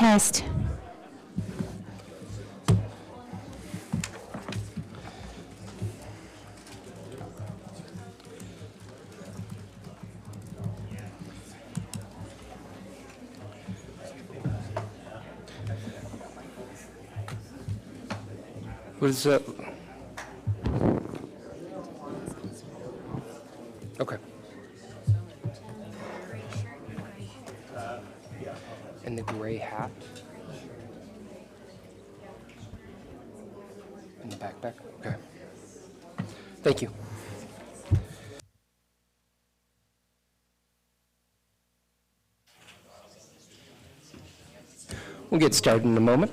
Test. What is that? Okay. And the gray hat? And the backpack? Okay. Thank you. We'll get started in a moment.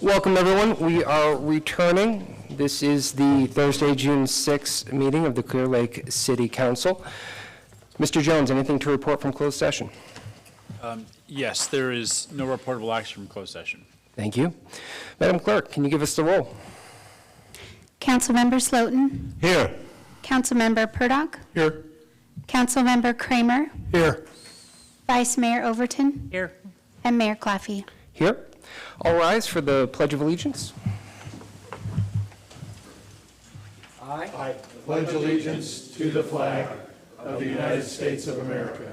Welcome, everyone. We are returning. This is the Thursday, June 6th meeting of the Clearlake City Council. Mr. Jones, anything to report from closed session? Yes, there is no reportable action from closed session. Thank you. Madam Clerk, can you give us the roll? Councilmember Slotin. Here. Councilmember Purdock. Here. Councilmember Kramer. Here. Vice Mayor Overton. Here. And Mayor Claffey. Here. All rise for the Pledge of Allegiance. I pledge allegiance to the flag of the United States of America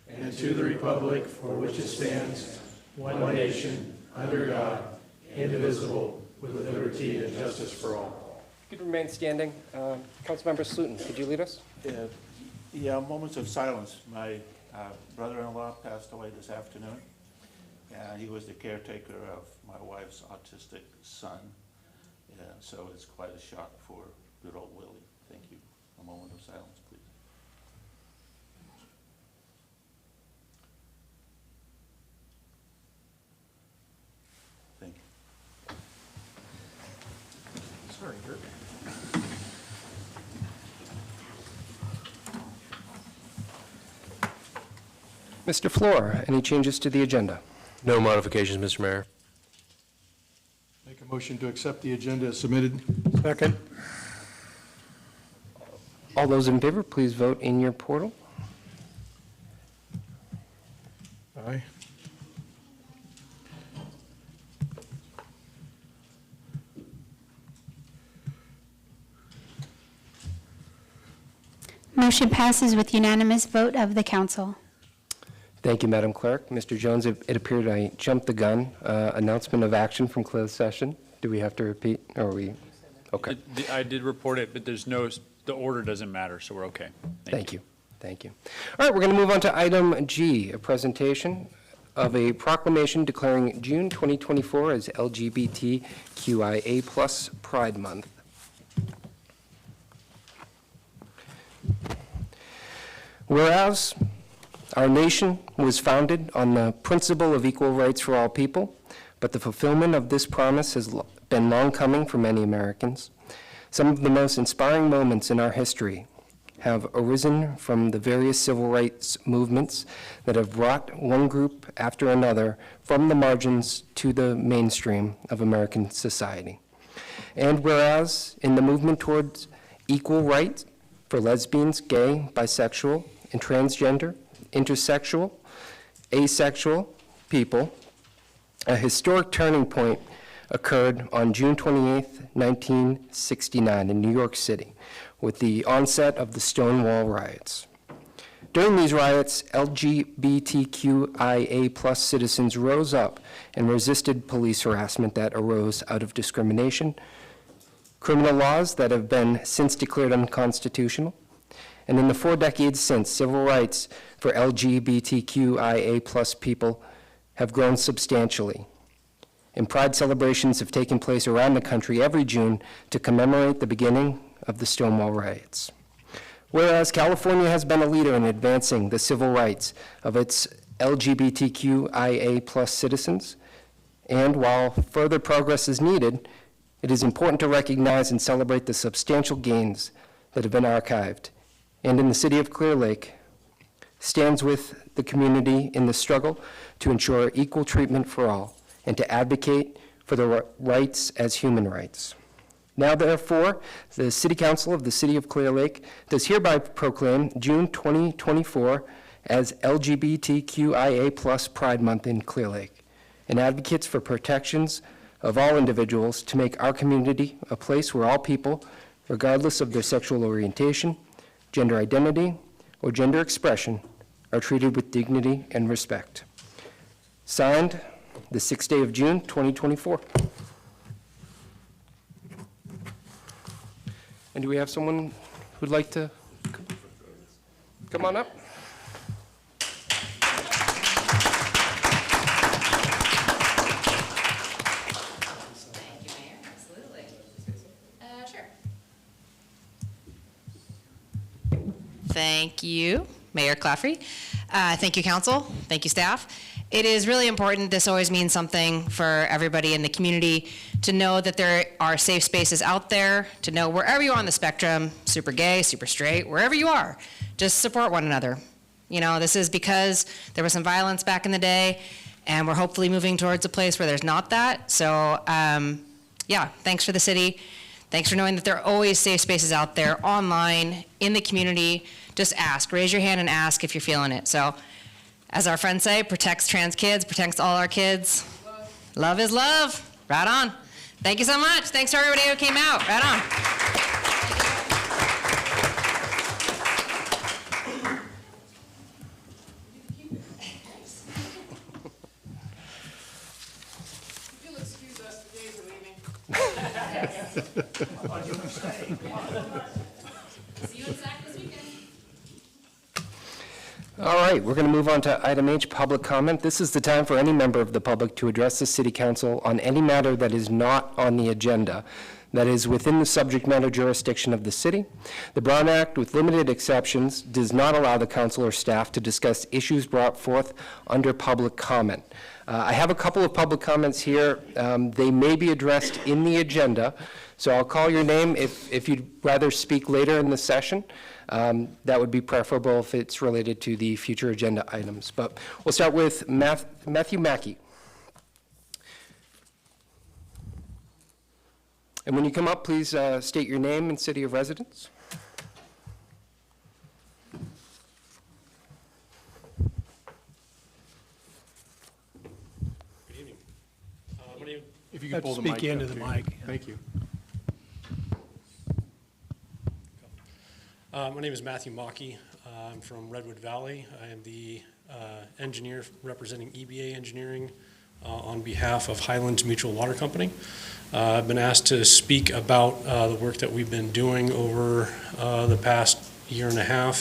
and to the republic for which it stands, one nation, under God, indivisible, with liberty and justice for all. Could remain standing. Councilmember Slutin, could you lead us? Yeah, moments of silence. My brother-in-law passed away this afternoon. He was the caretaker of my wife's autistic son. So it's quite a shock for good old Willie. Thank you. A moment of silence, please. Thank you. Sorry, Dirk. Mr. Floor, any changes to the agenda? No modifications, Mr. Mayor. Make a motion to accept the agenda as submitted. Second. All those in favor, please vote in your portal. Aye. Motion passes with unanimous vote of the council. Thank you, Madam Clerk. Mr. Jones, it appeared I jumped the gun. Announcement of action from closed session. Do we have to repeat, or are we? Okay. I did report it, but there's no, the order doesn't matter, so we're okay. Thank you. Thank you. All right, we're going to move on to item G, a presentation of a proclamation declaring June 2024 as LGBTQIA+ Pride Month. Whereas our nation was founded on the principle of equal rights for all people, but the fulfillment of this promise has been long coming for many Americans. Some of the most inspiring moments in our history have arisen from the various civil rights movements that have brought one group after another from the margins to the mainstream of American society. And whereas in the movement towards equal rights for lesbians, gay, bisexual, and transgender, intersexual, asexual people, a historic turning point occurred on June 28, 1969 in New York City with the onset of the Stonewall riots. During these riots, LGBTQIA+ citizens rose up and resisted police harassment that arose out of discrimination, criminal laws that have been since declared unconstitutional, and in the 4 decades since, civil rights for LGBTQIA+ people have grown substantially. And pride celebrations have taken place around the country every June to commemorate the beginning of the Stonewall riots. Whereas California has been a leader in advancing the civil rights of its LGBTQIA+ citizens, and while further progress is needed, it is important to recognize and celebrate the substantial gains that have been archived, and in the city of Clearlake stands with the community in the struggle to ensure equal treatment for all and to advocate for the rights as human rights. Now, therefore, the City Council of the City of Clearlake does hereby proclaim June 2024 as LGBTQIA+ Pride Month in Clearlake, and advocates for protections of all individuals to make our community a place where all people, regardless of their sexual orientation, gender identity, or gender expression, are treated with dignity and respect. Signed, the 6th day of June, 2024. And do we have someone who'd like to come on up? Thank you, Mayor. Absolutely. Sure. Thank you, Mayor Claffrey. Thank you, council. Thank you, staff. It is really important. This always means something for everybody in the community to know that there are safe spaces out there, to know wherever you are on the spectrum, super gay, super straight, wherever you are, just support one another. You know, this is because there was some violence back in the day, and we're hopefully moving towards a place where there's not that. So, yeah, thanks for the city. Thanks for knowing that there are always safe spaces out there, online, in the community. Just ask, raise your hand and ask if you're feeling it. So, as our friends say, protects trans kids, protects all our kids. Love is love. Right on. Thank you so much. Thanks to everybody who came out. Right on. You'll excuse us, the gays are leaving. See you in SAC this weekend. All right, we're going to move on to item H, public comment. This is the time for any member of the public to address the city council on any matter that is not on the agenda, that is within the subject matter jurisdiction of the city. The Brown Act, with limited exceptions, does not allow the council or staff to discuss issues brought forth under public comment. I have a couple of public comments here. They may be addressed in the agenda, so I'll call your name if you'd rather speak later in the session. That would be preferable if it's related to the future agenda items. But we'll start with Matthew Mackey. And when you come up, please state your name and city of residence. Good evening. My name, If you could pull the mic Speak into up the here. mic. Thank you. my name is Matthew Maki. I'm from Redwood Valley. I am the engineer representing EBA Engineering on behalf of Highlands Mutual Water Company. I've been asked to speak about the work that we've been doing over the past year and a half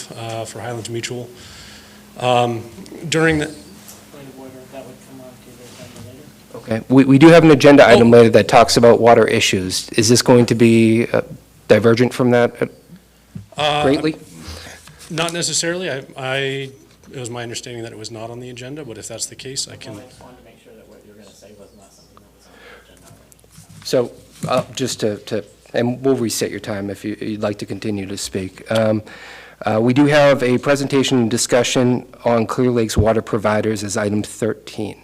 for Highlands Mutual. During the Okay, we do have an agenda item later that talks about water issues. Is this going to be divergent from that greatly? Not necessarily. It was my understanding that it was not on the agenda, but if that's the case, I can. I just wanted to make sure that what you were going to say was not something that was on the agenda. So just to, and we'll reset your time if you'd like to continue to speak. We do have a presentation and discussion on Clear Lake's water providers as item 13.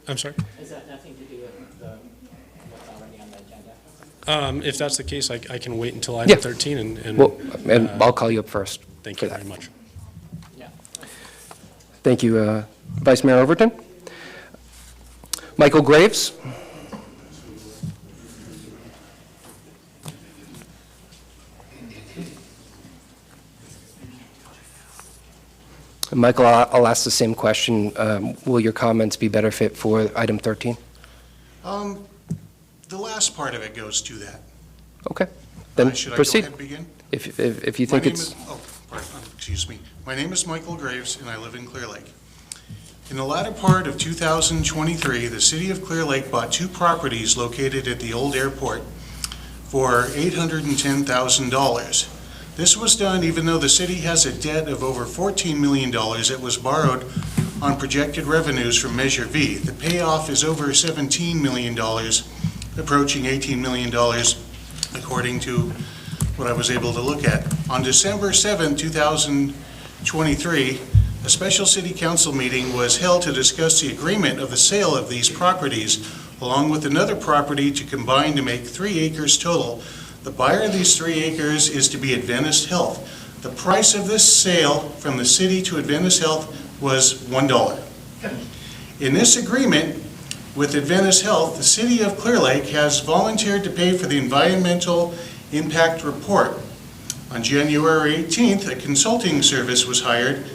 I'm sorry? Has that nothing to do with what's already on the agenda? If that's the case, I can wait until Yeah. item 13 and Well, and I'll call you up first. thank for you that. very much. Yeah. Thank you, Vice Mayor Overton. Michael Graves. And Michael, I'll ask the same question. Will your comments be better fit for item 13? The last part of it goes to that. Okay, then Should I go proceed. ahead and begin? If you think it's, Excuse me. My name is Michael Graves, and I live in Clearlake. In the latter part of 2023, the city of Clearlake bought 2 properties located at the old airport for $810,000. This was done even though the city has a debt of over $14 million that was borrowed on projected revenues from Measure V. The payoff is over $17 million, approaching $18 million, according to what I was able to look at. On December 7, 2023, a special city council meeting was held to discuss the agreement of the sale of these properties, along with another property to combine to make 3 acres total. The buyer of these 3 acres is to be Adventist Health. The price of this sale from the city to Adventist Health was $1. In this agreement with Adventist Health, the city of Clearlake has volunteered to pay for the environmental impact report. On January 18th, a consulting service was hired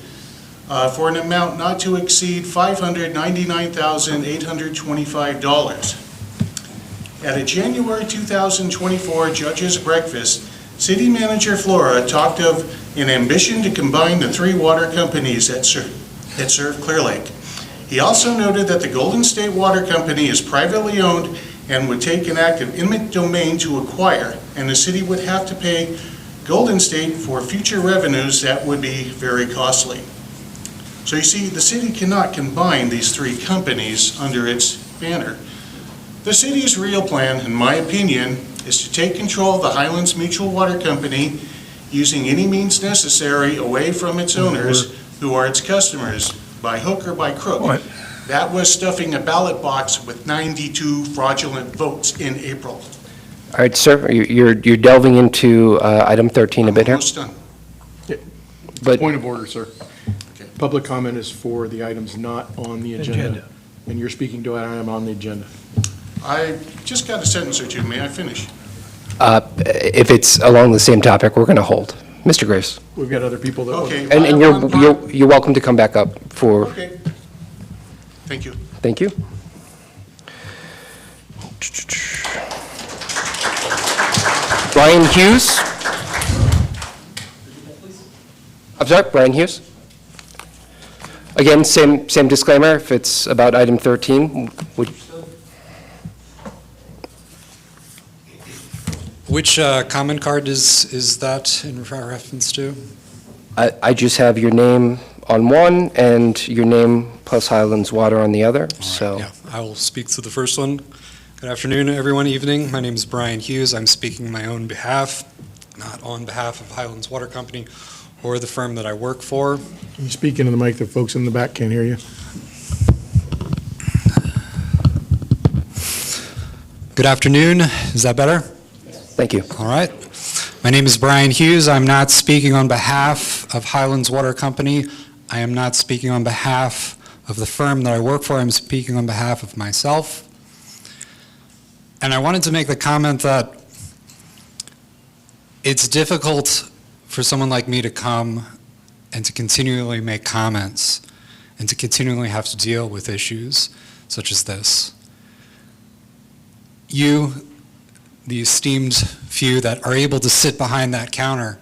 for an amount not to exceed $599,825. At a January 2024 judge's breakfast, City Manager Flora talked of an ambition to combine the 3 water companies that serve Clearlake. He also noted that the Golden State Water Company is privately owned and would take an act of eminent domain to acquire, and the city would have to pay Golden State for future revenues that would be very costly. So you see, the city cannot combine these 3 companies under its banner. The city's real plan, in my opinion, is to take control of the Highlands Mutual Water Company using any means necessary away from its owners, who are its customers, by hook or by crook. What? That was stuffing a ballot box with 92 fraudulent votes in April. all right, sir, you're delving into item 13 a bit here. Almost done. But Point of order, sir. Okay. Public comment is for the items not on the agenda. And you're speaking to an item on the agenda. I just got a sentence or two. May I finish? if it's along the same topic, we're going to hold. Mr. Graves. We've got other people that. Okay. And you're welcome to come back up for, Okay. Thank you. thank you. Brian Hughes. I'm sorry, Brian Hughes. Again, same disclaimer, if it's about item 13, would, Which comment card is that in reference to? I just have your name on one and your name plus Highlands Water on the other, so. Yeah, I will speak to the first one. Good afternoon, everyone, evening. My name is Brian Hughes. I'm speaking on my own behalf, not on behalf of Highlands Water Company or the firm that I work for. Can you speak into the mic? The folks in the back can't hear you. Good afternoon. Is that better? Thank you. All right. My name is Brian Hughes. I'm not speaking on behalf of Highlands Water Company. I am not speaking on behalf of the firm that I work for. I'm speaking on behalf of myself. And I wanted to make the comment that it's difficult for someone like me to come and to continually make comments and to continually have to deal with issues such as this. You, the esteemed few that are able to sit behind that counter,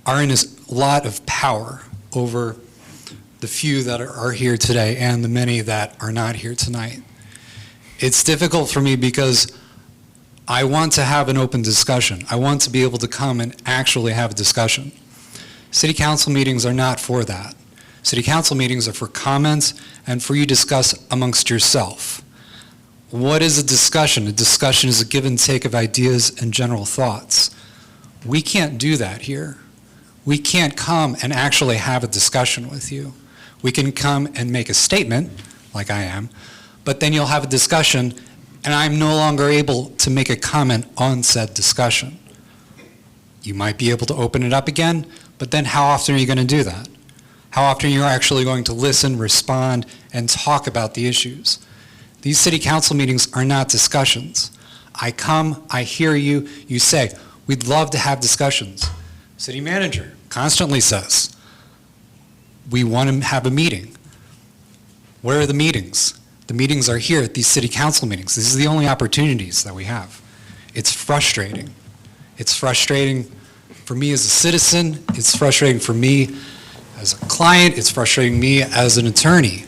are in a lot of power over the few that are here today and the many that are not here tonight. It's difficult for me because I want to have an open discussion. I want to be able to come and actually have a discussion. City council meetings are not for that. City council meetings are for comments and for you to discuss amongst yourself. What is a discussion? A discussion is a give and take of ideas and general thoughts. We can't do that here. We can't come and actually have a discussion with you. We can come and make a statement, like I am, but then you'll have a discussion and I'm no longer able to make a comment on said discussion. You might be able to open it up again, but then how often are you going to do that? How often are you actually going to listen, respond, and talk about the issues? These city council meetings are not discussions. I come, I hear you, you say, we'd love to have discussions. City manager constantly says, we want to have a meeting. Where are the meetings? The meetings are here at these city council meetings. These are the only opportunities that we have. It's frustrating. It's frustrating for me as a citizen. It's frustrating for me as a client. It's frustrating me as an attorney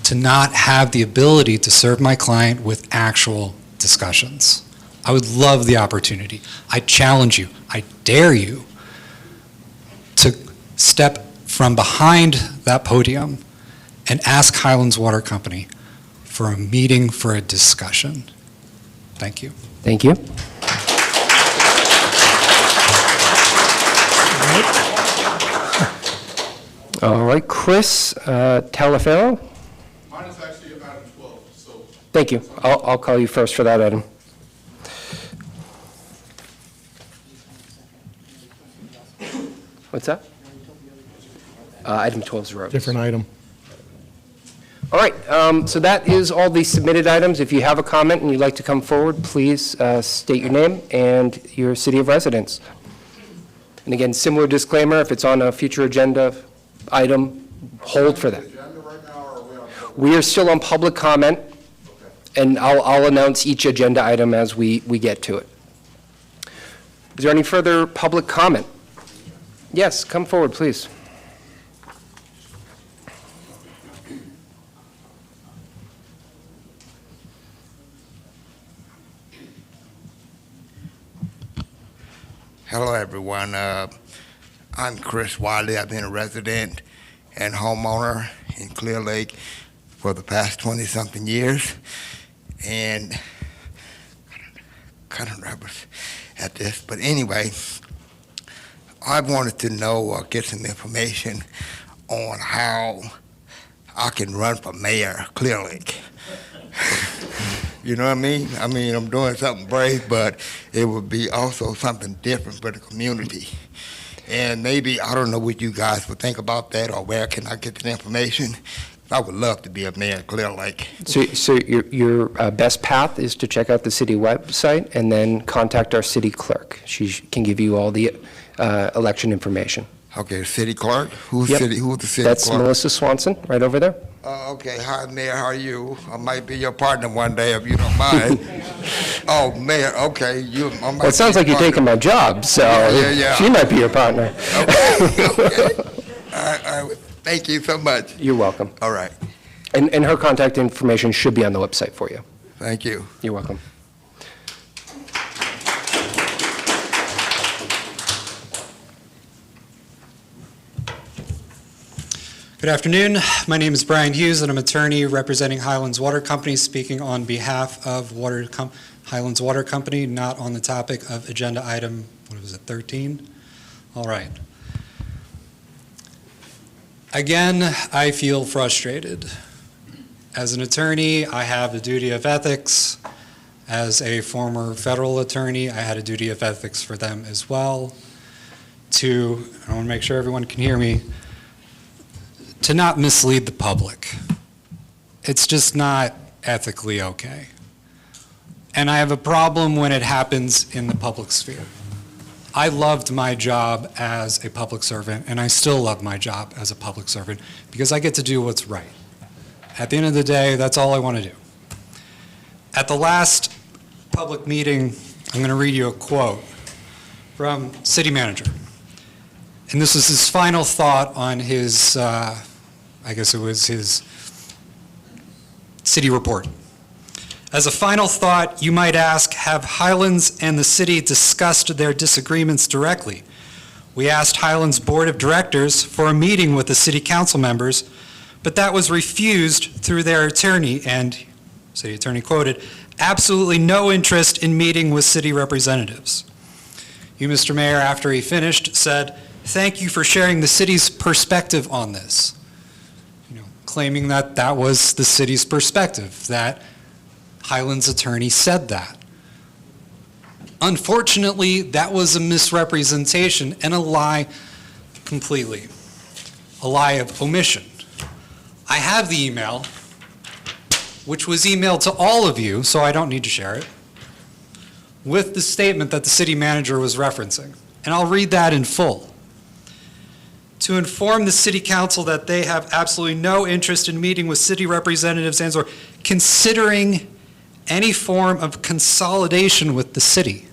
to not have the ability to serve my client with actual discussions. I would love the opportunity. I challenge you, I dare you to step from behind that podium and ask Highlands Water Company for a meeting for a discussion. Thank you. Thank you. All right, Chris Talaferro. Mine is actually item 12, so. Thank you. I'll call you first for that item. What's that? Item 12 is roads. Different item. All right, so that is all the submitted items. If you have a comment and you'd like to come forward, please state your name and your city of residence. And again, similar disclaimer, if it's on a future agenda item, hold for that. We are still on public comment, and I'll announce each agenda item as we get to it. Is there any further public comment? Yes, come forward, please. Hello, everyone. I'm Chris Wiley. I've been a resident and homeowner in Clearlake for the past 20-something years, and kind of nervous at this. But anyway, I wanted to know or get some information on how I can run for mayor of Clearlake. You know what I mean? I mean, I'm doing something brave, but it would be also something different for the community. And maybe, I don't know what you guys would think about that, or where can I get the information? I would love to be a mayor of Clearlake. So your best path is to check out the city website and then contact our city clerk. She can give you all the election information. Okay, city clerk? Who's Yep. the city clerk? That's Melissa Swanson, right over there. Okay, hi, Mayor, how are you? I might be your partner one day if you don't mind. Oh, Mayor, okay. Well, it sounds like you're taking my job, so Yeah. she might be your partner. Okay. Thank you so much. You're welcome. All right. And her contact information should be on the website for you. Thank you. You're welcome. Good afternoon. My name is Brian Hughes, and I'm an attorney representing Highlands Water Company, speaking on behalf of Highlands Water Company, not on the topic of agenda item, what was it, 13? All right. Again, I feel frustrated. As an attorney, I have a duty of ethics. As a former federal attorney, I had a duty of ethics for them as well. I want to make sure everyone can hear me, to not mislead the public. It's just not ethically okay. And I have a problem when it happens in the public sphere. I loved my job as a public servant, and I still love my job as a public servant because I get to do what's right. At the end of the day, that's all I want to do. At the last public meeting, I'm going to read you a quote from city manager. And this was his final thought on his, I guess it was his city report. As a final thought, you might ask, have Highlands and the city discussed their disagreements directly? We asked Highlands Board of Directors for a meeting with the city council members, but that was refused through their attorney, and city attorney quoted, absolutely no interest in meeting with city representatives. You, Mr. Mayor, after he finished, said, thank you for sharing the city's perspective on this. Claiming that that was the city's perspective, that Highlands attorney said that. Unfortunately, that was a misrepresentation and a lie completely. A lie of omission. I have the email, which was emailed to all of you, so I don't need to share it, with the statement that the city manager was referencing. And I'll read that in full. To inform the city council that they have absolutely no interest in meeting with city representatives and or considering any form of consolidation with the city.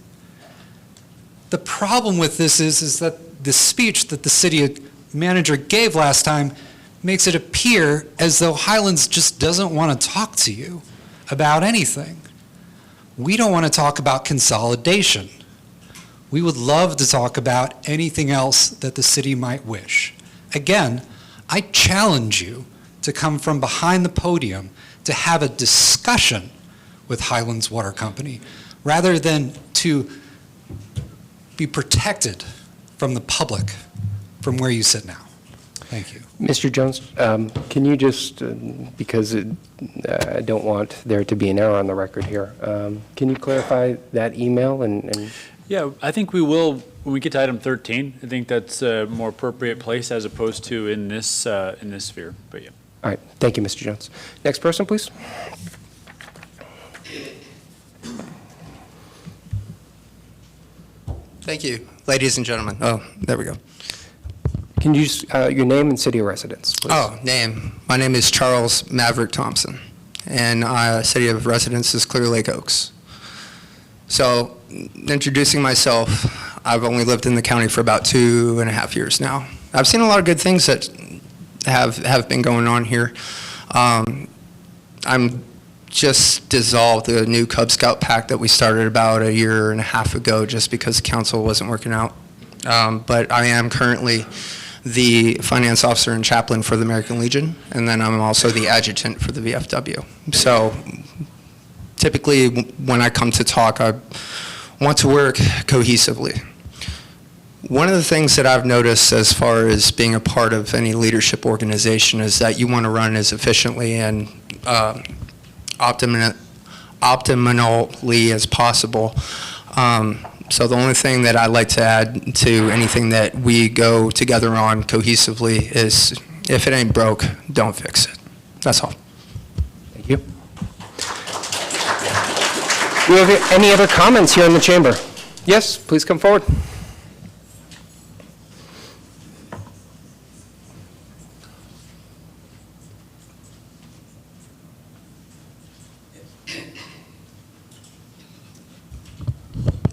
problem with this is that the speech that the city manager gave last time makes it appear as though Highlands just doesn't want to talk to you about anything. We don't want to talk about consolidation. We would love to talk about anything else that the city might wish. Again, I challenge you to come from behind the podium to have a discussion with Highlands Water Company rather than to be protected from the public from where you sit now. Thank you. Mr. Jones, can you just, because I don't want there to be an error on the record here, can you clarify that email and Yeah, I think we will, when we get to item 13, I think that's a more appropriate place as opposed to in this sphere, but yeah. All right, thank you, Mr. Jones. Next person, please. Thank you, ladies and gentlemen. Oh, there we go. Can you just, your name and city of residence, please? Oh, name. My name is Charles Maverick Thompson, and city of residence is Clearlake Oaks. So, introducing myself, I've only lived in the county for about 2.5 years now. I've seen a lot of good things that have been going on here. I'm just dissolved the new Cub Scout pack that we started about 1.5 years ago just because council wasn't working out. But I am currently the finance officer and chaplain for the American Legion, and then I'm also the adjutant for the VFW. So typically when I come to talk, I want to work cohesively. One of the things that I've noticed as far as being a part of any leadership organization is that you want to run as efficiently and optimally as possible. So the only thing that I'd like to add to anything that we go together on cohesively is if it ain't broke, don't fix it. That's all. Thank you. Do we have any other comments here in the chamber? Yes, please come forward.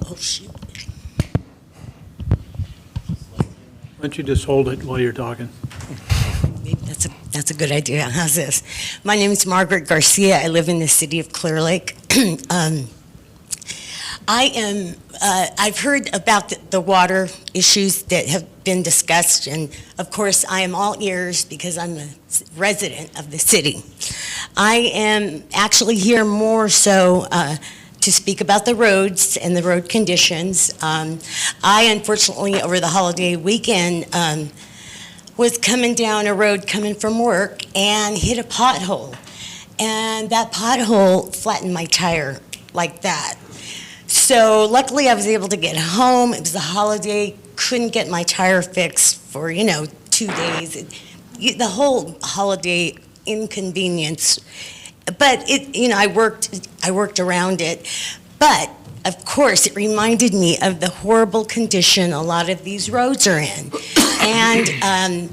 Oh, shoot. Why don't you just hold it while you're talking? Maybe that's a good idea. How's this? My name is Margaret Garcia. I live in the city of Clearlake. I've heard about the water issues that have been discussed, and of course I am all ears because I'm a resident of the city. I am actually here more so to speak about the roads and the road conditions. I unfortunately over the holiday weekend was coming down a road coming from work and hit a pothole, and that pothole flattened my tire like that. So luckily I was able to get home. It was the holiday, couldn't get my tire fixed for 2 days. The whole holiday inconvenience, but I worked around it. But of course it reminded me of the horrible condition a lot of these roads are in, and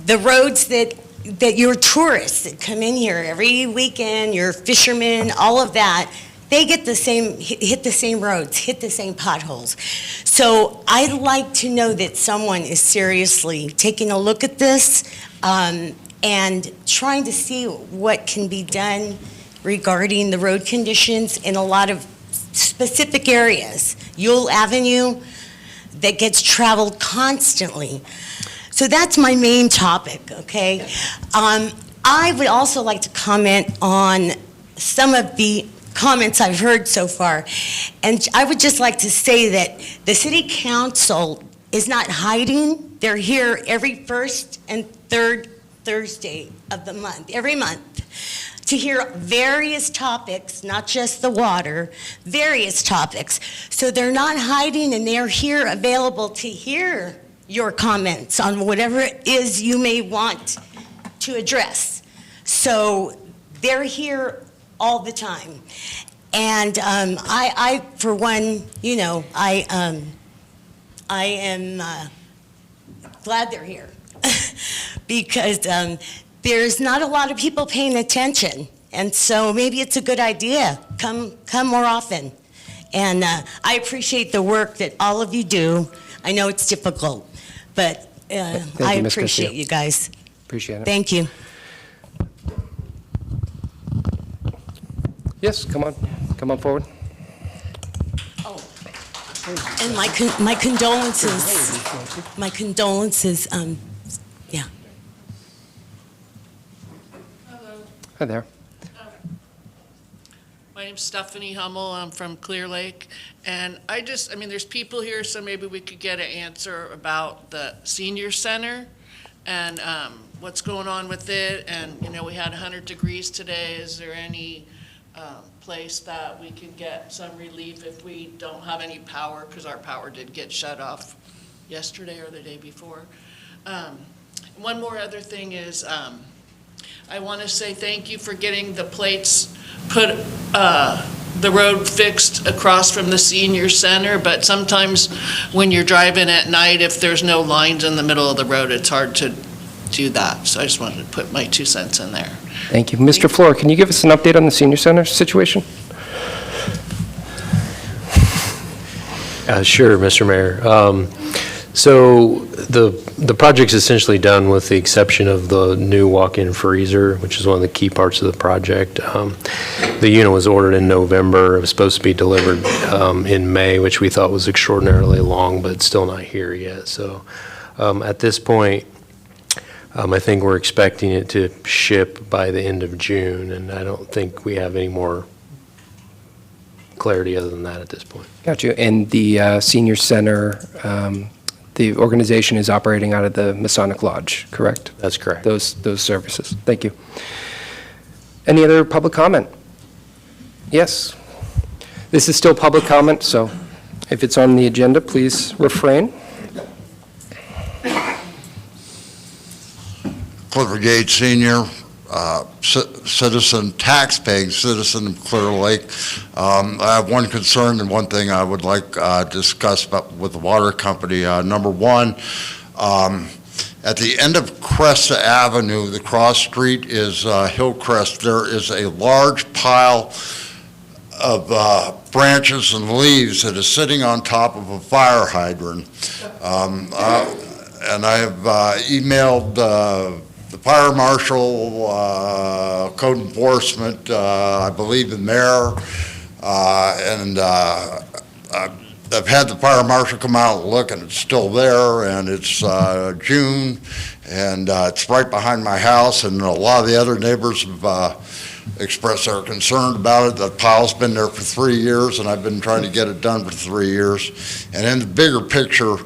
the roads that your tourists that come in here every weekend, your fishermen, all of that. They get hit the same roads, hit the same potholes. So I'd like to know that someone is seriously taking a look at this and trying to see what can be done regarding the road conditions in a lot of specific areas. Yule Avenue, that gets traveled constantly. So that's my main topic, okay? I would also like to comment on some of the comments I've heard so far. And I would just like to say that the city council is not hiding. They're here every first and third Thursday of the month, every month, to hear various topics, not just the water, various topics. So they're not hiding, and they're here available to hear your comments on whatever it is you may want to address. So they're here all the time. And I for one, I am glad they're here because there's not a lot of people paying attention. And so maybe it's a good idea. Come more often And I appreciate the work that all of you do. I know it's difficult, but I you, Ms. appreciate Castillo. you guys. Appreciate it. Thank you. Yes, come on forward. And my condolences. My condolences. Yeah. Hi there. My name's Stephanie Hummel. I'm from Clearlake. And I mean, there's people here, so maybe we could get an answer about the senior center and what's going on with it. And, you know, we had 100 degrees today. Is there any place that we can get some relief if we don't have any power? Because our power did get shut off yesterday or the day before. One more other thing is, I want to say thank you for getting the plates put, the road fixed across from the senior center, but sometimes when you're driving at night, if there's no lines in the middle of the road, it's hard to do that. So I just wanted to put my 2 cents in there. Thank you. Mr. Flora, can you give us an update on the senior center situation? Sure, Mr. Mayor. So the project's essentially done with the exception of the new walk-in freezer, which is one of the key parts of the project. The unit was ordered in November. It was supposed to be delivered in May, which we thought was extraordinarily long, but it's still not here yet. So at this point, I think we're expecting it to ship by the end of June, and I don't think we have any more clarity other than that at this point. Got you. And the senior center, the organization is operating out of the Masonic Lodge, correct? That's correct. Those services. Thank you. Any other public comment? Yes. This is still public comment, so if it's on the agenda, please refrain. Clifford Gage Senior, citizen, tax-paying citizen of Clear Lake. I have one concern and one thing I would like to discuss with the water company. Number one, at the end of Cresta Avenue, the cross street is Hillcrest. There is a large pile of branches and leaves that is sitting on top of a fire hydrant. And I have emailed the fire marshal, code enforcement, I believe the mayor, and I've had the fire marshal come out and look, and it's still there, and it's June, and it's right behind my house, and a lot of the other neighbors have expressed their concern about it. The pile's been there for 3 years, and I've been trying to get it done for 3 years. And in the bigger picture,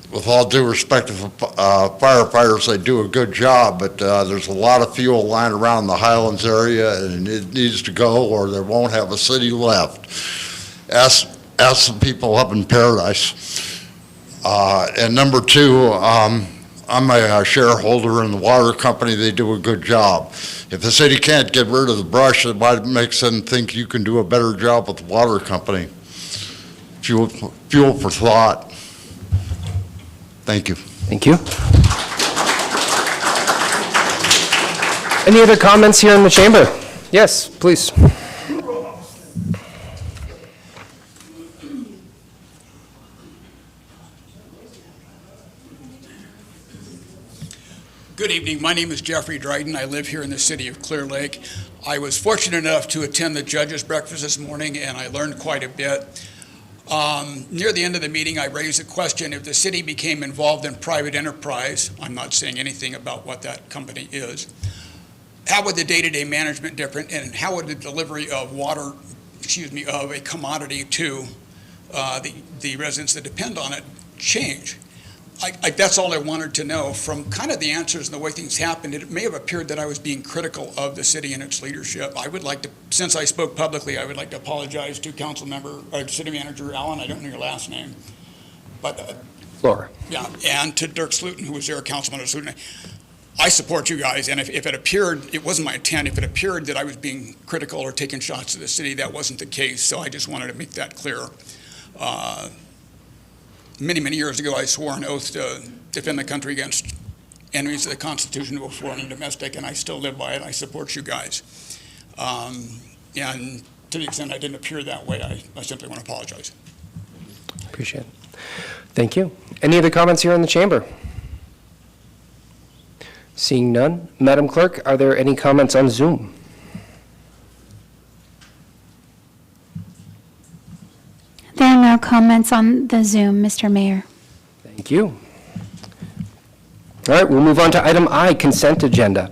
with all due respect to firefighters, they do a good job, but there's a lot of fuel lying around the Highlands area, and it needs to go, or they won't have a city left. Ask some people up in Paradise. And number two, I'm a shareholder in the water company. They do a good job. If the city can't get rid of the brush, it might make them think you can do a better job with the water company. Fuel for thought. Thank you. Thank you. Any other comments here in the chamber? Yes, please. Good evening. My name is Jeffrey Dryden. I live here in the city of Clear Lake. I was fortunate enough to attend the judges' breakfast this morning, and I learned quite a bit. Near the end of the meeting, I raised a question: if the city became involved in private enterprise, I'm not saying anything about what that company is, how would the day-to-day management different, and how would the delivery of water, of a commodity to the residents that depend on it change? That's all I wanted to know. From kind of the answers and the way things happened, it may have appeared that I was being critical of the city and its leadership. I would like to, since I spoke publicly, I would like to apologize to Council Member, or City Manager Allen, I don't know your last name, but Flora. yeah, and to Dirk Slutin, who was there, Councilman Slutin. I support you guys, and if it appeared, it wasn't my intent, if it appeared that I was being critical or taking shots at the city, that wasn't the case, so I just wanted to make that clear. Many, many years ago, I swore an oath to defend the country against enemies of the Constitution, both foreign and domestic, and I still live by it. I support you guys. And to the extent I didn't appear that way, I simply want to apologize. Appreciate it. Thank you. Any other comments here in the chamber? Seeing none. Madam Clerk, are there any comments on Zoom? There are no comments on the Zoom, Mr. Mayor. Thank you. All right, we'll move on to item I, consent agenda.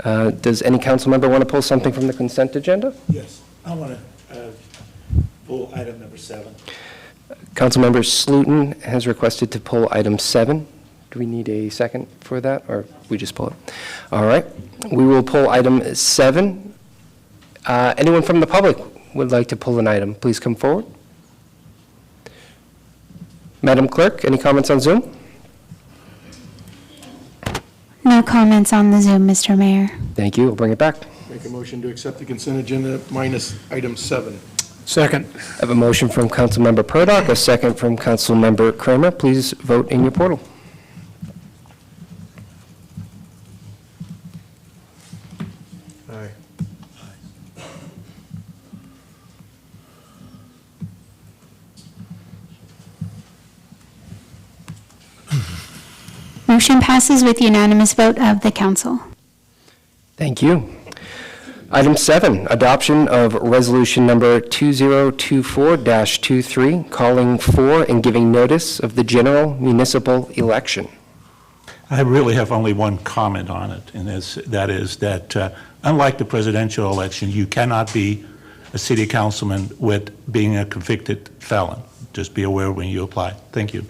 Does any council member want to pull something from the consent agenda? Yes, I want to pull item number 7. Councilmember Slutin has requested to pull item 7. Do we need a second for that, or we just pull it? All right, we will pull item 7. Anyone from the public would like to pull an item, please come forward. Madam Clerk, any comments on Zoom? No comments on the Zoom, Mr. Mayor. Thank you, I'll bring it back. Make a motion to accept the consent agenda minus item 7. Second. I have a motion from Councilmember Purdock, a second from Councilmember Kramer. Please vote in your portal. Aye. Motion passes with unanimous vote of the council. Thank you. Item 7, adoption of resolution number 2024-23, calling for and giving notice of the general municipal election. I really have only one comment on it, and that is that unlike the presidential election, you cannot be a city councilman with being a convicted felon. Just be aware when you apply. Thank you.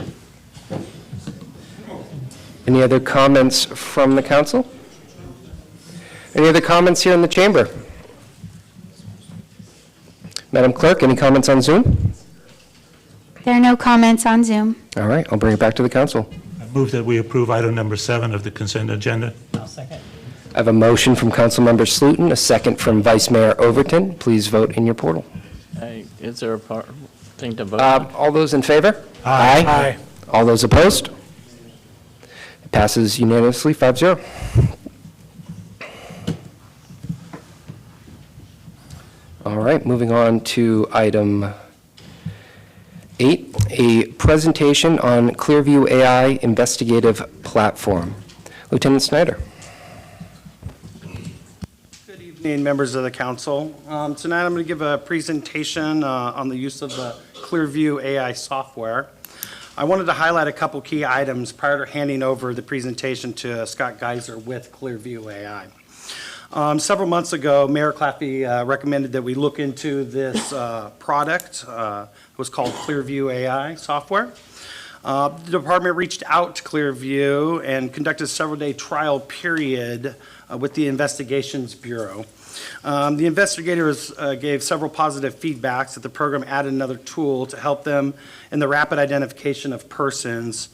Any other comments from the council? Any other comments here in the chamber? Madam Clerk, any comments on Zoom? There are no comments on Zoom. All right, I'll bring it back to the council. I move that we approve item number 7 of the consent agenda. I'll second. I have a motion from Councilmember Slutin, a second from Vice Mayor Overton. Please vote in your portal. Is there a thing to vote on? All those in favor? Aye. Aye. All those opposed? It passes unanimously, 5-0. All right, moving on to item 8, a presentation on Clearview AI investigative platform. Lieutenant Snyder. Good evening, members of the council. Tonight I'm going to give a presentation on the use of the Clearview AI software. I wanted to highlight a couple key items prior to handing over the presentation to Scott Geiser with Clearview AI. Several months ago, Mayor Claffey recommended that we look into this product. It was called Clearview AI software. The department reached out to Clearview and conducted a several-day trial period with the Investigations Bureau. The investigators gave several positive feedbacks that the program added another tool to help them in the rapid identification of persons,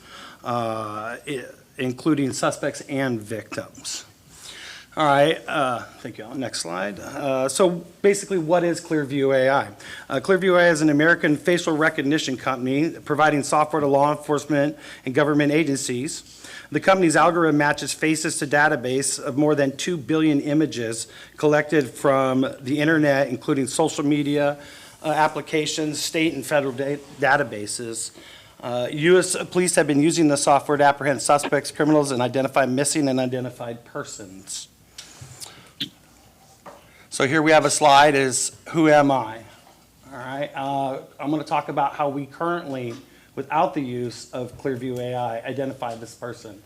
including suspects and victims. All right, thank you. Next slide. So basically, what is Clearview AI? Clearview AI is an American facial recognition company providing software to law enforcement and government agencies. The company's algorithm matches faces to database of more than 2 billion images collected from the internet, including social media applications, state and federal databases. U.S. police have been using the software to apprehend suspects, criminals, and identify missing and unidentified persons. So here we have a slide is, who am I? All right, I'm going to talk about how we currently, without the use of Clearview AI, identify this person.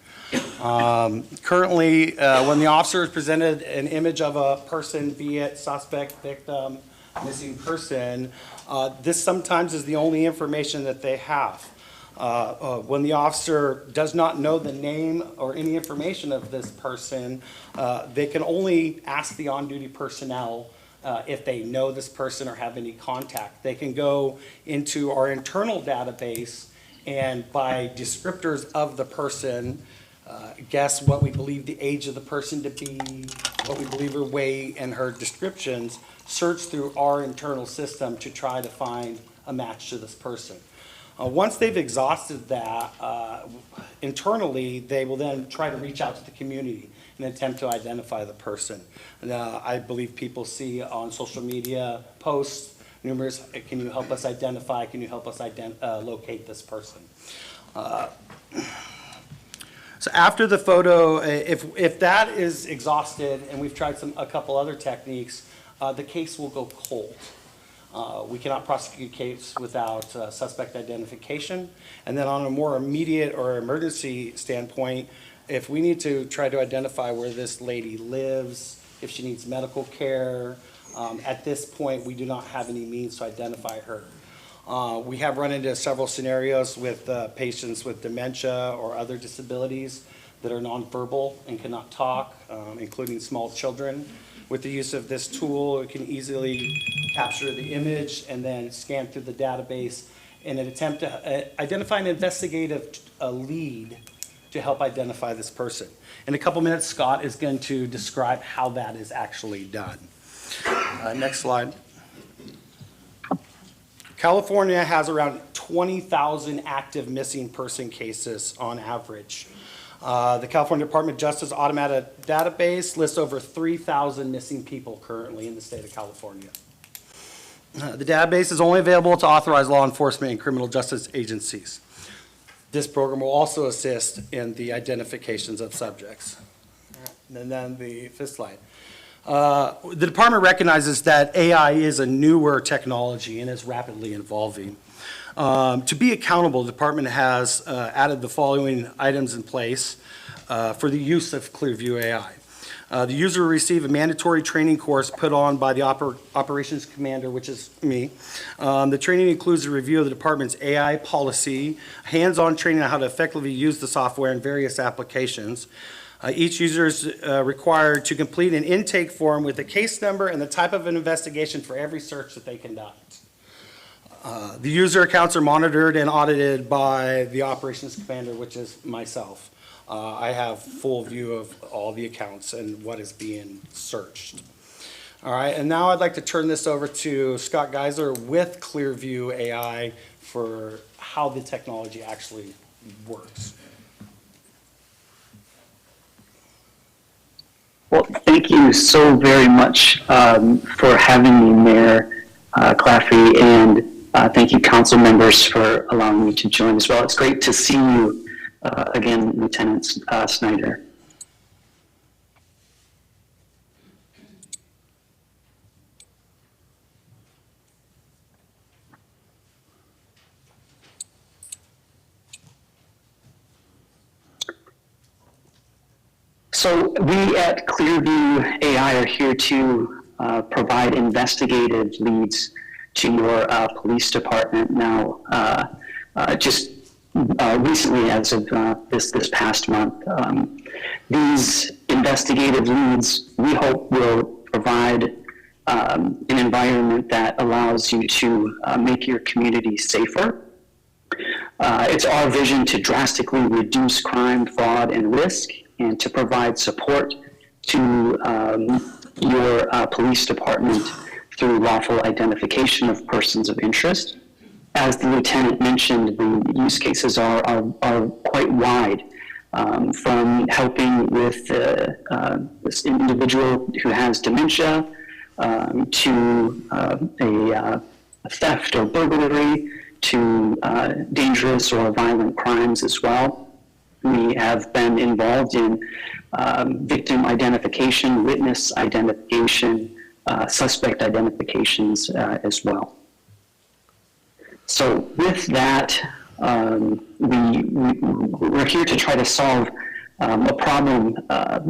Currently, when the officer is presented an image of a person, be it suspect, victim, missing person, this sometimes is the only information that they have. When the officer does not know the name or any information of this person, they can only ask the on-duty personnel if they know this person or have any contact. They can go into our internal database and by descriptors of the person, guess what we believe the age of the person to be, what we believe her weight and her descriptions, search through our internal system to try to find a match to this person. Once they've exhausted that, internally, they will then try to reach out to the community in an attempt to identify the person. And, I believe people see on social media posts numerous, can you help us identify, can you help us locate this person? So after the photo, if that is exhausted, and we've tried a couple other techniques, the case will go cold. We cannot prosecute case without suspect identification. And then on a more immediate or emergency standpoint, if we need to try to identify where this lady lives, if she needs medical care, at this point, we do not have any means to identify her. We have run into several scenarios with patients with dementia or other disabilities that are nonverbal and cannot talk, including small children. With the use of this tool, it can easily capture the image and then scan through the database in an attempt to identify an investigative lead to help identify this person. In a couple minutes, Scott is going to describe how that is actually done. Next slide. California has around 20,000 active missing person cases on average. The California Department of Justice Automated Database lists over 3,000 missing people currently in the state of California. The database is only available to authorized law enforcement and criminal justice agencies. This program will also assist in the identifications of subjects. And then the fifth slide. The department recognizes that AI is a newer technology and is rapidly evolving. To be accountable, the department has added the following items in place for the use of Clearview AI. The user will receive a mandatory training course put on by the operations commander, which is me. The training includes a review of the department's AI policy, hands-on training on how to effectively use the software in various applications. Each user is required to complete an intake form with a case number and the type of an investigation for every search that they conduct. The user accounts are monitored and audited by the operations commander, which is myself. I have full view of all the accounts and what is being searched. All right, and now I'd like to turn this over to Scott Geiser with Clearview AI for how the technology actually works. Well, thank you so very much for having me, Mayor Claffey, and thank you, council members, for allowing me to join as well. It's great to see you again, Lieutenant Snyder. So we at Clearview AI are here to provide investigative leads to your police department. Now, just recently, as of this past month, these investigative leads, we hope, will provide an environment that allows you to make your community safer. It's our vision to drastically reduce crime, fraud, and risk, and to provide support to your police department through lawful identification of persons of interest. As the lieutenant mentioned, the use cases are quite wide, from helping with this individual who has dementia to a theft or burglary to dangerous or violent crimes as well. We have been involved in victim identification, witness identification, suspect identifications as well. So with that, we're here to try to solve a problem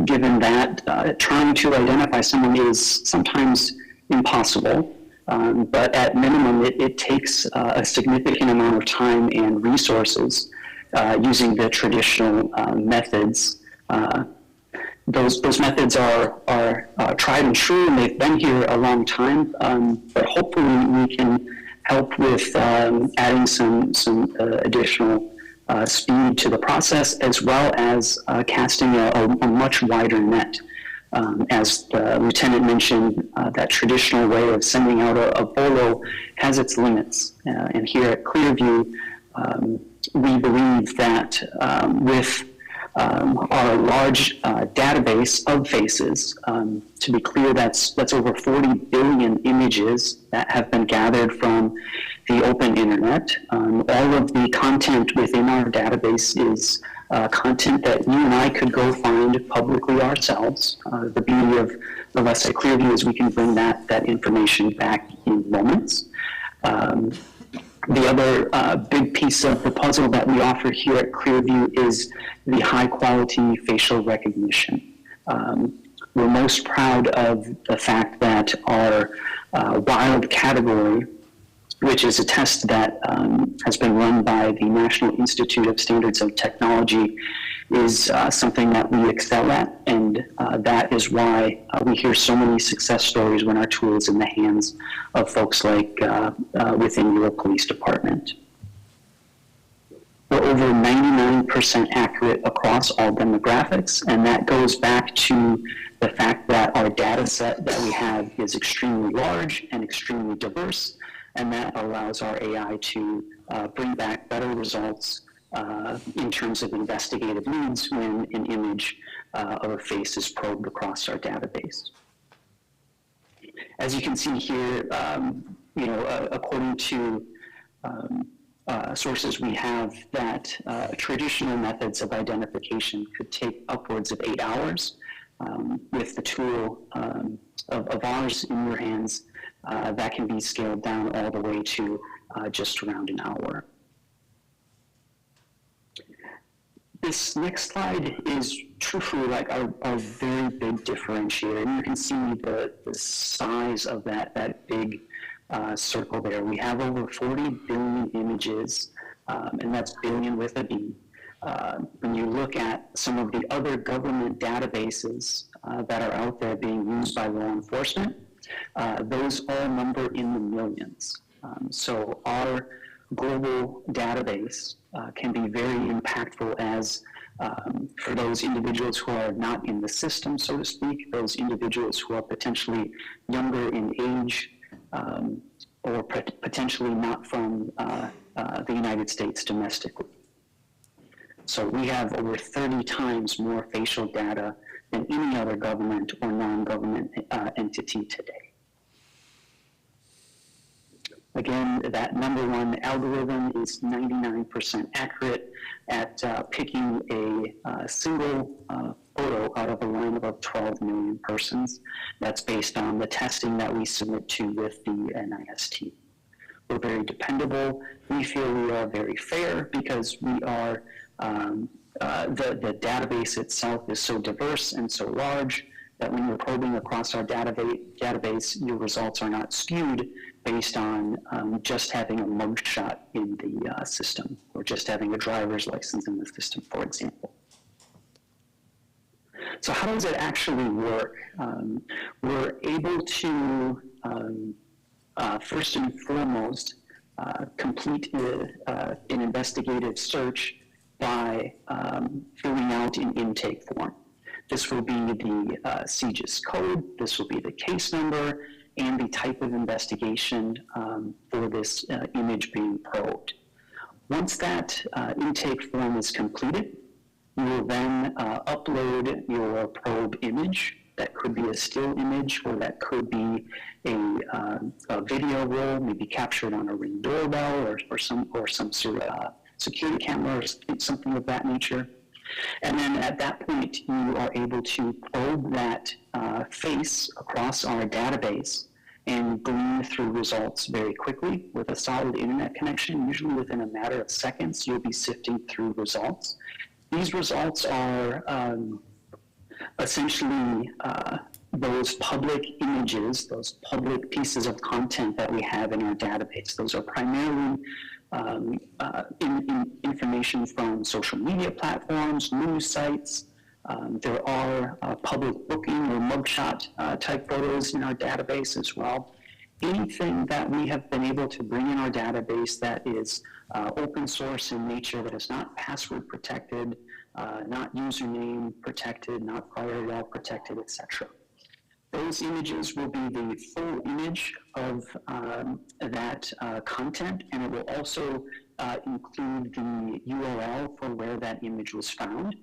given that trying to identify someone is sometimes impossible, but at minimum it takes a significant amount of time and resources using the traditional methods. Those methods are tried and true, and they've been here a long time, but hopefully we can help with adding some additional speed to the process, as well as casting a much wider net. As the lieutenant mentioned, that traditional way of sending out a bolo has its limits, and here at Clearview, we believe that with our large database of faces, to be clear, that's over 40 billion images that have been gathered from the open internet. All of the content within our database is content that you and I could go find publicly ourselves. The beauty of us at Clearview is we can bring that information back in moments. The other big piece of the puzzle that we offer here at Clearview is the high-quality facial recognition. We're most proud of the fact that our wild category, which is a test that has been run by the National Institute of Standards and Technology, is something that we excel at, and that is why we hear so many success stories when our tool is in the hands of folks like within your police department. We're over 99% accurate across all demographics, and that goes back to the fact that our data set that we have is extremely large and extremely diverse, and that allows our AI to bring back better results in terms of investigative leads when an image of a face is probed across our database. As you can see here, according to sources we have, that traditional methods of identification could take upwards of 8 hours. With the tool of ours in your hands, that can be scaled down all the way to just around an hour. This next slide is truthfully like our very big differentiator, and you can see the size of that big circle there. We have over 40 billion images, and that's billion with a B. When you look at some of the other government databases that are out there being used by law enforcement, those all number in the millions. So our global database can be very impactful as for those individuals who are not in the system, so to speak, those individuals who are potentially younger in age or potentially not from the United States domestically. So we have over 30 times more facial data than any other government or non-government entity today. Again, that #1 algorithm is 99% accurate at picking a single photo out of a lineup of 12 million persons. That's based on the testing that we submit to with the NIST. We're very dependable. We feel we are very fair because we are, the database itself is so diverse and so large that when you're probing across our database, your results are not skewed based on just having a mugshot in the system or just having a driver's license in the system, for example. So how does it actually work? We're able to, first and foremost, complete an investigative search by filling out an intake form. This will be the CGIS code, this will be the case number, and the type of investigation for this image being probed. Once that intake form is completed, you will then upload your probe image. That could be a still image, or that could be a video roll, maybe captured on a Ring doorbell or some security camera or something of that nature. And then at that point, you are able to probe that face across our database and glean through results very quickly with a solid internet connection. Usually within a matter of seconds, you'll be sifting through results. These results are essentially those public images, those public pieces of content that we have in our database. Those are primarily information from social media platforms, news sites. There are public booking or mugshot type photos in our database as well. Anything that we have been able to bring in our database that is open source in nature, that is not password protected, not username protected, not firewall protected, etc. Those images will be the full image of that content, and it will also include the URL for where that image was found.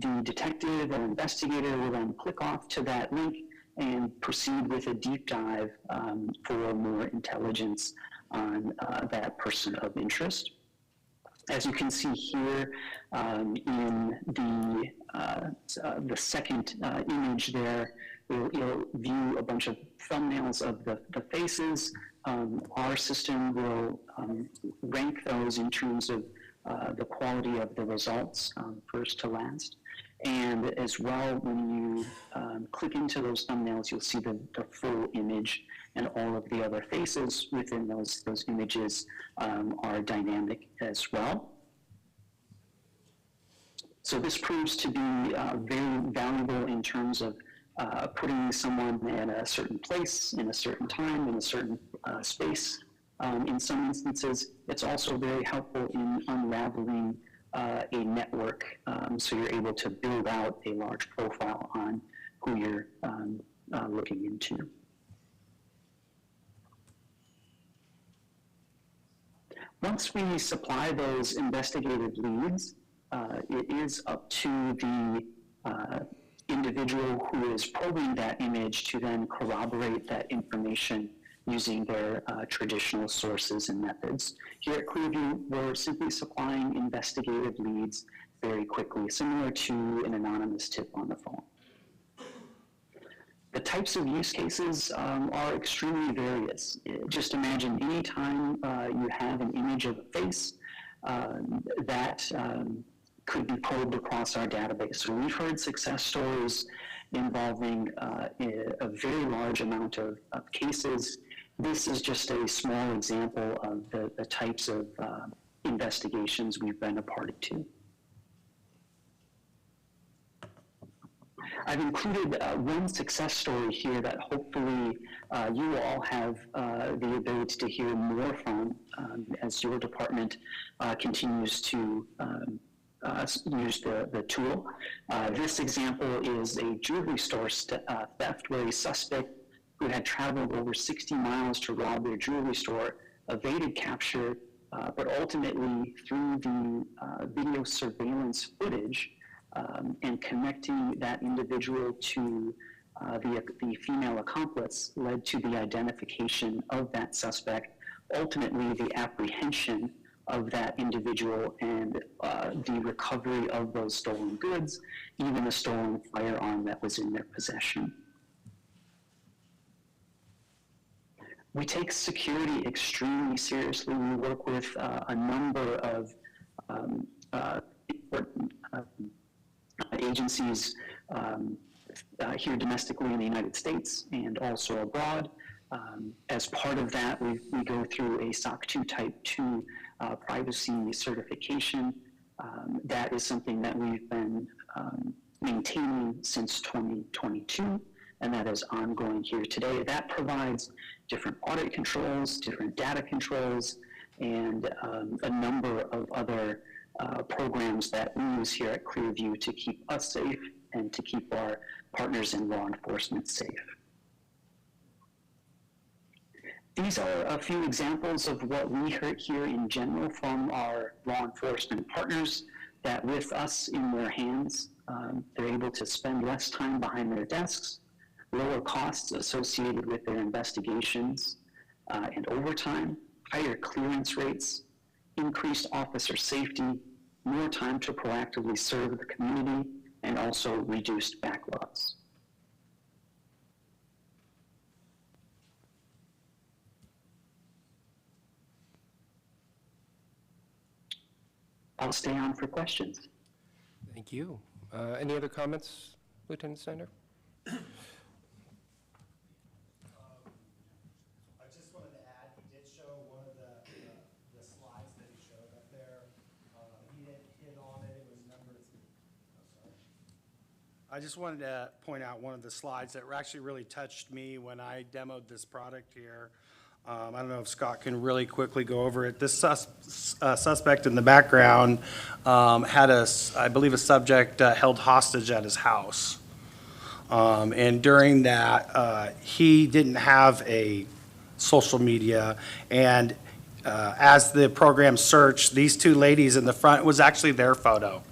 The detective or investigator will then click off to that link and proceed with a deep dive for more intelligence on that person of interest. As you can see here in the second image there, you'll view a bunch of thumbnails of the faces. Our system will rank those in terms of the quality of the results, first to last. And as well, when you click into those thumbnails, you'll see the full image, and all of the other faces within those images are dynamic as well. So this proves to be very valuable in terms of putting someone in a certain place, in a certain time, in a certain space. In some instances, it's also very helpful in unraveling a network, so you're able to build out a large profile on who you're looking into. Once we supply those investigative leads, it is up to the individual who is probing that image to then corroborate that information using their traditional sources and methods. Here at Clearview, we're simply supplying investigative leads very quickly, similar to an anonymous tip on the phone. The types of use cases are extremely various. Just imagine any time you have an image of a face that could be probed across our database. So we've heard success stories involving a very large amount of cases. This is just a small example of the types of investigations we've been a party to. I've included one success story here that hopefully you all have the ability to hear more from as your department continues to use the tool. This example is a jewelry store theft where a suspect who had traveled over 60 miles to rob their jewelry store evaded capture, but ultimately through the video surveillance footage and connecting that individual to the female accomplice led to the identification of that suspect, ultimately the apprehension of that individual and the recovery of those stolen goods, even a stolen firearm that was in their possession. We take security extremely seriously. We work with a number of important agencies here domestically in the United States and also abroad. As part of that, we go through a SOC 2 Type 2 privacy certification. That is something that we've been maintaining since 2022, and that is ongoing here today. That provides different audit controls, different data controls, and a number of other programs that we use here at Clearview to keep us safe and to keep our partners in law enforcement safe. These are a few examples of what we heard here in general from our law enforcement partners, that with us in their hands, they're able to spend less time behind their desks, lower costs associated with their investigations and overtime, higher clearance rates, increased officer safety, more time to proactively serve the community, and also reduced backlogs. I'll stay on for questions. Thank you. Any other comments, Lieutenant Snyder? I just wanted to add, he did show one of the slides that he showed up there. He didn't hit on it. It was numbers. Oh, sorry. I just wanted to point out one of the slides that actually really touched me when I demoed this product here. I don't know if Scott can really quickly go over it. This suspect in the background had I believe a subject held hostage at his house. And during that, he didn't have a social media, and as the program searched, these two ladies in the front was actually their photo.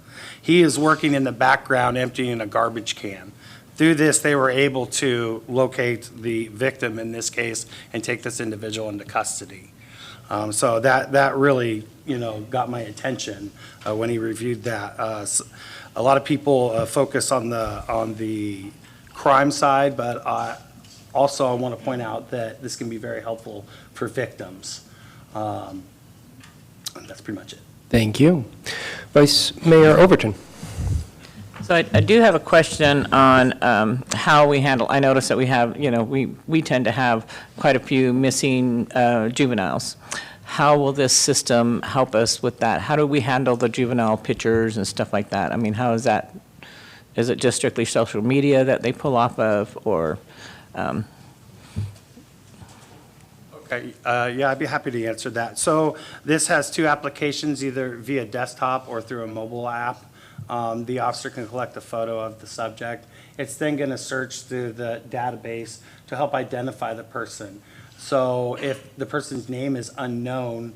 He is working in the background emptying a garbage can. Through this, they were able to locate the victim in this case and take this individual into custody. So that really, got my attention when he reviewed that. A lot of people focus on the crime side, but also I want to point out that this can be very helpful for victims. And that's pretty much it. Thank you. Vice Mayor Overton. So I do have a question on how we handle, I notice that we have, we tend to have quite a few missing juveniles. How will this system help us with that? How do we handle the juvenile pictures and stuff like that? I mean, how is that, is it just strictly social media that they pull off of, or? Okay, yeah, I'd be happy to answer that. So this has two applications, either via desktop or through a mobile app. The officer can collect a photo of the subject. It's then going to search through the database to help identify the person. So if the person's name is unknown,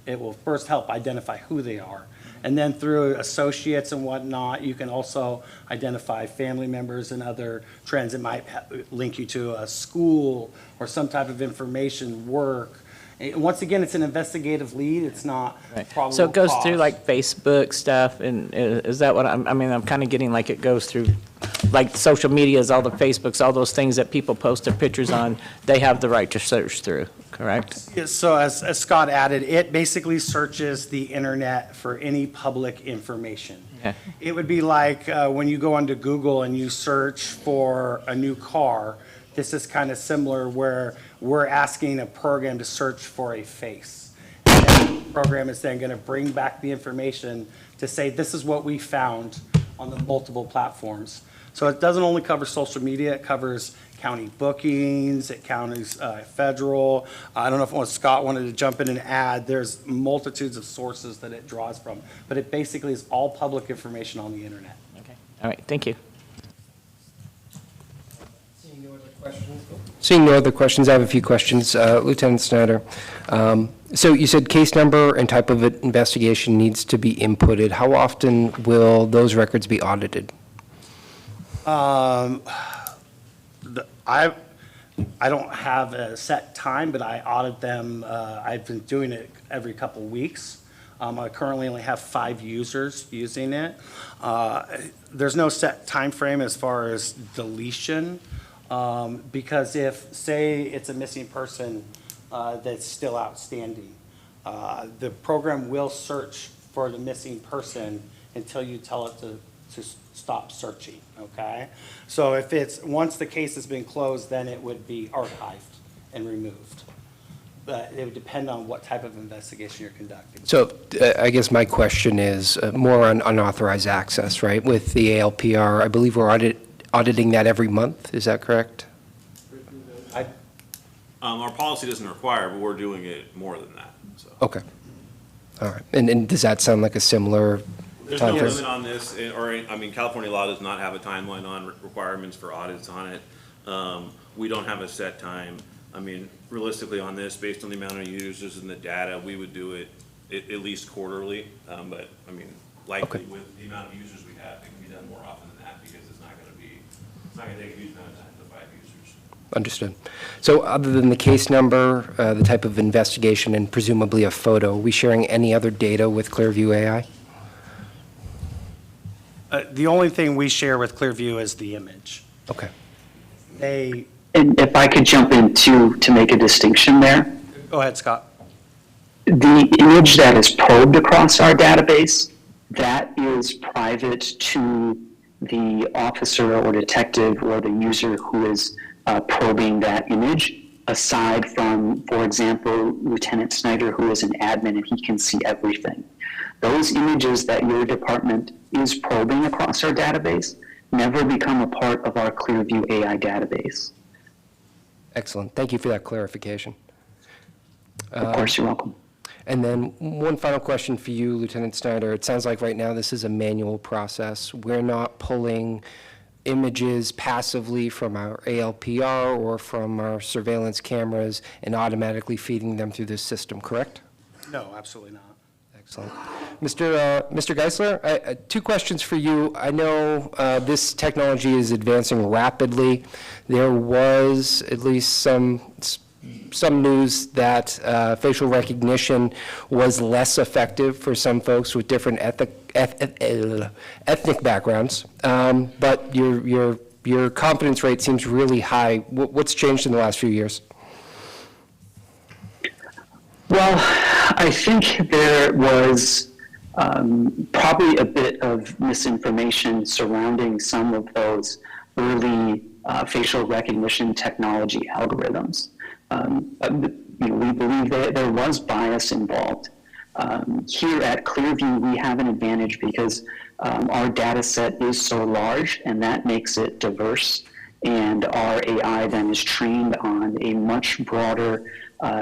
it will first help identify who they are. And then through associates and whatnot, you can also identify family members and other trends that might link you to a school or some type of information, work. And once again, it's an investigative lead. It's not probable So it goes cause. through like Facebook stuff, and is that what I'm kind of getting like it goes through, like social medias, all the Facebooks, all those things that people post their pictures on, they have the right to search through, correct? Yeah, so as Scott added, it basically searches the internet for any public information. Okay. It would be like when you go onto Google and you search for a new car. This is kind of similar where we're asking a program to search for a face. And then the program is then going to bring back the information to say, this is what we found on the multiple platforms. So it doesn't only cover social media, it covers county bookings, it covers federal. I don't know if Scott wanted to jump in and add, there's multitudes of sources that it draws from, but it basically is all public information on the internet. Okay. All right, thank you. Seeing no other questions, I have a few questions. Lieutenant Snyder, so you said case number and type of investigation needs to be inputted. How often will those records be audited? I don't have a set time, but I audit them. I've been doing it every couple weeks. I currently only have 5 users using it. There's no set time frame as far as deletion, because if, say, it's a missing person that's still outstanding, the program will search for the missing person until you tell it to stop searching, okay? So if it's, once the case has been closed, then it would be archived and removed. But it would depend on what type of investigation you're conducting. So I guess my question is more on unauthorized access, right? With the ALPR, I believe we're auditing that every month, is that correct? Our policy doesn't require, but we're doing it more than that, so. Okay, all right. And does that sound like a similar There's no timeframe? limit on this, California law does not have a timeline on requirements for audits on it. We don't have a set time. Realistically on this, based on the amount of users and the data, we would do it at least quarterly. But likely with the amount of users we have, it can be done more often than that because it's not going to take a huge amount of time for 5 users. Understood. So other than the case number, the type of investigation, and presumably a photo, are we sharing any other data with Clearview AI? The only thing we share with Clearview is the image. Okay. And if I could jump in to make a distinction there. Go ahead, Scott. The image that is probed across our database, that is private to the officer or detective or the user who is probing that image, aside from, for example, Lieutenant Snyder, who is an admin and he can see everything. Those images that your department is probing across our database never become a part of our Clearview AI database. Excellent. Thank you for that clarification. Of course, you're welcome. And then one final question for you, Lieutenant Snyder. It sounds like right now this is a manual process. We're not pulling images passively from our ALPR or from our surveillance cameras and automatically feeding them through this system, correct? No, absolutely not. Excellent. Mr. Geisler, two questions for you. I know this technology is advancing rapidly. There was at least some news that facial recognition was less effective for some folks with different ethnic backgrounds. But your confidence rate seems really high. What's changed in the last few years? Well, I think there was probably a bit of misinformation surrounding some of those early facial recognition technology algorithms. We believe that there was bias involved. Here at Clearview, we have an advantage because our data set is so large, and that makes it diverse. And our AI then is trained on a much broader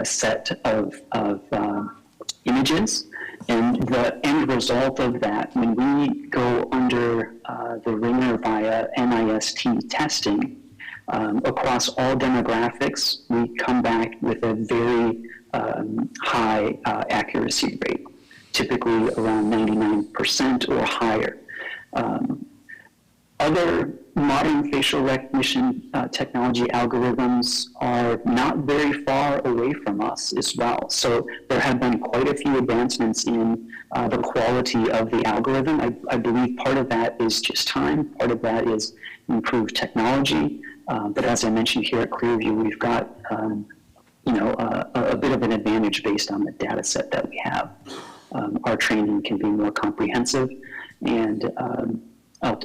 set of images. And the end result of that, when we go under the ringer via NIST testing, across all demographics, we come back with a very high accuracy rate, typically around 99% or higher. Other modern facial recognition technology algorithms are not very far away from us as well. So there have been quite a few advancements in the quality of the algorithm. I believe part of that is just time, part of that is improved technology. But as I mentioned here at Clearview, we've got a bit of an advantage based on the data set that we have. Our training can be more comprehensive, and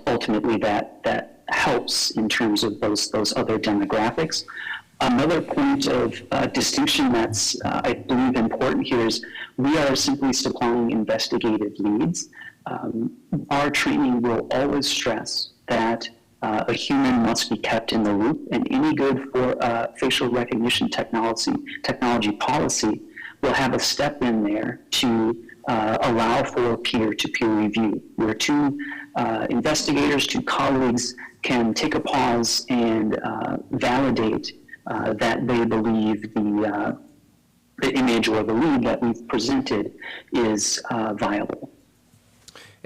ultimately that helps in terms of those other demographics. Another point of distinction that's, I believe, important here is we are simply supplying investigative leads. Our training will always stress that a human must be kept in the loop, and any good for facial recognition technology policy will have a step in there to allow for peer-to-peer review, where two investigators, two colleagues can take a pause and validate that they believe the image or the lead that we've presented is viable.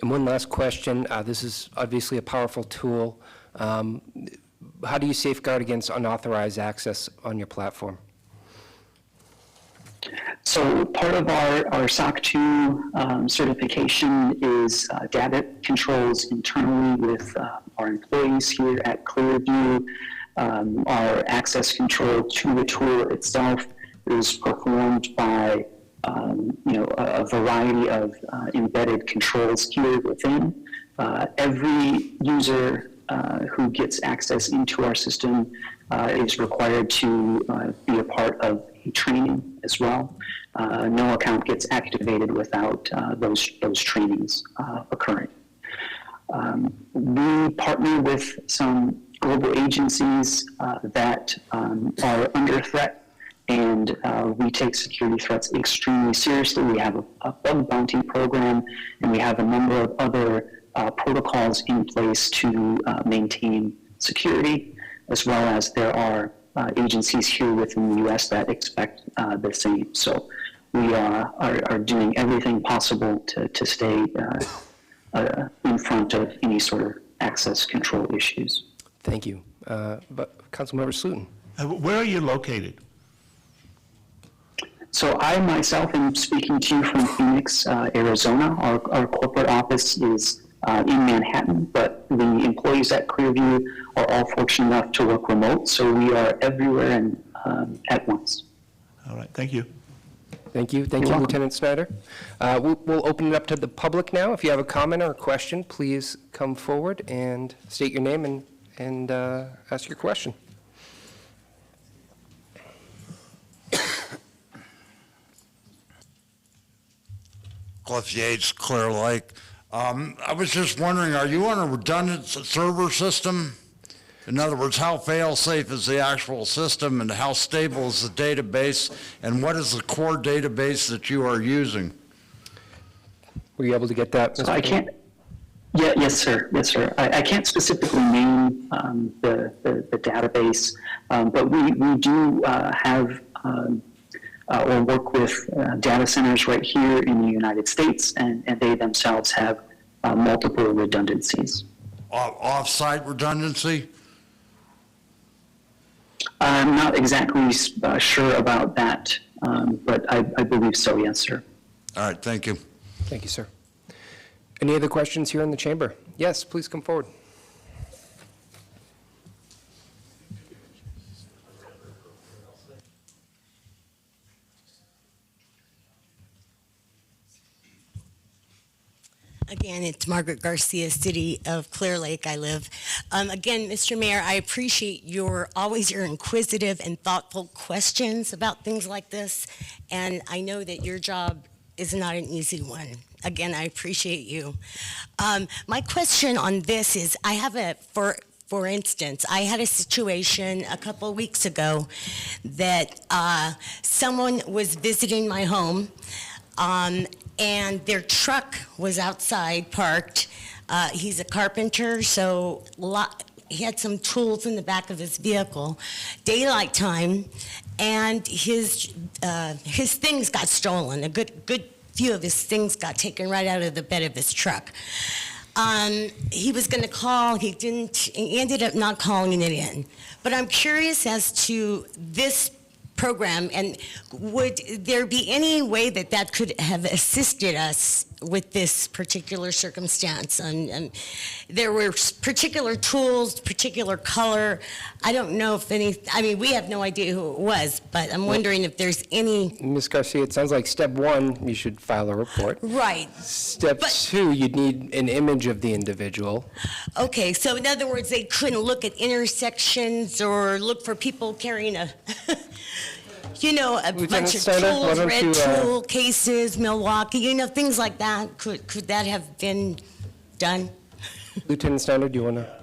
And one last question. This is obviously a powerful tool. How do you safeguard against unauthorized access on your platform? So part of our SOC 2 certification is data controls internally with our employees here at Clearview. Our access control to the tool itself is performed by a variety of embedded controls here within. Every user who gets access into our system is required to be a part of a training as well. No account gets activated without those trainings occurring. We partner with some global agencies that are under threat, and we take security threats extremely seriously. We have a bug bounty program, and we have a number of other protocols in place to maintain security, as well as there are agencies here within the U.S. that expect the same. So we are doing everything possible to stay in front of any sort of access control issues. Thank you. But Councilmember Slutin. Where are you located? So I myself am speaking to you from Phoenix, Arizona. Our corporate office is in Manhattan, but the employees at Clearview are all fortunate enough to work remote, so we are everywhere and at once. All right, thank you. Thank you. Thank you, Lieutenant Snyder. We'll open it up to the public now. If you have a comment or a question, please come forward and state your name and ask your question. Cliff Yates, Clearlake. I was just wondering, are you on a redundant server system? In other words, how fail-safe is the actual system, and how stable is the database, and what is the core database that you are using? Were you able to get that? So I can't. Yeah, yes, sir. Yes, sir. I can't specifically name the database, but we do have or work with data centers right here in the United States, and they themselves have multiple redundancies. Off-site redundancy? I'm not exactly sure about that, but I believe so, yes, sir. All right, thank you. Thank you, sir. Any other questions here in the chamber? Yes, please come forward. Again, it's Margaret Garcia, City of Clearlake, I live. Again, Mr. Mayor, I appreciate your inquisitive and thoughtful questions about things like this, and I know that your job is not an easy one. Again, I appreciate you. My question on this is, I have for instance, I had a situation a couple of weeks ago that someone was visiting my home, and their truck was outside parked. He's a carpenter, so he had some tools in the back of his vehicle. Daylight time, and his things got stolen. A good few of his things got taken right out of the bed of his truck. He was going to call. He didn't. He ended up not calling it in. But I'm curious as to this program, and would there be any way that that could have assisted us with this particular circumstance? And there were particular tools, particular color. I don't know if any, I mean, we have no idea who it was, but I'm wondering if there's any. Ms. Garcia, it sounds like step one, you should file a report. Right. Step two, you'd need an image of the individual. Okay, so in other words, they couldn't look at intersections or look for people carrying a, you know, a Lieutenant bunch of Snyder, why tools, don't red you, tool cases, Milwaukee, you know, things like that. Could that have been done? Lieutenant Snyder, do you want to?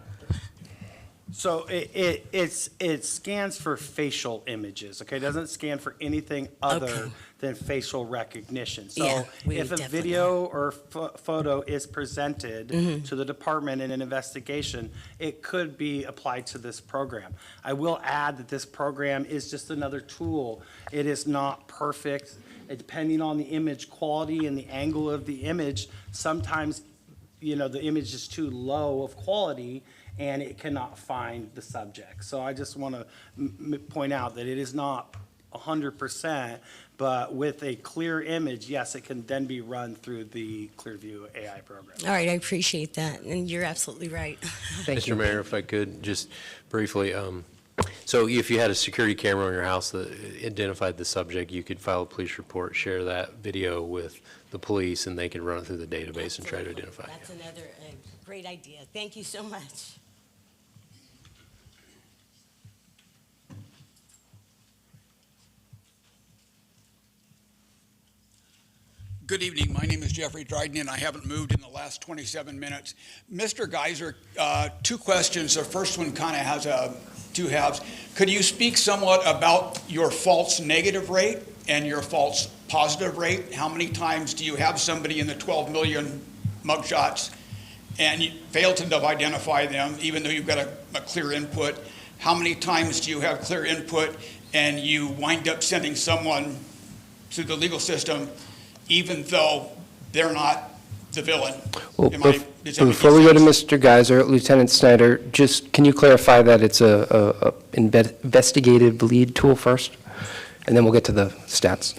So it scans for facial images, okay? It doesn't scan for anything other than facial recognition. So Yeah, we if a definitely video or photo is presented to the department in an investigation, it could be applied to this program. I will add that this program is just another tool. It is not perfect. Depending on the image quality and the angle of the image, sometimes, you know, the image is too low of quality and it cannot find the subject. So I just want to point out that it is not 100%, but with a clear image, yes, it can then be run through the Clearview AI program. All right, I appreciate that, and you're absolutely right. Mr. Mayor, if I could, just briefly, so if you had a security camera on your house that identified the subject, you could file a police report, share that video with the police, and they can run it through the database and try to identify it. That's another great idea. Thank you so much. Good evening. My name is Jeffrey Dryden, and I haven't moved in the last 27 minutes. Mr. Geiser, two questions. The first one kind of has two halves. Could you speak somewhat about your false negative rate and your false positive rate? How many times do you have somebody in the 12 million mugshots and you fail to identify them, even though you've got a clear input? How many times do you have clear input and you wind up sending someone through the legal system even though they're not the villain? Well, before we go to Mr. Geiser, Lieutenant Snyder, just can you clarify that it's a investigative lead tool first? And then we'll get to the stats.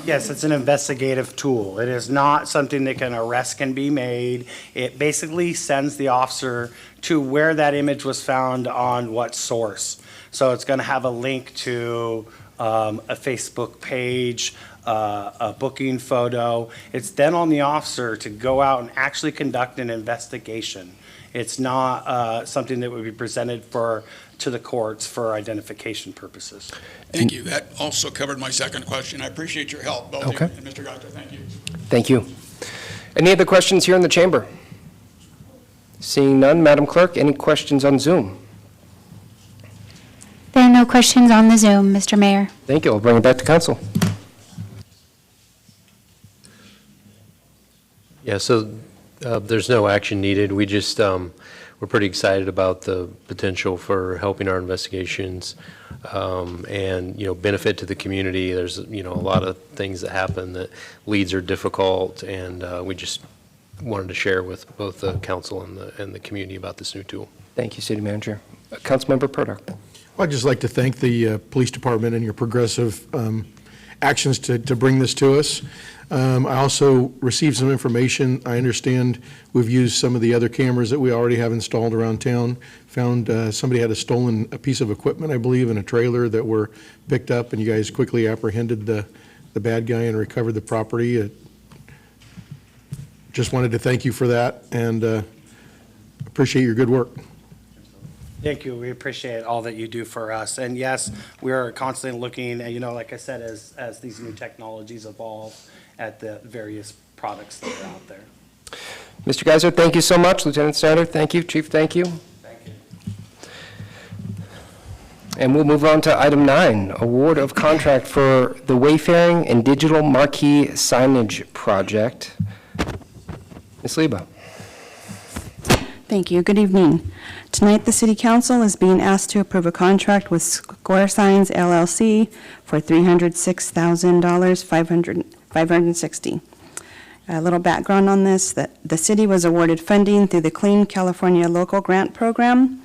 Yes, it's an investigative tool. It is not something that an arrest can be made. It basically sends the officer to where that image was found on what source. So it's going to have a link to a Facebook page, a booking photo. It's then on the officer to go out and actually conduct an investigation. It's not something that would be presented to the courts for identification purposes. Thank you. That also covered my second question. I appreciate your help, both Okay. of you and Mr. Geiser. Thank you. Thank you. Any other questions here in the chamber? Seeing none, Madam Clerk, any questions on Zoom? There are no questions on the Zoom, Mr. Mayor. Thank you. I'll bring it back to council. Yeah, so there's no action needed. We just, we're pretty excited about the potential for helping our investigations and, benefit to the community. There's, a lot of things that happen that leads are difficult, and we just wanted to share with both the council and the community about this new tool. Thank you, City Manager. Councilmember Purdock. Well, I'd just like to thank the police department and your progressive actions to bring this to us. I also received some information. I understand we've used some of the other cameras that we already have installed around town. Found somebody had a piece of equipment, I believe, in a trailer that were picked up, and you guys quickly apprehended the bad guy and recovered the property. Just wanted to thank you for that, and appreciate your good work. Thank you. We appreciate all that you do for us. And yes, we are constantly looking, like I said, as these new technologies evolve, at the various products that are out there. Mr. Geiser, thank you so much. Lieutenant Snyder, thank you. Chief, thank you. Thank you. And we'll move on to item 9, award of contract for the wayfaring and digital marquee signage project. Ms. Leba. Thank you. Good evening. Tonight, the City Council is being asked to approve a contract with Square Signs LLC for $306,560. A little background on this, that the city was awarded funding through the Clean California Local Grant Program.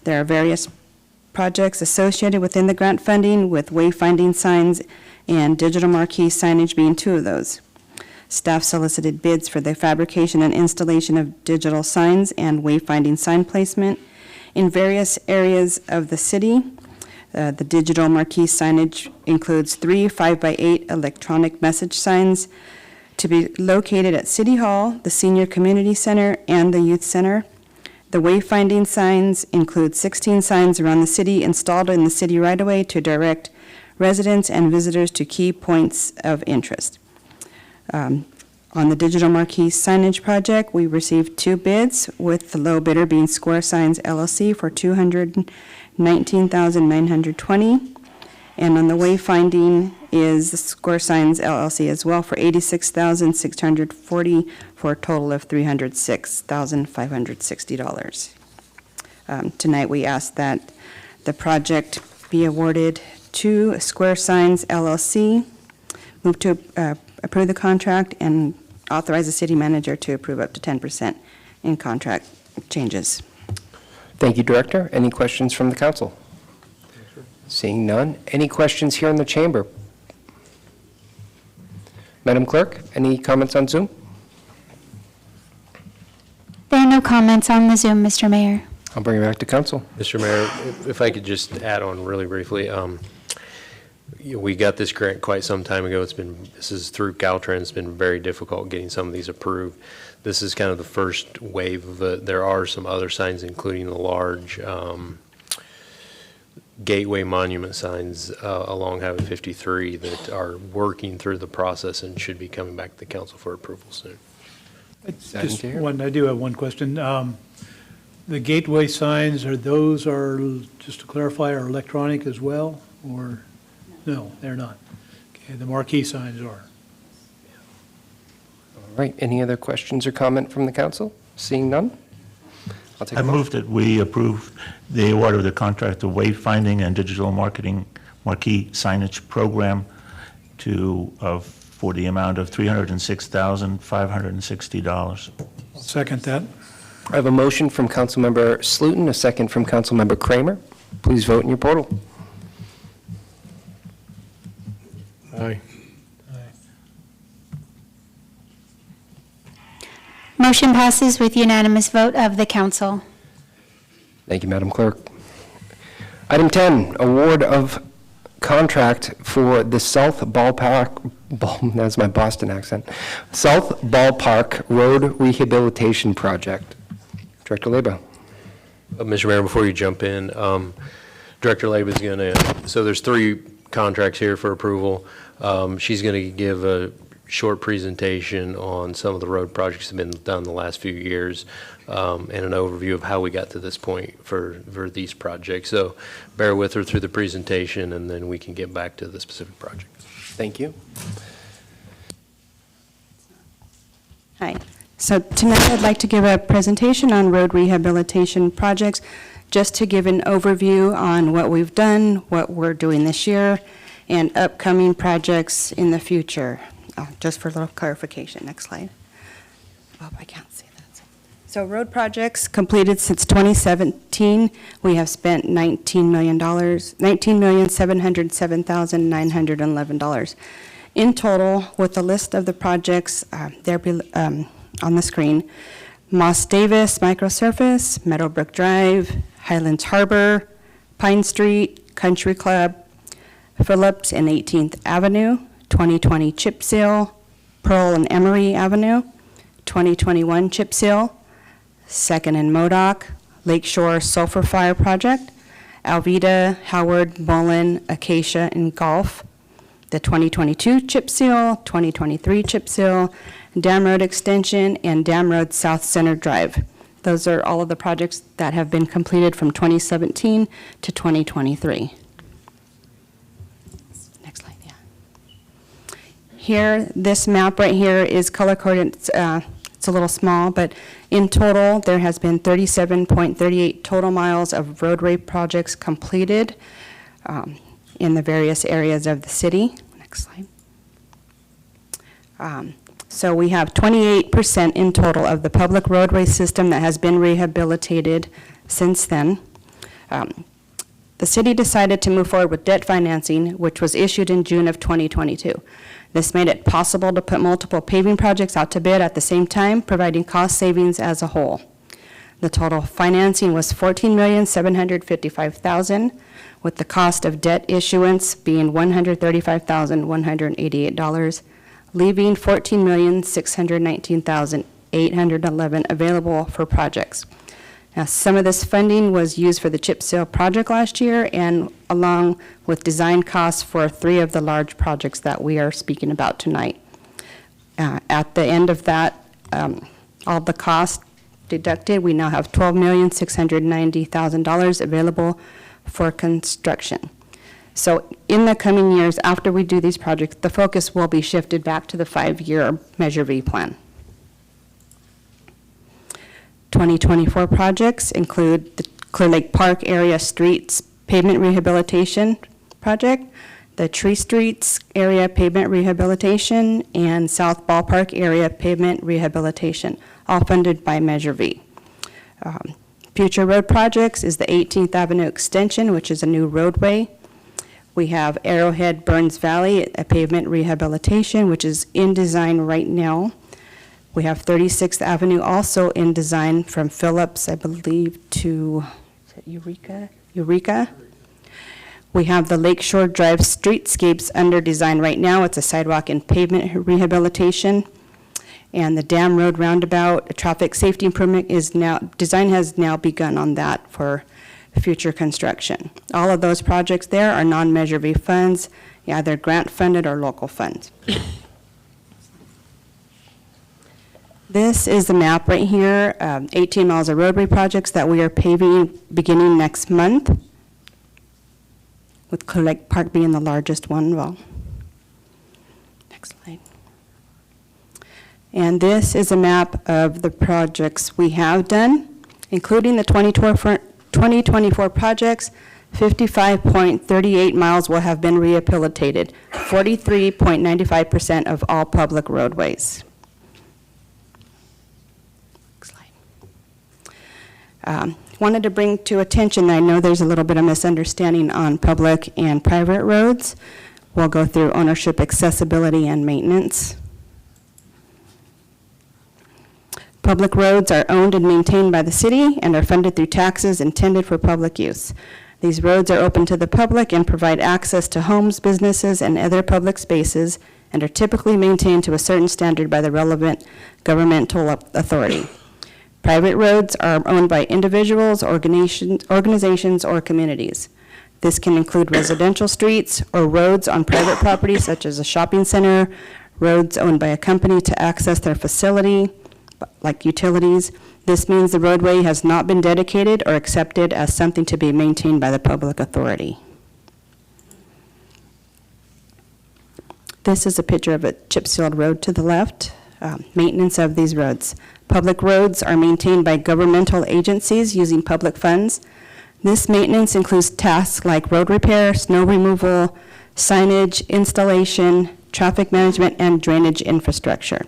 There are various projects associated within the grant funding, with wayfinding signs and digital marquee signage being 2 of those. Staff solicited bids for the fabrication and installation of digital signs and wayfinding sign placement in various areas of the city. The digital marquee signage includes 3 5x8 electronic message signs to be located at City Hall, the Senior Community Center, and the Youth Center. The wayfinding signs include 16 signs around the city installed in the city right-of-way to direct residents and visitors to key points of interest. On the digital marquee signage project, we received 2 bids, with the low bidder being Square Signs LLC for $219,920. And on the wayfinding is Square Signs LLC as well for $86,640 for a total of $306,560. Tonight we ask that the project be awarded to Square Signs LLC. Move to approve the contract and authorize the city manager to approve up to 10% in contract changes. Thank you, Director. Any questions from the council? Seeing none. Any questions here in the chamber? Madam Clerk, any comments on Zoom? There are no comments on the Zoom, Mr. Mayor. I'll bring it back to council. Mr. Mayor, if I could just add on really briefly, we got this grant quite some time ago. This is through Caltrans. It's been very difficult getting some of these approved. This is kind of the first wave of it. There are some other signs, including the large gateway monument signs along Highway 53 that are working through the process and should be coming back to the council for approval soon. I do have one question. The gateway signs, just to clarify, are electronic as well, or no, they're not? Okay, the marquee signs are. All right, any other questions or comment from the council? Seeing none? I'll take a motion. move that we approve the award of the contract of wayfinding and digital marketing marquee signage program for the amount of $306,560. I'll second that. I have a motion from Councilmember Slutin, a second from Councilmember Kramer. Please vote in your portal. Aye. Motion passes with unanimous vote of the council. Thank you, Madam Clerk. Item 10, award of contract for the South Ballpark, that's my Boston accent, South Ballpark Road Rehabilitation Project. Director Leba. Mr. Mayor, before you jump in, Director Leba is going to, so there's 3 contracts here for approval. She's going to give a short presentation on some of the road projects that have been done the last few years and an overview of how we got to this point for these projects. So bear with her through the presentation, and then we can get back to the specific project. Thank you. Hi. So tonight I'd like to give a presentation on road rehabilitation projects, just to give an overview on what we've done, what we're doing this year, and upcoming projects in the future. Just for a little clarification. Next slide. Oh, I can't see that. So road projects completed since 2017, we have spent $19,707,911. In total, with the list of the projects on the screen, Moss Davis Microsurface, Meadowbrook Drive, Highlands Harbor, Pine Street, Country Club, Phillips and 18th Avenue, 2020 Chip Seal, Pearl and Emery Avenue, 2021 Chip Seal, 2nd and Modoc, Lakeshore Sulphur Fire Project, Alveda, Howard, Mullen, Acacia, and Gulf, the 2022 Chip Seal, 2023 Chip Seal, Dam Road Extension, and Dam Road South Center Drive. Those are all of the projects that have been completed from 2017 to 2023. Next slide, yeah. Here, this map right here is color-coded. It's a little small, but in total, there has been 37.38 total miles of roadway projects completed in the various areas of the city. Next slide. So we have 28% in total of the public roadway system that has been rehabilitated since then. The city decided to move forward with debt financing, which was issued in June of 2022. This made it possible to put multiple paving projects out to bid at the same time, providing cost savings as a whole. The total financing was $14,755,000, with the cost of debt issuance being $135,188, leaving $14,619,811 available for projects. Now, some of this funding was used for the chip seal project last year, and along with design costs for 3 of the large projects that we are speaking about tonight. At the end of that, all the costs deducted, we now have $12,690,000 available for construction. So in the coming years, after we do these projects, the focus will be shifted back to the 5-year Measure V plan. 2024 projects include the Clearlake Park area streets pavement rehabilitation project, the Tree Streets area pavement rehabilitation, and South Ballpark area pavement rehabilitation, all funded by Measure V. Future road projects is the 18th Avenue extension, which is a new roadway. We have Arrowhead Burns Valley, a pavement rehabilitation, which is in design right now. We have 36th Avenue also in design from Phillips, I believe, to is it Eureka? We have the Lakeshore Drive streetscapes under design right now. It's a sidewalk and pavement rehabilitation. And the Dam Road Roundabout, a traffic safety improvement design has now begun on that for future construction. All of those projects there are non-Measure V funds, either grant funded or local funds. This is the map right here, 18 miles of roadway projects that we are paving beginning next month, with Clearlake Park being the largest one. Well, next slide. And this is a map of the projects we have done, including the 2024 projects. 55.38 miles will have been rehabilitated, 43.95% of all public roadways. Wanted to bring to attention, I know there's a little bit of misunderstanding on public and private roads. We'll go through ownership, accessibility, and maintenance. Public roads are owned and maintained by the city and are funded through taxes intended for public use. These roads are open to the public and provide access to homes, businesses, and other public spaces, and are typically maintained to a certain standard by the relevant governmental authority. Private roads are owned by individuals, organizations, or communities. This can include residential streets or roads on private property, such as a shopping center, roads owned by a company to access their facility, like utilities. This means the roadway has not been dedicated or accepted as something to be maintained by the public authority. This is a picture of a chip sealed road to the left. Maintenance of these roads. Public roads are maintained by governmental agencies using public funds. This maintenance includes tasks like road repair, snow removal, signage, installation, traffic management, and drainage infrastructure.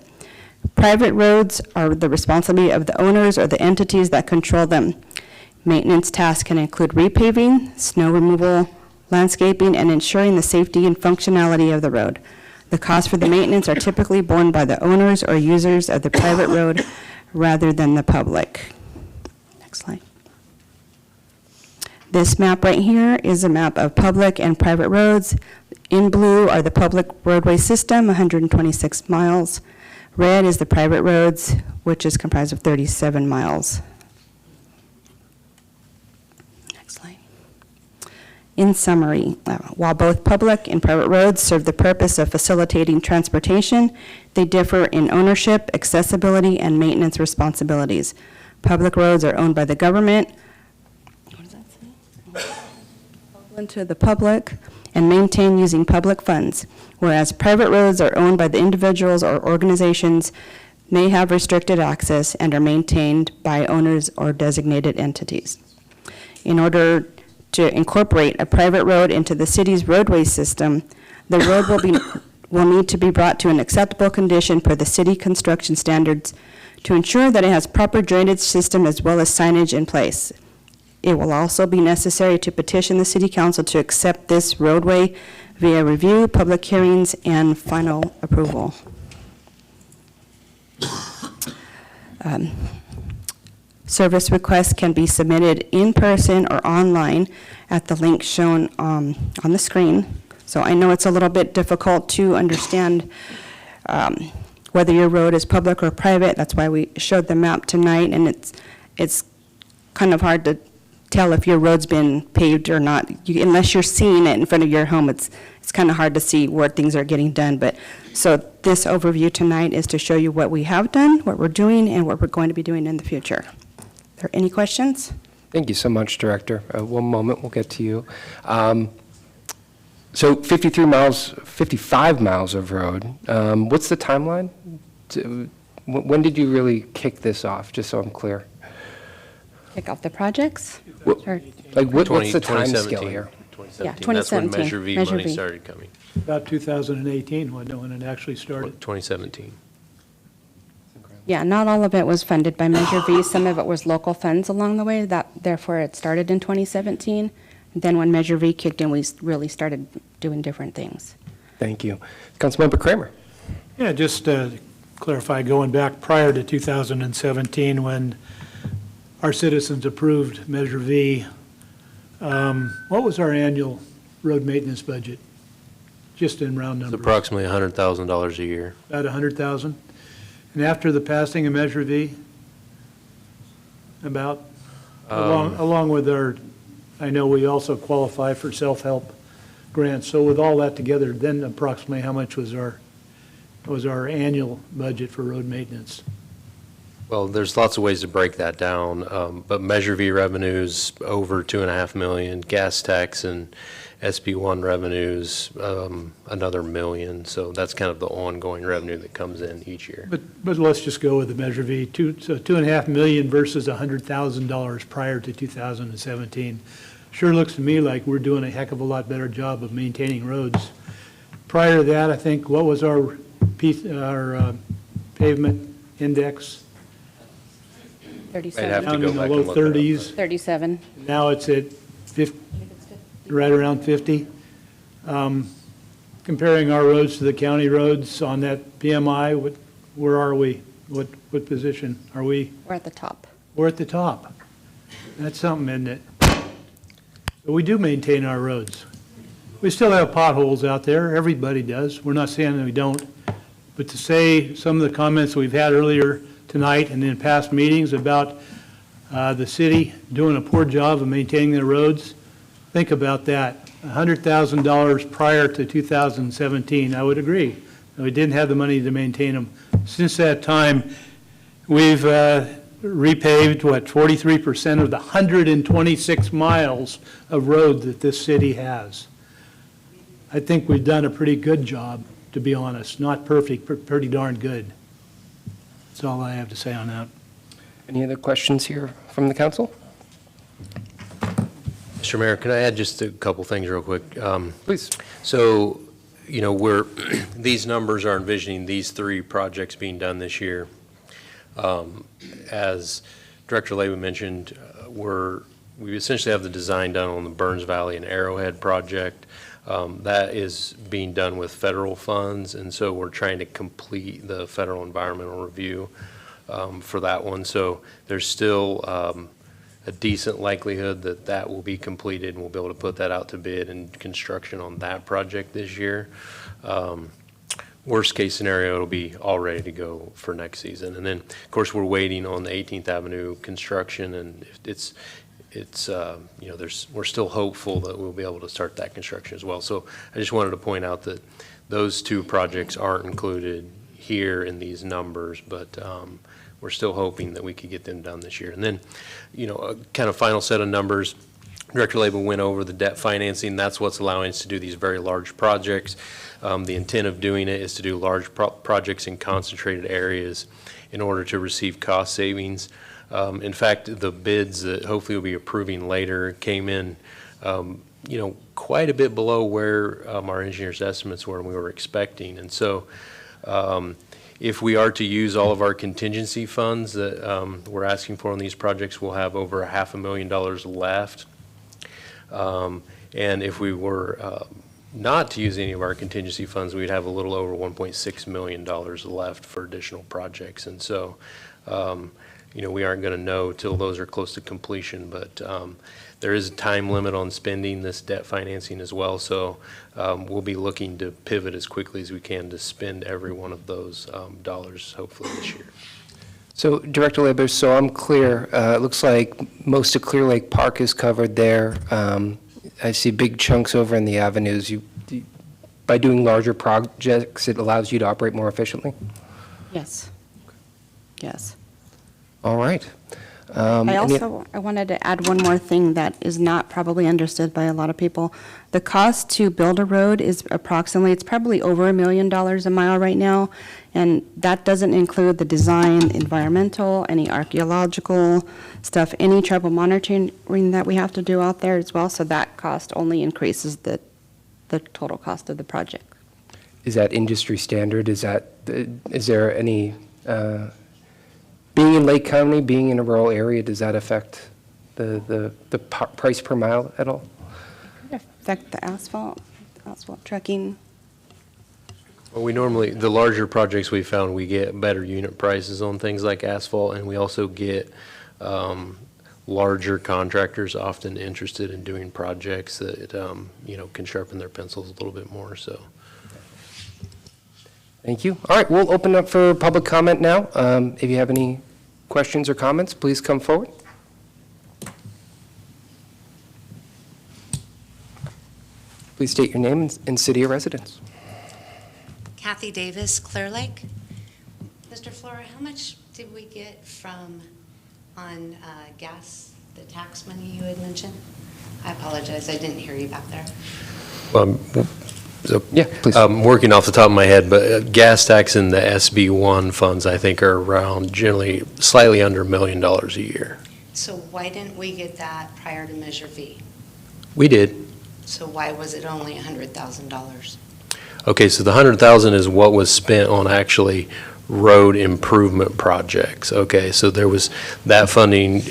Private roads are the responsibility of the owners or the entities that control them. Maintenance tasks can include repaving, snow removal, landscaping, and ensuring the safety and functionality of the road. The costs for the maintenance are typically borne by the owners or users of the private road rather than the public. Next slide. This map right here is a map of public and private roads. In blue are the public roadway system, 126 miles. Red is the private roads, which is comprised of 37 miles. Next slide. In summary, while both public and private roads serve the purpose of facilitating transportation, they differ in ownership, accessibility, and maintenance responsibilities. Public roads are owned by the government, to the public, and maintained using public funds, whereas private roads are owned by the individuals or organizations, may have restricted access, and are maintained by owners or designated entities. In order to incorporate a private road into the city's roadway system, the road will need to be brought to an acceptable condition per the city construction standards to ensure that it has proper drainage system as well as signage in place. It will also be necessary to petition the City Council to accept this roadway via review, public hearings, and final approval. Service requests can be submitted in person or online at the link shown on the screen. So I know it's a little bit difficult to understand whether your road is public or private. That's why we showed the map tonight, and it's kind of hard to tell if your road's been paved or not. Unless you're seeing it in front of your home, it's kind of hard to see where things are getting done. But so this overview tonight is to show you what we have done, what we're doing, and what we're going to be doing in the future. Are there any questions? Thank you so much, Director. One moment, we'll get to you. So 55 miles of road. What's the timeline? When did you really kick this off, just so I'm clear? Kick off the projects? Or, like, what's the time scale here? 2017. Yeah, 2017. That's when Measure V Measure money V. started coming. About 2018, when it actually started. 2017. Yeah, not all of it was funded by Measure V. Some of it was local funds along the way. Therefore, it started in 2017. Then when Measure V kicked in, we really started doing different things. Thank you. Councilmember Kramer. Yeah, just to clarify, going back prior to 2017, when our citizens approved Measure V, what was our annual road maintenance budget? Just in round numbers. It's approximately $100,000 a year. About 100,000. And after the passing of Measure V, about, along with our, I know we also qualify for self-help grants. So with all that together, then approximately how much was our annual budget for road maintenance? Well, there's lots of ways to break that down, but Measure V revenues over $2.5 million, gas tax and SB1 revenues another $1 million. So that's kind of the ongoing revenue that comes in each year. But let's just go with the Measure V. So $2.5 million versus $100,000 prior to 2017. Sure looks to me like we're doing a heck of a lot better job of maintaining roads. Prior to that, I think, what was our pavement index? 37. Down in the low 30s. 37. Now it's at 50, right around 50. Comparing our roads to the county roads on that PMI, where are we? What position are we? We're at the top. We're at the top. That's something, isn't it? But we do maintain our roads. We still have potholes out there. Everybody does. We're not saying that we don't. But to say some of the comments we've had earlier tonight and in past meetings about the city doing a poor job of maintaining their roads, think about that. $100,000 prior to 2017, I would agree. We didn't have the money to maintain them. Since that time, we've repaved, 43% of the 126 miles of road that this city has. I think we've done a pretty good job, to be honest. Not perfect, but pretty darn good. That's all I have to say on that. Any other questions here from the council? Mr. Mayor, can I add just a couple things real quick? Please. So, these numbers are envisioning these 3 projects being done this year. As Director Leyba mentioned, we essentially have the design done on the Burns Valley and Arrowhead project. That is being done with federal funds, and so we're trying to complete the federal environmental review for that one. So there's still a decent likelihood that that will be completed, and we'll be able to put that out to bid and construction on that project this year. Worst case scenario, it'll be all ready to go for next season. And then, of course, we're waiting on the 18th Avenue construction, and we're still hopeful that we'll be able to start that construction as well. So I just wanted to point out that those 2 projects aren't included here in these numbers, but we're still hoping that we could get them done this year. And then, a kind of final set of numbers. Director Leyba went over the debt financing. That's what's allowing us to do these very large projects. The intent of doing it is to do large projects in concentrated areas in order to receive cost savings. In fact, the bids that hopefully we'll be approving later came in, quite a bit below where our engineers' estimates were and we were expecting. And so if we are to use all of our contingency funds that we're asking for on these projects, we'll have over $500,000 left. And if we were not to use any of our contingency funds, we'd have a little over $1.6 million left for additional projects. And so, we aren't going to know till those are close to completion, but there is a time limit on spending this debt financing as well. So we'll be looking to pivot as quickly as we can to spend every one of those dollars, hopefully this year. So, Director Leyba, so I'm clear, it looks like most of Clearlake Park is covered there. I see big chunks over in the avenues. By doing larger projects, it allows you to operate more efficiently? Yes. Yes. All right. I wanted to add one more thing that is not probably understood by a lot of people. The cost to build a road is it's probably over $1 million a mile right now, and that doesn't include the design, environmental, any archaeological stuff, any trouble monitoring that we have to do out there as well, so that cost only increases the total cost of the project. Is that industry standard? Is there any, being in Lake County, being in a rural area, does that affect the price per mile at all? Affect the asphalt trucking. Well, the larger projects we found, we get better unit prices on things like asphalt, and we also get larger contractors often interested in doing projects that, can sharpen their pencils a little bit more, so. Thank you. All right, we'll open up for public comment now. If you have any questions or comments, please come forward. Please state your name and city of residence. Kathy Davis, Clearlake. Mr. Flora, how much did we get on gas, the tax money you had mentioned? I apologize, I didn't hear you back there. Yeah, please. Working off the top of my head, but gas tax and the SB1 funds, I think, are around generally slightly under $1 million a year. So why didn't we get that prior to Measure V? We did. So why was it only $100,000? Okay, so the $100,000 is what was spent on actually road improvement projects. Okay, so there was that funding.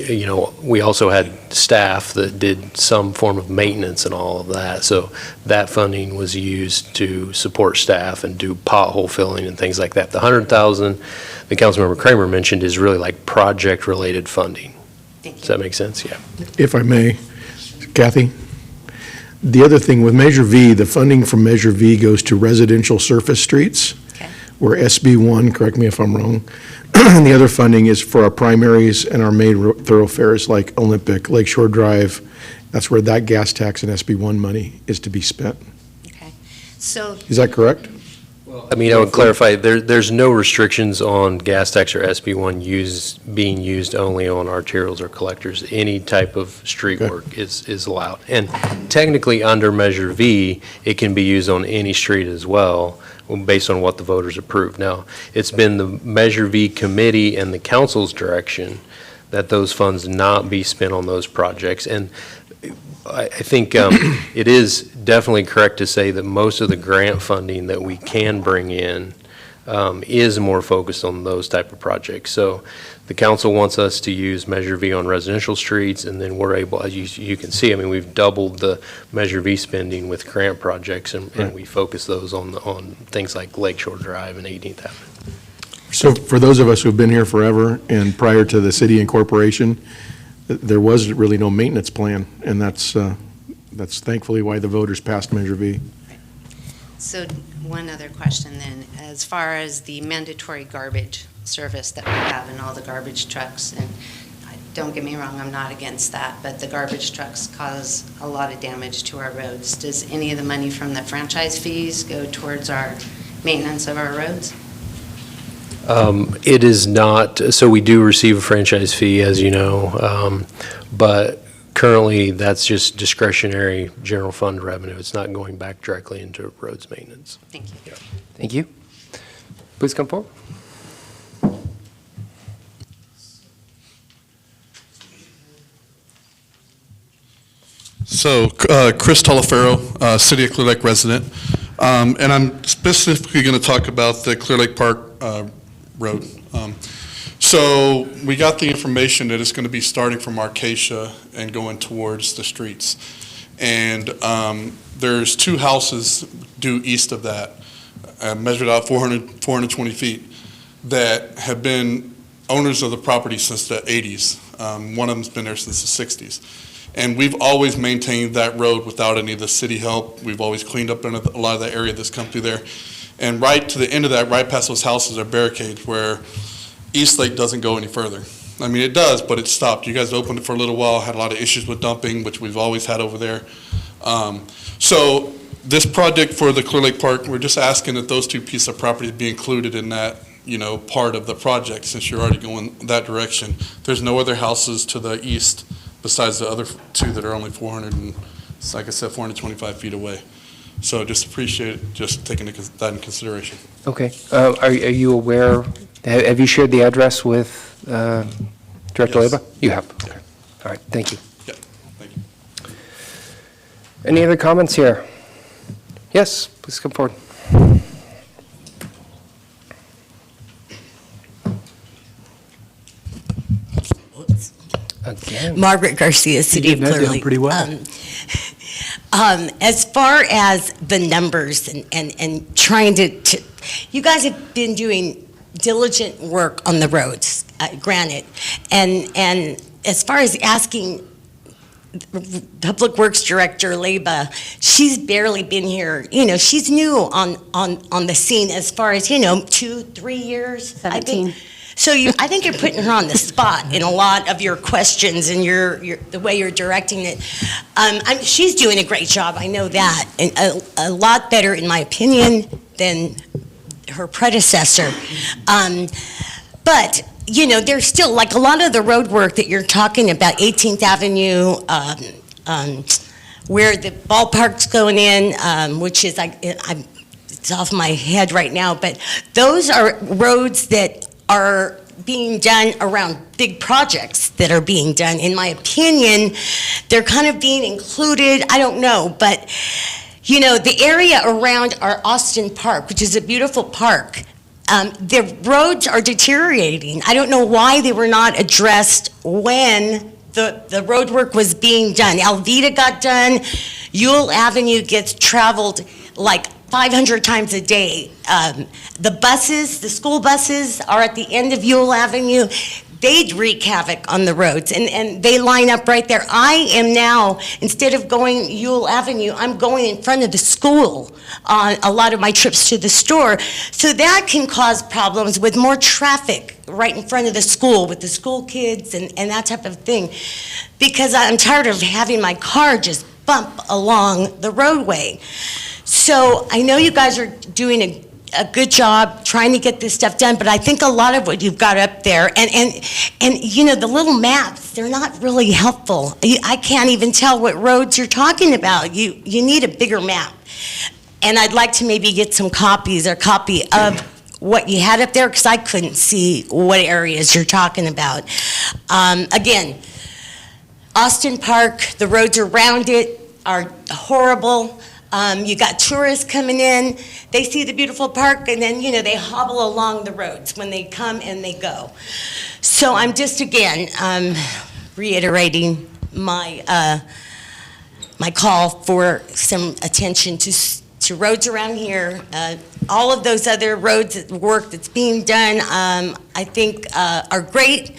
We also had staff that did some form of maintenance and all of that. So that funding was used to support staff and do pothole filling and things like that. The $100,000 that Councilmember Kramer mentioned is really like project-related funding. Does that make sense? Yeah. If I may, Kathy? The other thing with Measure V, the funding from Measure V goes to residential surface streets, where SB1, correct me if I'm wrong, and the other funding is for our primaries and our main thoroughfares like Olympic, Lakeshore Drive. That's where that gas tax and SB1 money is to be spent. Okay. So is that correct? I mean, I would clarify, there's no restrictions on gas tax or SB1 being used only on arterials or collectors. Any type of street work is allowed. And technically under Measure V, it can be used on any street as well, based on what the voters approved. Now, it's been the Measure V committee and the council's direction that those funds not be spent on those projects. And I think it is definitely correct to say that most of the grant funding that we can bring in is more focused on those type of projects. So the council wants us to use Measure V on residential streets, and then we're able, as you can see, I mean, we've doubled the Measure V spending with grant projects, and we focus those on things like Lakeshore Drive and 18th Avenue. So for those of us who've been here forever and prior to the city incorporation, there was really no maintenance plan, and that's thankfully why the voters passed Measure V. So one other question then, as far as the mandatory garbage service that we have and all the garbage trucks, and don't get me wrong, I'm not against that, but the garbage trucks cause a lot of damage to our roads. Does any of the money from the franchise fees go towards our maintenance of our roads? It is not, so we do receive a franchise fee, as you know, but currently that's just discretionary general fund revenue. It's not going back directly into roads maintenance. Thank you. Yeah. Thank you. Please come forward. So, Chris Tolafero, City of Clear Lake resident, and I'm specifically going to talk about the Clear Lake Park Road. So we got the information that it's going to be starting from Arcacia and going towards the streets. And there's 2 houses due east of that, measured out 420 feet, that have been owners of the property since the 80s. One of them's been there since the 60s. And we've always maintained that road without any of the city help. We've always cleaned up in a lot of the area that's come through there. And right to the end of that, right past those houses are barricades where East Lake doesn't go any further. I mean, it does, but it stopped. You guys opened it for a little while, had a lot of issues with dumping, which we've always had over there. So this project for the Clear Lake Park, we're just asking that those 2 pieces of property be included in that, part of the project, since you're already going that direction. There's no other houses to the east besides the other 2 that are only 425 feet away. So just appreciate it, just taking that in consideration. Okay. Are you aware, have you shared the address with Director Yes. Leba? You have? Okay. All right, thank you. Yeah, thank you. Any other comments here? Yes, please come forward. Again. Margaret Garcia, City of Clear Lake. Pretty well. As far as the numbers and trying to, you guys have been doing diligent work on the roads, granted. And as far as asking Public Works Director Leba, she's barely been here. She's new on the scene as far as, 2-3 years. 17. So I think you're putting her on the spot in a lot of your questions and the way you're directing it. She's doing a great job, I know that, and a lot better, in my opinion, than her predecessor. But, there's still, like a lot of the road work that you're talking about, 18th Avenue, where the ballpark's going in, which is, it's off my head right now, but those are roads that are being done around big projects that are being done. In my opinion, they're kind of being included, I don't know, but, the area around our Austin Park, which is a beautiful park, the roads are deteriorating. I don't know why they were not addressed when the road work was being done. Alveda got done, Ewell Avenue gets traveled like 500 times a day. The school buses are at the end of Ewell Avenue. They wreak havoc on the roads, and they line up right there. I am now, instead of going Ewell Avenue, I'm going in front of the school on a lot of my trips to the store. So that can cause problems with more traffic right in front of the school with the school kids and that type of thing. Because I'm tired of having my car just bump along the roadway. So I know you guys are doing a good job trying to get this stuff done, but I think a lot of what you've got up there, and the little maps, they're not really helpful. I can't even tell what roads you're talking about. You need a bigger map. And I'd like to maybe get some copies or copy of what you had up there, because I couldn't see what areas you're talking about. Again, Austin Park, the roads around it are horrible. You got tourists coming in, they see the beautiful park, and then, they hobble along the roads when they come and they go. So I'm just, again, reiterating my call for some attention to roads around here. All of those other roads, work that's being done, I think are great,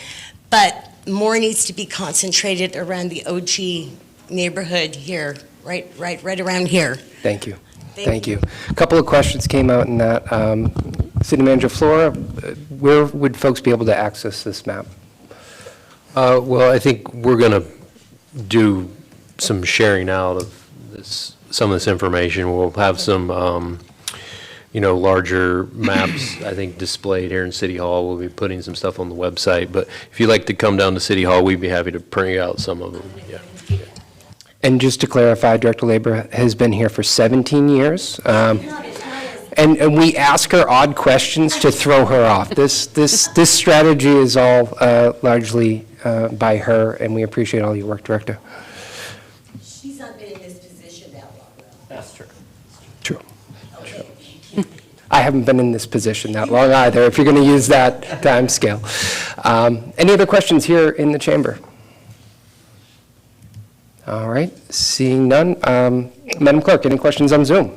but more needs to be concentrated around the OG neighborhood here, right around here. Thank you. Thank you. A couple of questions came out in that. City Manager Flora, where would folks be able to access this map? Well, I think we're going to do some sharing out of some of this information. We'll have some, larger maps, I think, displayed here in City Hall. We'll be putting some stuff on the website. But if you'd like to come down to City Hall, we'd be happy to print out some of them. Yeah. And just to clarify, Director Labor has been here for 17 years. And we ask her odd questions to throw her off. This strategy is all largely by her, and we appreciate all your work, Director. She's not been in this position that long, though. That's true. True. I haven't been in this position that long either, if you're going to use that time scale. Any other questions here in the chamber? All right, seeing none. Madam Clerk, any questions on Zoom?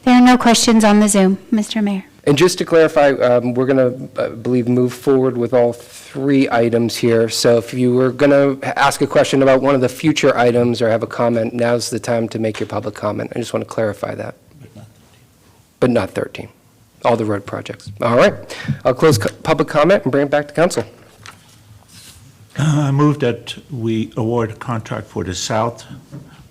There are no questions on the Zoom, Mr. Mayor. And just to clarify, we're going to, I believe, move forward with all three items here. So if you were going to ask a question about one of the future items or have a comment, now's the time to make your public comment. I just want to clarify that. But not 13. All the road projects. All right. I'll close public comment and bring it back to council. I move that we award a contract for the South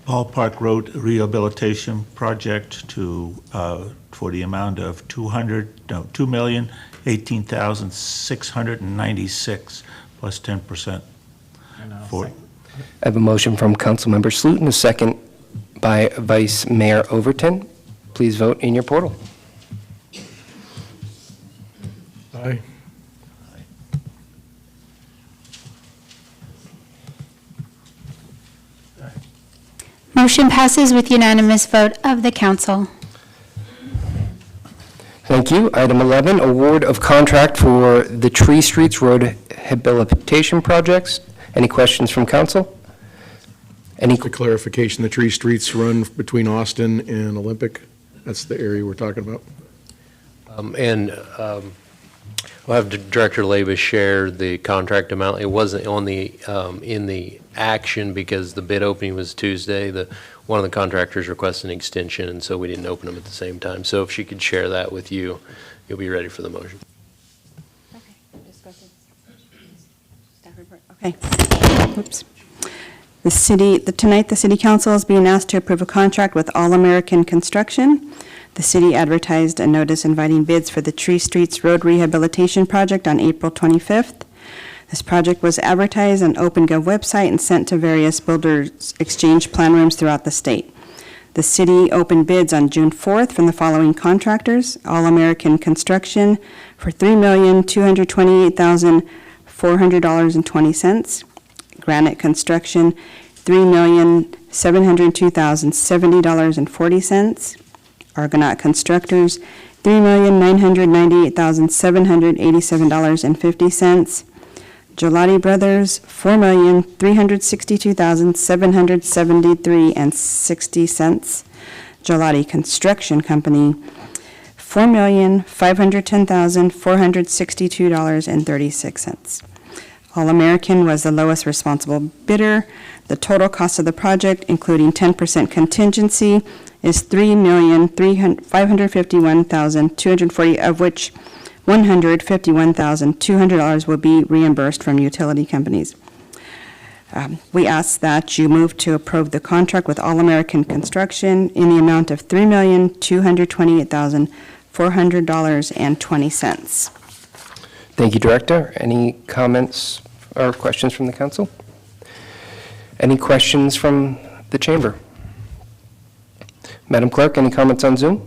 Ballpark Road Rehabilitation Project for the amount of $2,018,696 plus 10%. I have a motion from Councilmember Slutin, a second by Vice Mayor Overton. Please vote in your portal. Aye. Motion passes with unanimous vote of the council. Thank you. Item 11, award of contract for the Tree Streets Road Rehabilitation Projects. Any questions from council? Any For clarification, the Tree Streets run between Austin and Olympic. That's the area we're talking about. We'll have Director Labus share the contract amount. It wasn't on the, in the action because the bid opening was Tuesday. One of the contractors requested an extension, and so we didn't open them at the same time. So if she could share that with you, you'll be ready for the motion. Okay. Oops. Tonight, the City Council is being asked to approve a contract with All American Construction. The city advertised a notice inviting bids for the Tree Streets Road Rehabilitation Project on April 25th. This project was advertised on OpenGov website and sent to various builders exchange plan rooms throughout the state. The city opened bids on June 4th from the following contractors: All American Construction for $3,228,400.20. Granite Construction, $3,702,070.40. Argonaut Constructors, $3,998,787.50. Gelati Brothers, $4,362,773.60. Gelati Construction Company, $4,510,462.36. All American was the lowest responsible bidder. The total cost of the project, including 10% contingency, is $3,551,240, of which $151,200 will be reimbursed from utility companies. We ask that you move to approve the contract with All American Construction in the amount of $3,228,400.20. Thank you, Director. Any comments or questions from the council? Any questions from the chamber? Madam Clerk, any comments on Zoom?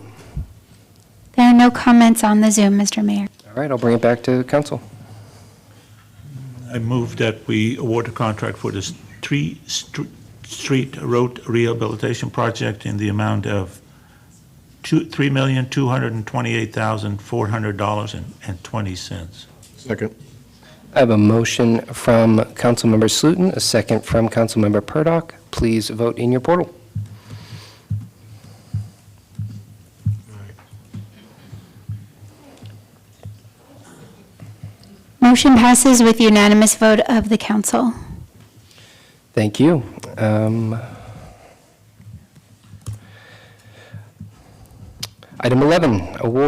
There are no comments on the Zoom, Mr. Mayor. All right, I'll bring it back to council. I move that we award a contract for this street road rehabilitation project in the amount of $3,228,400.20. Second. I have a motion from Councilmember Slutin, a second from Councilmember Purdock. Please vote in your portal. Motion passes with unanimous vote of the council. Thank you. Item 11, item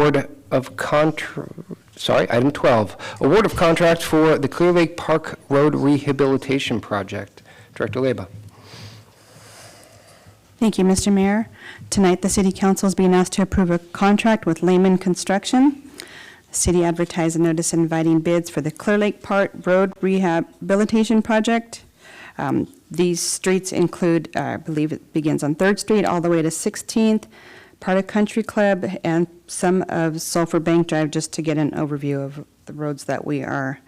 12, award of contract for the Clearlake Park Road Rehabilitation Project. Director Leba. Thank you, Mr. Mayor. Tonight, the City Council is being asked to approve a contract with Lehman Construction. The city advertised a notice inviting bids for the Clearlake Park Road Rehabilitation Project. These streets include, I believe it begins on 3rd Street all the way to 16th, part of Country Club, and some of Sulphur Bank Drive, just to get an overview of the roads that we are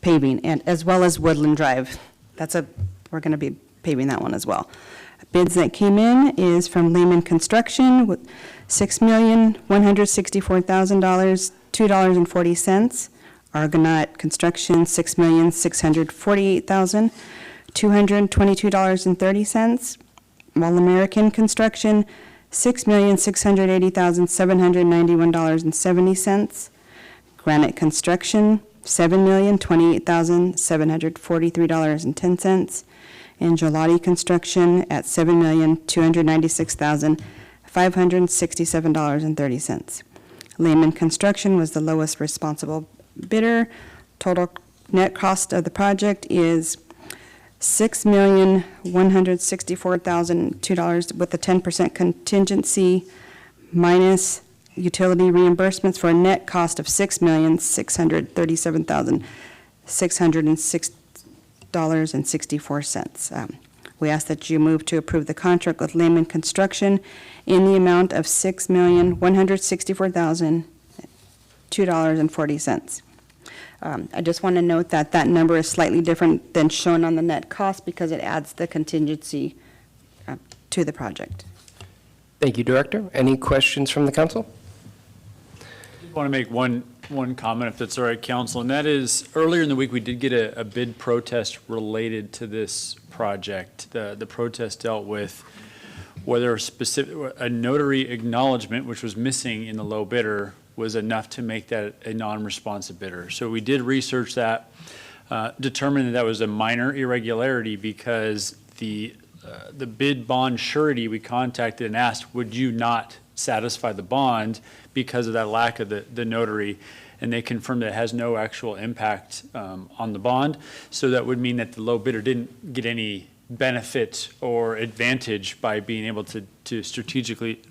paving, and as well as Woodland Drive. We're going to be paving that one as well. Bids that came in is from Lehman Construction with $6,164,000, $2.40. Argonaut Construction, $6,648,222.30. All American Construction, $6,680,791.70. Granite Construction, $7,028,743.10. And Gelati Construction at $7,296,567.30. Lehman Construction was the lowest responsible bidder. Total net cost of the project is $6,164,002 with a 10% contingency minus utility reimbursements for a net cost of $6,637,606.64. We ask that you move to approve the contract with Lehman Construction in the amount of $6,164,002.40. I just want to note that that number is slightly different than shown on the net cost because it adds the contingency to the project. Thank you, Director. Any questions from the council? I want to make one comment, if that's all right, Council, and that is, earlier in the week, we did get a bid protest related to this project. The protest dealt with whether a notary acknowledgement, which was missing in the low bidder, was enough to make that a non-responsive bidder. So we did research that, determined that was a minor irregularity because the bid bond surety we contacted and asked, would you not satisfy the bond because of that lack of the notary? And they confirmed that it has no actual impact on the bond. So that would mean that the low bidder didn't get any benefit or advantage by being able to strategically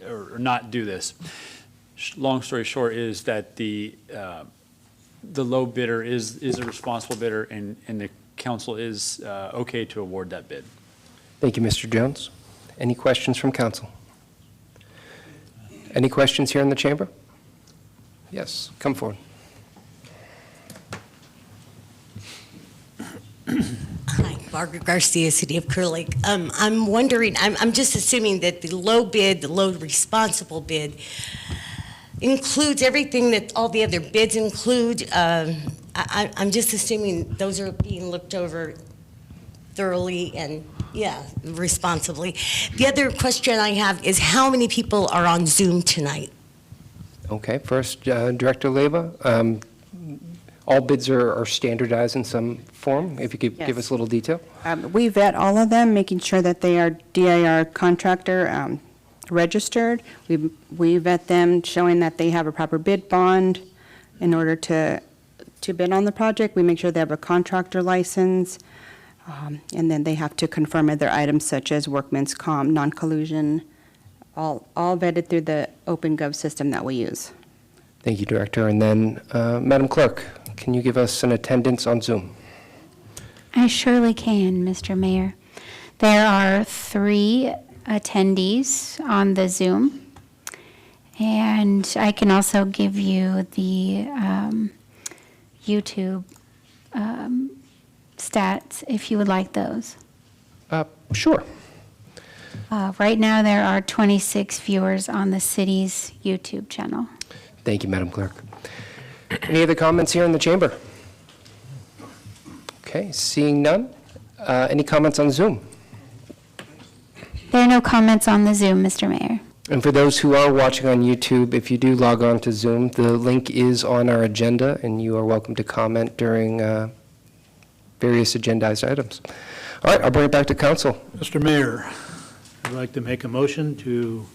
or not do this. Long story short is that the low bidder is a responsible bidder, and the council is okay to award that bid. Thank you, Mr. Jones. Any questions from council? Any questions here in the chamber? Yes, come forward. Hi, Margaret Garcia, City of Clearlake. I'm wondering, I'm just assuming that the low bid, the low responsible bid, includes everything that all the other bids include. I'm just assuming those are being looked over thoroughly and, yeah, responsibly. The other question I have is how many people are on Zoom tonight? Okay, first, Director Leba, all bids are standardized in some form. If you could give us a little detail. We vet all of them, making sure that they are DIR contractor registered. We vet them, showing that they have a proper bid bond in order to bid on the project. We make sure they have a contractor license, and then they have to confirm other items such as workman's comp, non-collusion, all vetted through the OpenGov system that we use. Thank you, Director. And then, Madam Clerk, can you give us an attendance on Zoom? I surely can, Mr. Mayor. There are 3 attendees on the Zoom. And I can also give you the YouTube stats if you would like those. Sure. Right now, there are 26 viewers on the city's YouTube channel. Thank you, Madam Clerk. Any other comments here in the chamber? Okay, seeing none. Any comments on Zoom? There are no comments on the Zoom, Mr. Mayor. And for those who are watching on YouTube, if you do log on to Zoom, the link is on our agenda, and you are welcome to comment during various agendized items. All right, I'll bring it back to council. Mr. Mayor, I'd like to make a motion to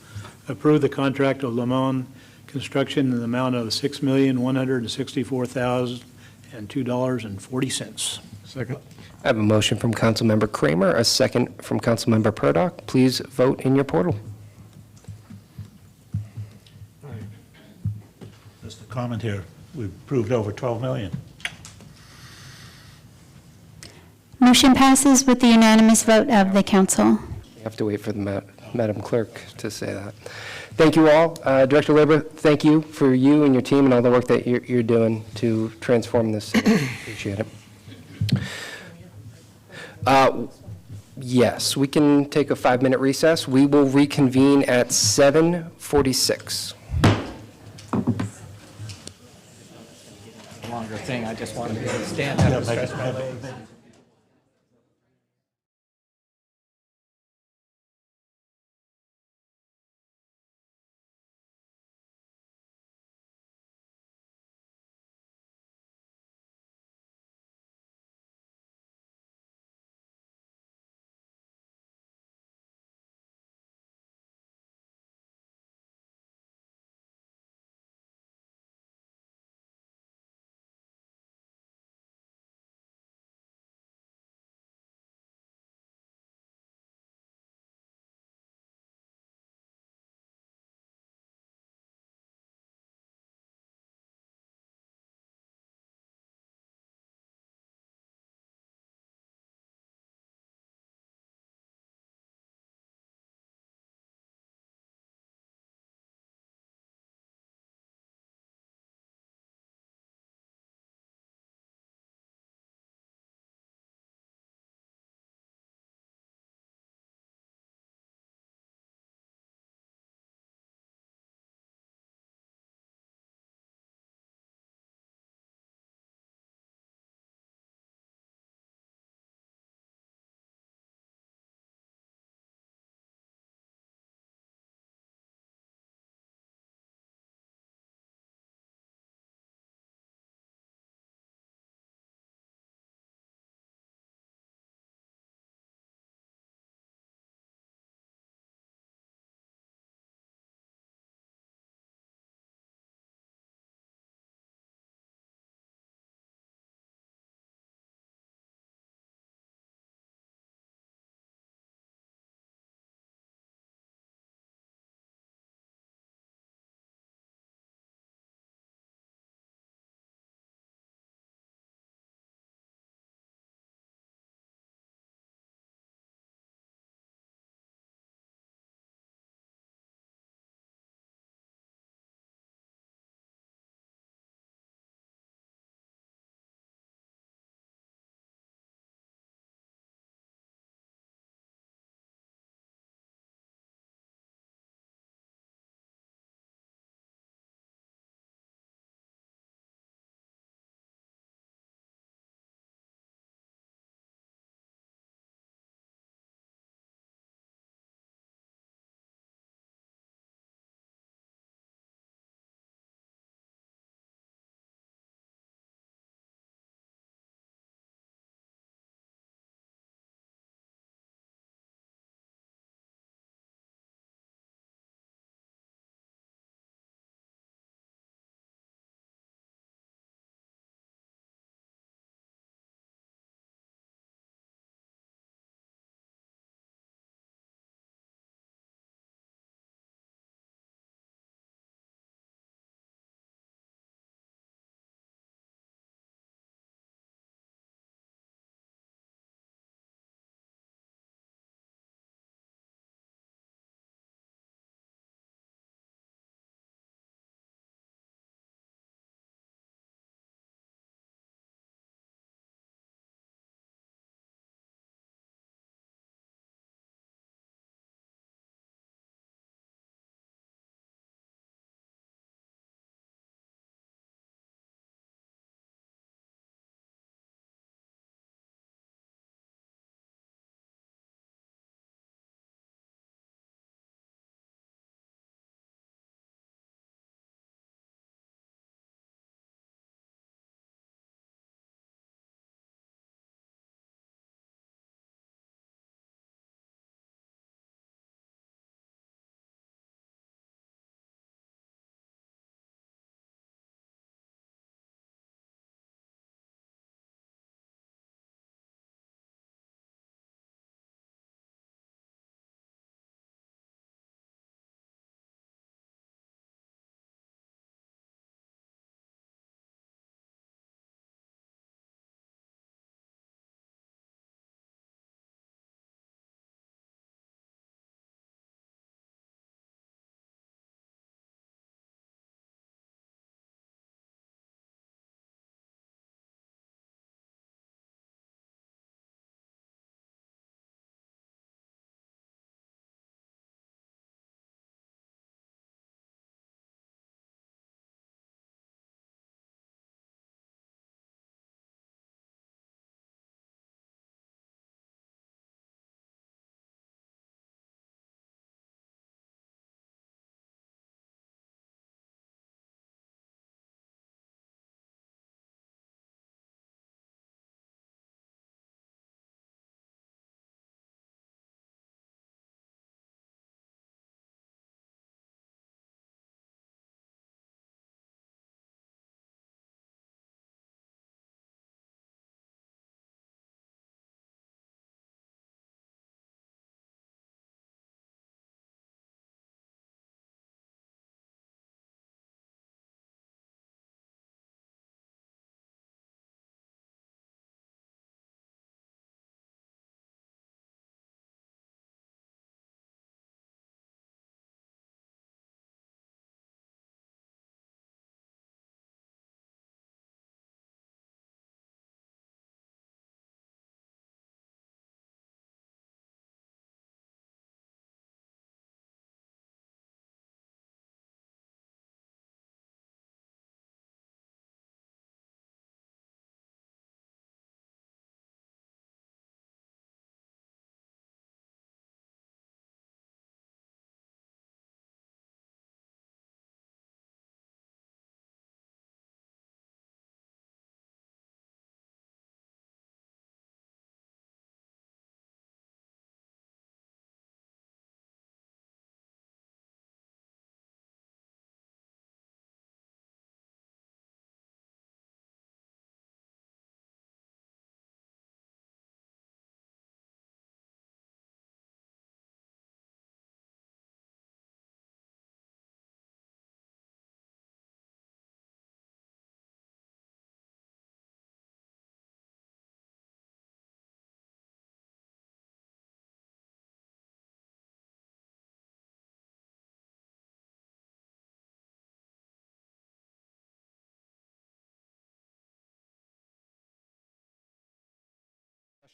approve the contract of Lamont Construction in the amount of $6,164,002.40. Second. I have a motion from Councilmember Kramer, a second from Councilmember Purdock. Please vote in your portal. Just a comment here. We've approved over 12 million. Motion passes with the unanimous vote of the council. You have to wait for the Madam Clerk to say that. Thank you all. Director Labor, thank you for you and your team and all the work that you're doing to transform this city. Appreciate it. Yes, we can take a 5-minute recess. We will reconvene at 7:46. Longer thing, I just want to be able to stand up and stretch my legs.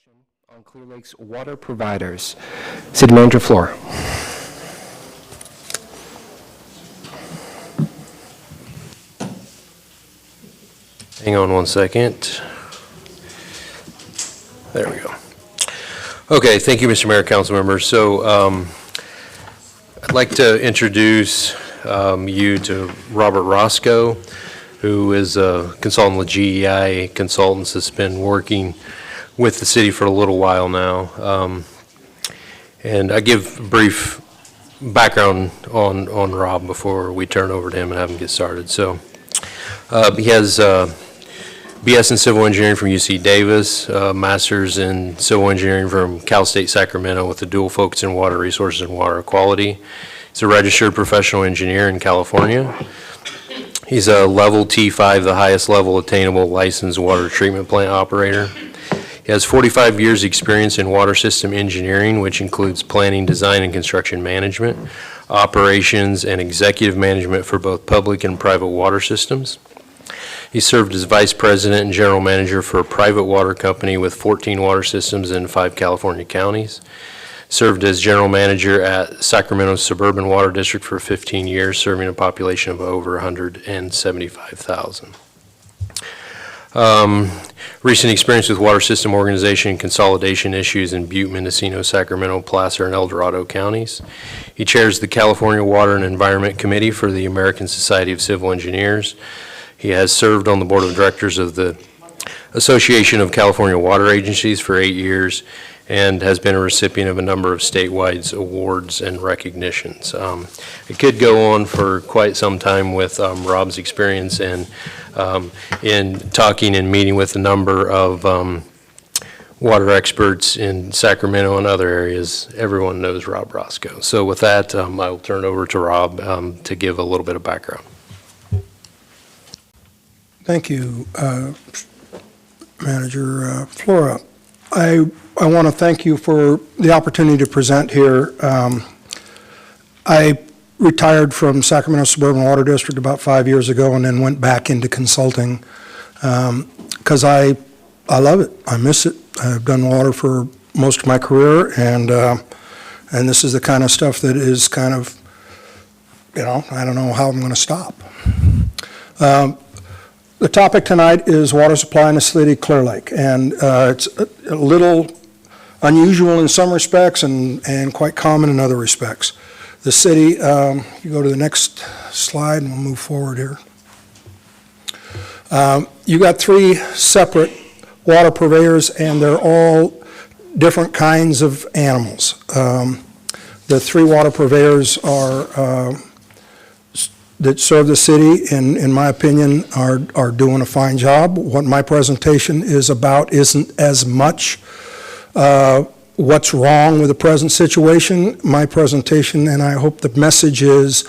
discussion on Clear Lake's water providers. City Manager Flora. Hang on one second. There we go. Okay, thank you, Mr. Mayor, council members. So I'd like to introduce you to Robert Roscoe, who is a consultant with GEI Consultants that's been working with the city for a little while now. And I give a brief background on Rob before we turn over to him and have him get started. So he has BS in Civil Engineering from UC Davis, Master's in Civil Engineering from Cal State Sacramento with a dual focus in water resources and water quality. He's a registered professional engineer in California. He's a level T5, the highest level attainable licensed water treatment plant operator. He has 45 years experience in water system engineering, which includes planning, design, and construction management, operations, and executive management for both public and private water systems. He served as vice president and general manager for a private water company with 14 water systems in 5 California counties. Served as general manager at Sacramento's Suburban Water District for 15 years, serving a population of over 175,000. Recent experience with water system organization and consolidation issues in Butte, Mendocino, Sacramento, Placer, and El Dorado counties. He chairs the California Water and Environment Committee for the American Society of Civil Engineers. He has served on the board of directors of the Association of California Water Agencies for 8 years and has been a recipient of a number of statewide awards and recognitions. It could go on for quite some time with Rob's experience and in talking and meeting with a number of water experts in Sacramento and other areas. Everyone knows Rob Roscoe. So with that, I will turn it over to Rob to give a little bit of background. Thank you, Manager Flora. I want to thank you for the opportunity to present here. I retired from Sacramento Suburban Water District about 5 years ago and then went back into consulting because I love it. I miss it. I've done water for most of my career, and this is the kind of stuff that is kind of, I don't know how I'm going to stop. The topic tonight is water supply in the city of Clear Lake, and it's a little unusual in some respects and quite common in other respects. The city, if you go to the next slide and we'll move forward here. You got 3 separate water purveyors, and they're all different kinds of animals. The 3 water purveyors are that serve the city, in my opinion, are doing a fine job. What my presentation is about isn't as much what's wrong with the present situation. My presentation, and I hope the message is,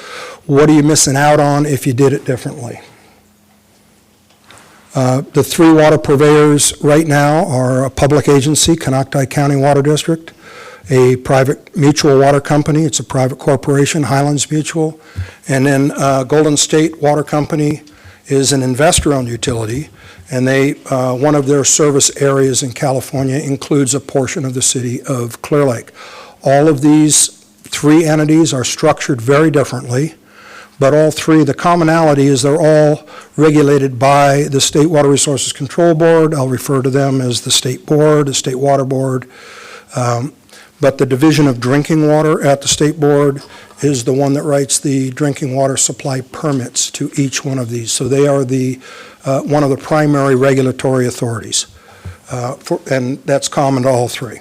what are you missing out on if you did it differently? The 3 water purveyors right now are a public agency, Canocti County Water District, a private mutual water company, it's a private corporation, Highlands Mutual, and then Golden State Water Company is an investor-owned utility, and they one of their service areas in California includes a portion of the city of Clear Lake. All of these 3 entities are structured very differently, but all 3, the commonality is they're all regulated by the State Water Resources Control Board. I'll refer to them as the State Board, the State Water Board. But the Division of Drinking Water at the State Board is the one that writes the drinking water supply permits to each one of these. So they are the one of the primary regulatory authorities, and that's common to all 3.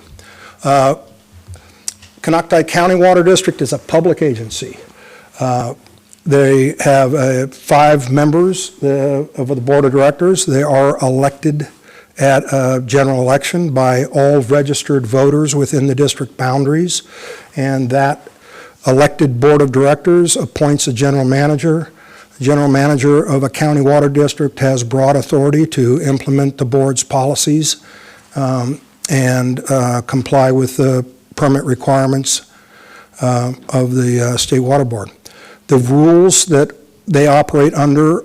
Canocti County Water District is a public agency. They have 5 members of the Board of Directors. They are elected at a general election by all registered voters within the district boundaries, and that elected board of directors appoints a general manager. The general manager of a county water district has broad authority to implement the board's policies and comply with the permit requirements of the State Water Board. The rules that they operate under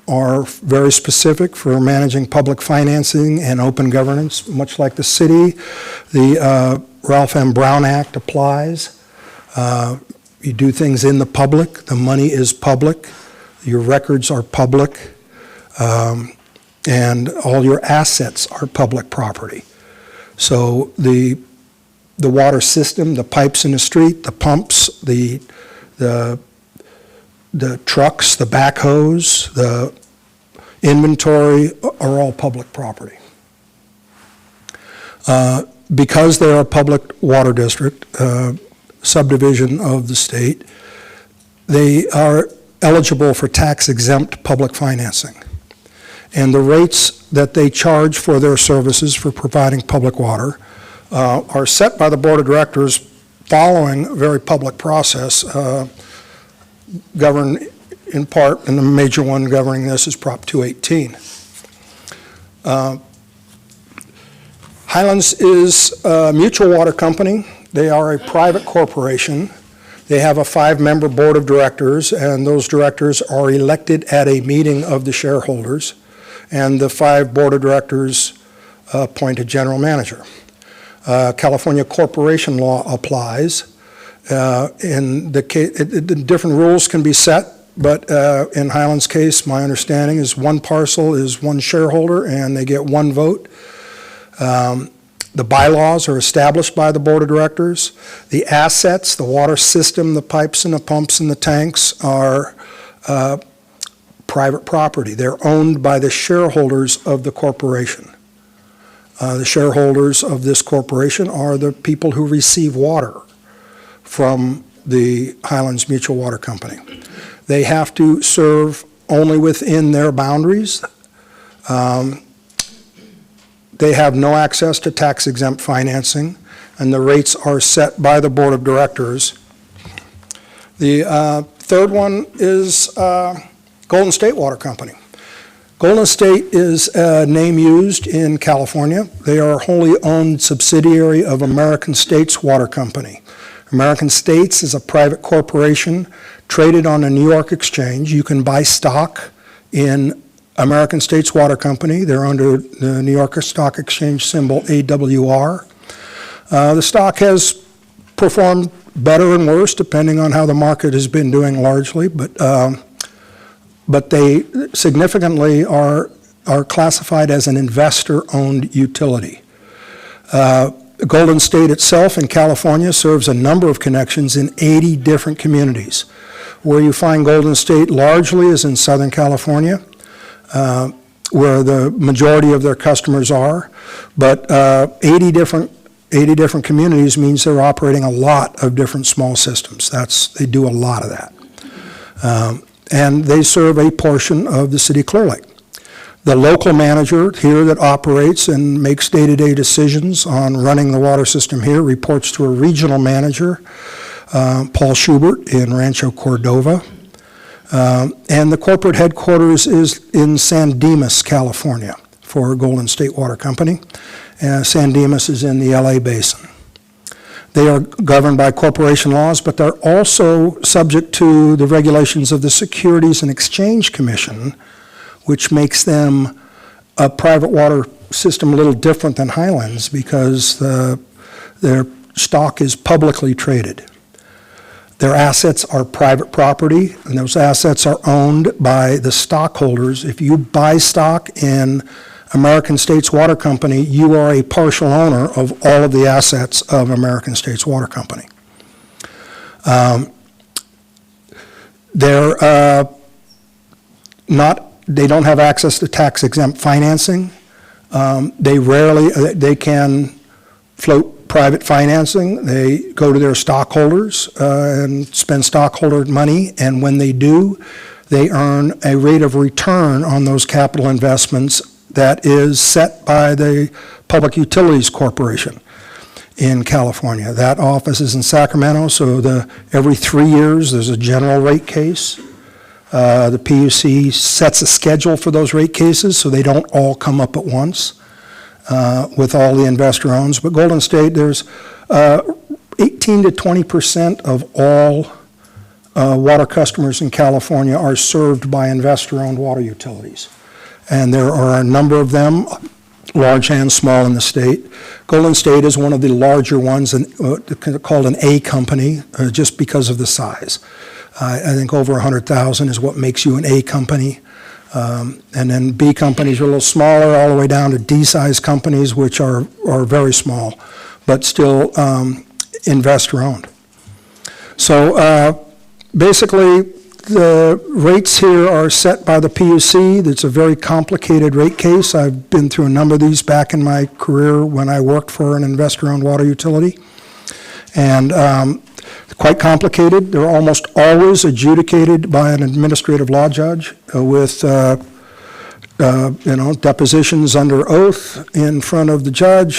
are very specific for managing public financing and open governance, much like the city. The Ralph M. Brown Act applies. You do things in the public, the money is public, your records are public, and all your assets are public property. So the water system, the pipes in the street, the pumps, the trucks, the backhoes, the inventory are all public property. Because they're a public water district, subdivision of the state, they are eligible for tax-exempt public financing. And the rates that they charge for their services for providing public water are set by the Board of Directors following a very public process, governed in part, and the major one governing this is Prop 218. Highlands is a mutual water company. They are a private corporation. They have a 5-member board of directors, and those directors are elected at a meeting of the shareholders, and the 5 board of directors appoint a general manager. California corporation law applies. In the case, different rules can be set, but in Highlands' case, my understanding is one parcel is one shareholder, and they get one vote. The bylaws are established by the board of directors. The assets, the water system, the pipes and the pumps and the tanks are private property. They're owned by the shareholders of the corporation. The shareholders of this corporation are the people who receive water from the Highlands Mutual Water Company. They have to serve only within their boundaries. They have no access to tax-exempt financing, and the rates are set by the board of directors. The third one is Golden State Water Company. Golden State is a name used in California. They are a wholly owned subsidiary of American States Water Company. American States is a private corporation traded on the New York Exchange. You can buy stock in American States Water Company. They're under the New York Stock Exchange symbol AWR. The stock has performed better and worse depending on how the market has been doing largely, but they significantly are classified as an investor-owned utility. Golden State itself in California serves a number of connections in 80 different communities. Where you find Golden State largely is in Southern California, where the majority of their customers are, but 80 different communities means they're operating a lot of different small systems. They do a lot of that. And they serve a portion of the city of Clearlake. The local manager here that operates and makes day-to-day decisions on running the water system here reports to a regional manager, Paul Schubert in Rancho Cordova. And the corporate headquarters is in San Dimas, California, for Golden State Water Company. San Dimas is in the LA basin. They are governed by corporation laws, but they're also subject to the regulations of the Securities and Exchange Commission, which makes them a private water system a little different than Highlands because their stock is publicly traded. Their assets are private property, and those assets are owned by the stockholders. If you buy stock in American States Water Company, you are a partial owner of all of the assets of American States Water Company. They don't have access to tax-exempt financing. They can float private financing. They go to their stockholders and spend stockholder money, and when they do, they earn a rate of return on those capital investments that is set by the Public Utilities Corporation in California. That office is in Sacramento, so every 3 years there's a general rate case. The PUC sets a schedule for those rate cases so they don't all come up at once with all the investor owns. But Golden State, there's 18 to 20% of all water customers in California are served by investor-owned water utilities. And there are a number of them, large and small in the state. Golden State is one of the larger ones, called an A company, just because of the size. I think over 100,000 is what makes you an A company. And then B companies are a little smaller, all the way down to D-size companies, which are very small, but still investor-owned. So basically, the rates here are set by the PUC. It's a very complicated rate case. I've been through a number of these back in my career when I worked for an investor-owned water utility. And quite complicated. They're almost always adjudicated by an administrative law judge with depositions under oath in front of the judge,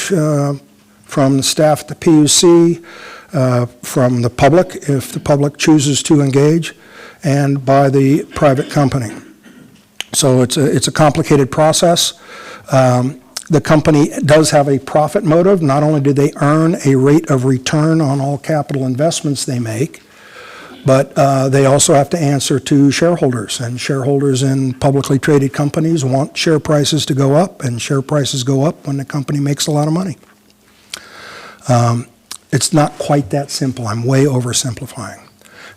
from the staff at the PUC, from the public, if the public chooses to engage, and by the private company. So it's a complicated process. The company does have a profit motive. Not only do they earn a rate of return on all capital investments they make, but they also have to answer to shareholders. And shareholders in publicly traded companies want share prices to go up, and share prices go up when the company makes a lot of money. It's not quite that simple. I'm way oversimplifying.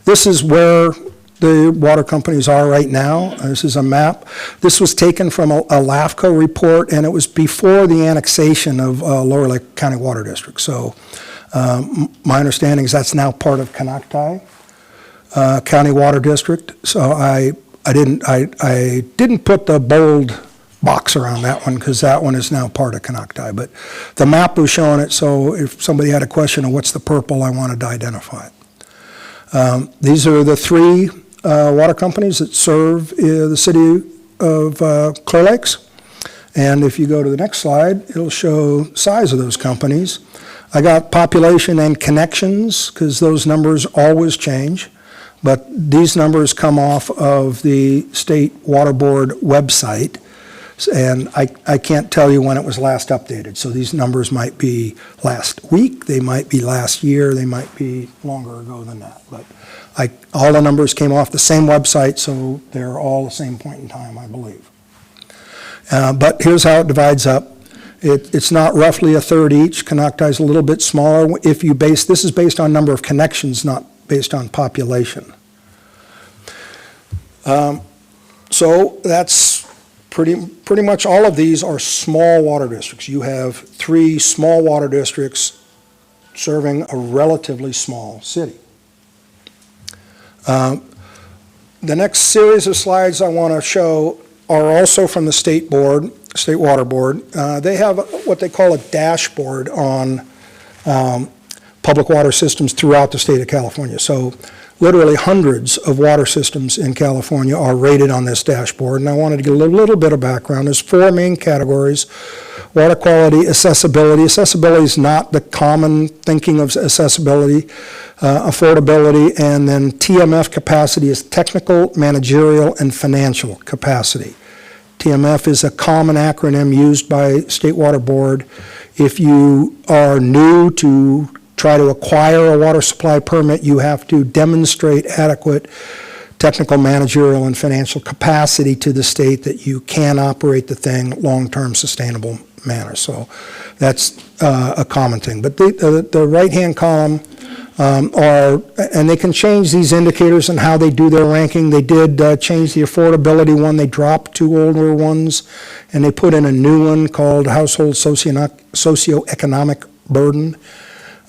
This is where the water companies are right now. This is a map. This was taken from a LAFCO report, and it was before the annexation of Lower Lake County Water District. So my understanding is that's now part of Conocti County Water District. So I didn't put the bold box around that one because that one is now part of Conocti. But the map was showing it, so if somebody had a question of what's the purple, I wanted to identify it. These are the three water companies that serve the city of Clear Lakes. And if you go to the next slide, it'll show size of those companies. I got population and connections because those numbers always change. But these numbers come off of the State Water Board website. And I can't tell you when it was last updated. So these numbers might be last week, they might be last year, they might be longer ago than that. But all the numbers came off the same website, so they're all the same point in time, I believe. But here's how it divides up. It's not roughly a third each. Conocti is a little bit smaller. If you base, this is based on number of connections, not based on population. So that's pretty much all of these are small water districts. You have 3 small water districts serving a relatively small city. The next series of slides I want to show are also from the State Water Board. They have what they call a dashboard on public water systems throughout the state of California. So literally hundreds of water systems in California are rated on this dashboard, and I wanted to give a little bit of background. There's 4 main categories: water quality, accessibility. Accessibility is not the common thinking of accessibility, affordability, and then TMF capacity is technical, managerial, and financial capacity. TMF is a common acronym used by State Water Board. If you are new to try to acquire a water supply permit, you have to demonstrate adequate technical, managerial, and financial capacity to the state that you can operate the thing long-term sustainable manner. So that's a common thing. But the right-hand column and they can change these indicators and how they do their ranking. They did change the affordability one. They dropped 2 older ones, and they put in a new one called household socioeconomic burden.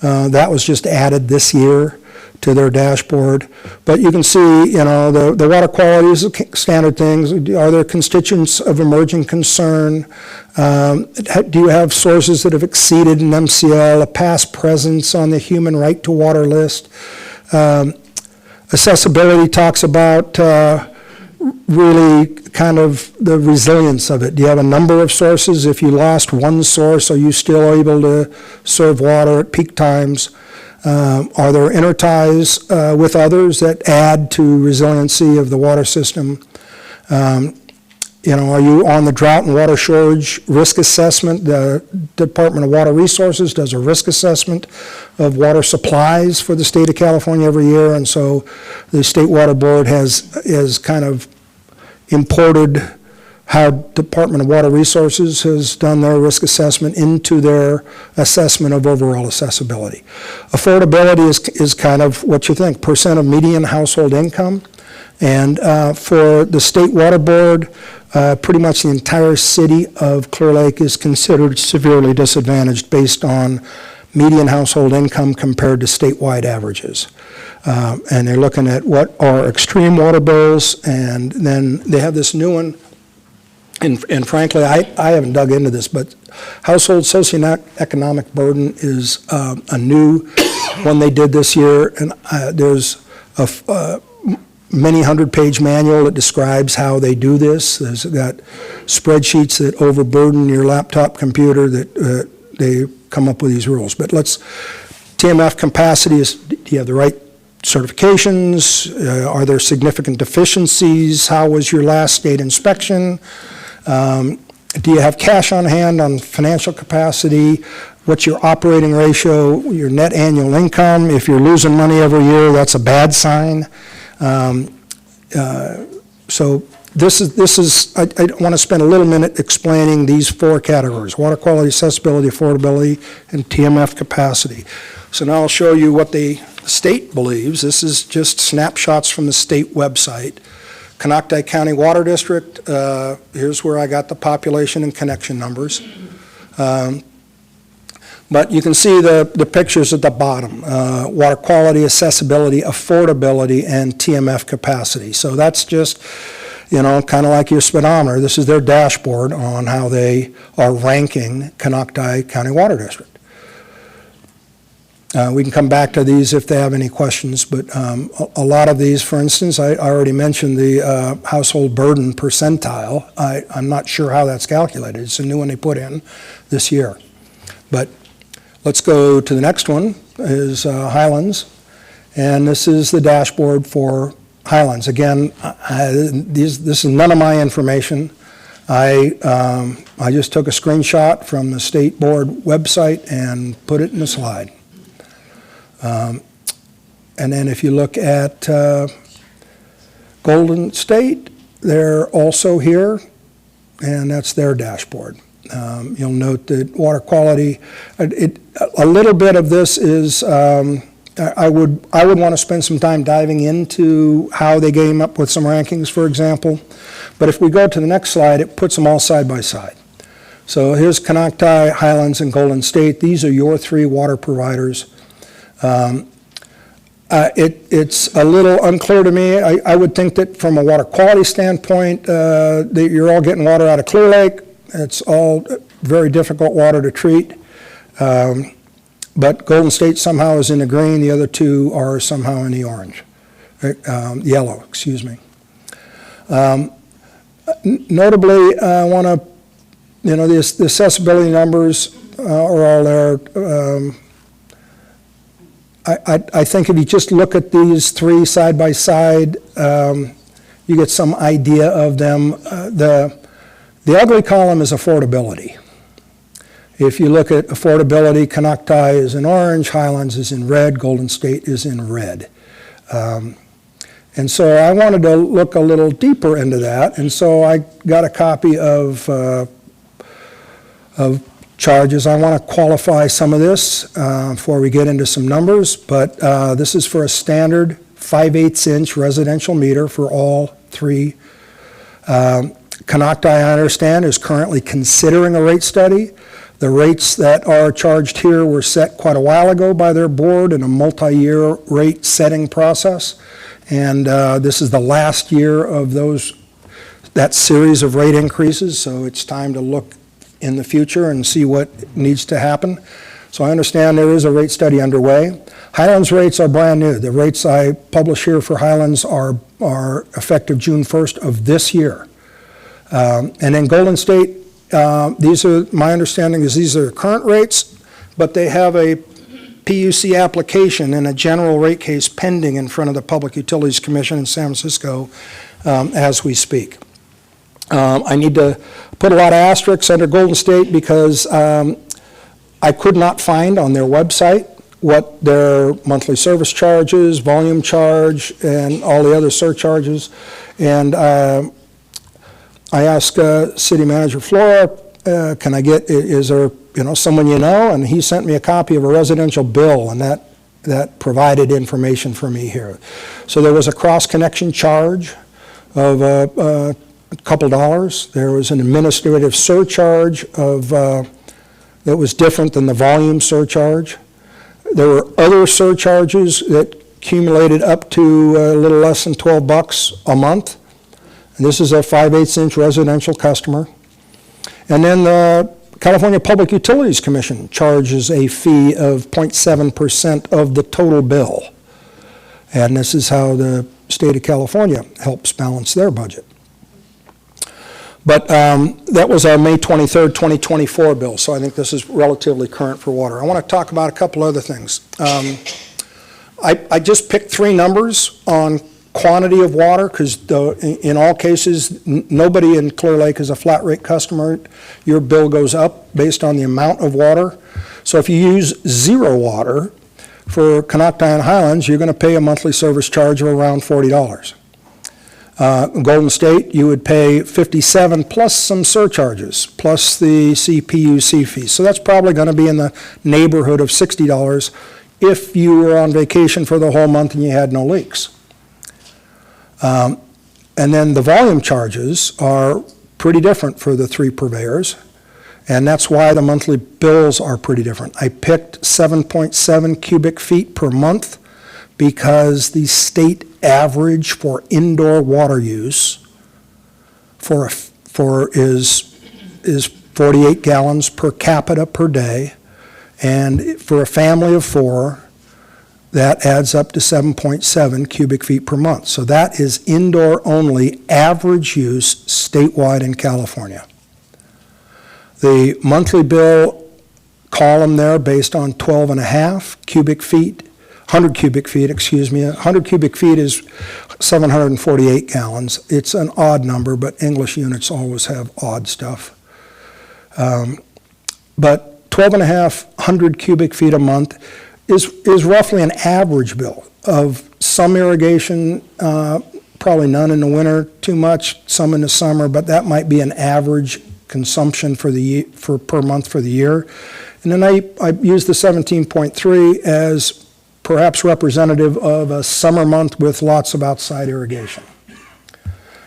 That was just added this year to their dashboard. But you can see, the water quality is standard things. Are there constituents of emerging concern? Do you have sources that have exceeded an MCL, a past presence on the human right to water list? Accessibility talks about really kind of the resilience of it. Do you have a number of sources? If you lost one source, are you still able to serve water at peak times? Are there interties with others that add to resiliency of the water system? Are you on the drought and water shortage risk assessment? The Department of Water Resources does a risk assessment of water supplies for the state of California every year, and so the State Water Board has kind of imported how Department of Water Resources has done their risk assessment into their assessment of overall accessibility. Affordability is kind of what you think, percent of median household income. And for the State Water Board, pretty much the entire city of Clearlake is considered severely disadvantaged based on median household income compared to statewide averages. And they're looking at what are extreme water bills, and then they have this new one, and frankly, I haven't dug into this, but household socioeconomic burden is a new one they did this year, and there's a many hundred-page manual that describes how they do this. There's got spreadsheets that overburden your laptop computer that they come up with these rules. But TMF capacity is, do you have the right certifications? Are there significant deficiencies? How was your last state inspection? Do you have cash on hand on financial capacity? What's your operating ratio, your net annual income? If you're losing money every year, that's a bad sign. So this is I want to spend a little minute explaining these four categories: water quality, accessibility, affordability, and TMF capacity. So now I'll show you what the state believes. This is just snapshots from the state website. Conocti County Water District, here's where I got the population and connection numbers. But you can see the pictures at the bottom, water quality, accessibility, affordability, and TMF capacity. So that's just, kind of like your speedometer. This is their dashboard on how they are ranking Conocti County Water District. We can come back to these if they have any questions, but a lot of these, for instance, I already mentioned the household burden percentile. I'm not sure how that's calculated. It's a new one they put in this year. But let's go to the next one, is Highlands. And this is the dashboard for Highlands. Again, this is none of my information. I just took a screenshot from the state board website and put it in a slide. And then if you look at Golden State, they're also here, and that's their dashboard. You'll note that water quality, a little bit of this is, I would want to spend some time diving into how they came up with some rankings, for example. But if we go to the next slide, it puts them all side by side. So here's Conocti, Highlands, and Golden State. These are your three water providers. It's a little unclear to me. I would think that from a water quality standpoint, that you're all getting water out of Clearlake. It's all very difficult water to treat. But Golden State somehow is in the green. The other two are somehow in the orange, yellow, excuse me. Notably, I want to, the accessibility numbers are all there. I think if you just look at these three side by side, you get some idea of them. The ugly column is affordability. If you look at affordability, Conocti is in orange, Highlands is in red, Golden State is in red. And so I wanted to look a little deeper into that, and so I got a copy of charges. I want to qualify some of this before we get into some numbers, but this is for a standard 5/8" residential meter for all three. Conocti, I understand, is currently considering a rate study. The rates that are charged here were set quite a while ago by their board in a multi-year rate setting process, and this is the last year of that series of rate increases, so it's time to look in the future and see what needs to happen. So I understand there is a rate study underway. Highlands rates are brand new. The rates I publish here for Highlands are effective June 1st of this year. And then Golden State, my understanding is these are current rates, but they have a PUC application and a general rate case pending in front of the Public Utilities Commission in San Francisco as we speak. I need to put a lot of asterisks under Golden State because I could not find on their website what their monthly service charge is, volume charge, and all the other surcharges. And I asked City Manager Flora, can I get, is there, someone you know? And he sent me a copy of a residential bill, and that provided information for me here. So there was a cross-connection charge of a couple dollars. There was an administrative surcharge of that was different than the volume surcharge. There were other surcharges that accumulated up to a little less than $12 a month. And this is a 5/8" residential customer. And then the California Public Utilities Commission charges a fee of 0.7% of the total bill. And this is how the state of California helps balance their budget. But that was our May 23rd, 2024 bill, so I think this is relatively current for water. I want to talk about a couple other things. I just picked 3 numbers on quantity of water because in all cases, nobody in Clearlake is a flat rate customer. Your bill goes up based on the amount of water. So if you use 0 water for Canocti and Highlands, you're going to pay a monthly service charge of around $40. Golden State, you would pay $57 plus some surcharges, plus the CPUC fee. So that's probably going to be in the neighborhood of $60 if you were on vacation for the whole month and you had no leaks. And then the volume charges are pretty different for the 3 purveyors, and that's why the monthly bills are pretty different. I picked 7.7 cubic feet per month because the state average for indoor water use is 48 gallons per capita per day, and for a family of 4, that adds up to 7.7 cubic feet per month. So that is indoor only average use statewide in California. The monthly bill column there based on 12.5 cubic feet, 100 cubic feet, 100 cubic feet is 748 gallons. It's an odd number, but English units always have odd stuff. But 12.5, 100 cubic feet a month is roughly an average bill of some irrigation, probably none in the winter, too much, some in the summer, but that might be an average consumption per month for the year. And then I use the 17.3 as perhaps representative of a summer month with lots of outside irrigation.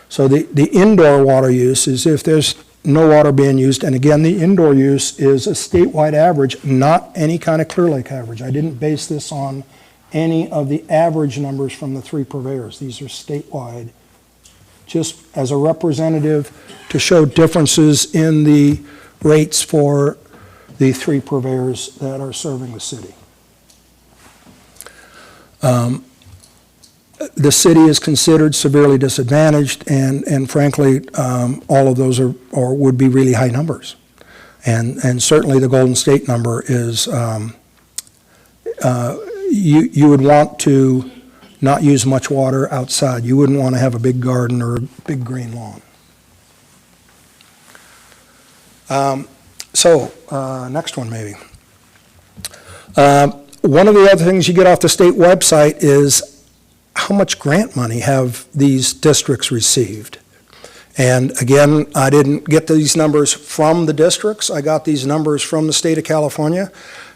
So the indoor water use is if there's no water being used, and again, the indoor use is a statewide average, not any kind of Clearlake average. I didn't base this on any of the average numbers from the 3 purveyors. These are statewide, just as a representative to show differences in the rates for the 3 purveyors that are serving the city. The city is considered severely disadvantaged, and frankly, all of those would be really high numbers. And certainly the Golden State number is, you would want to not use much water outside. You wouldn't want to have a big garden or a big green lawn. Next one maybe. One of the other things you get off the state website is how much grant money have these districts received? And again, I didn't get these numbers from the districts. I got these numbers from the state of California.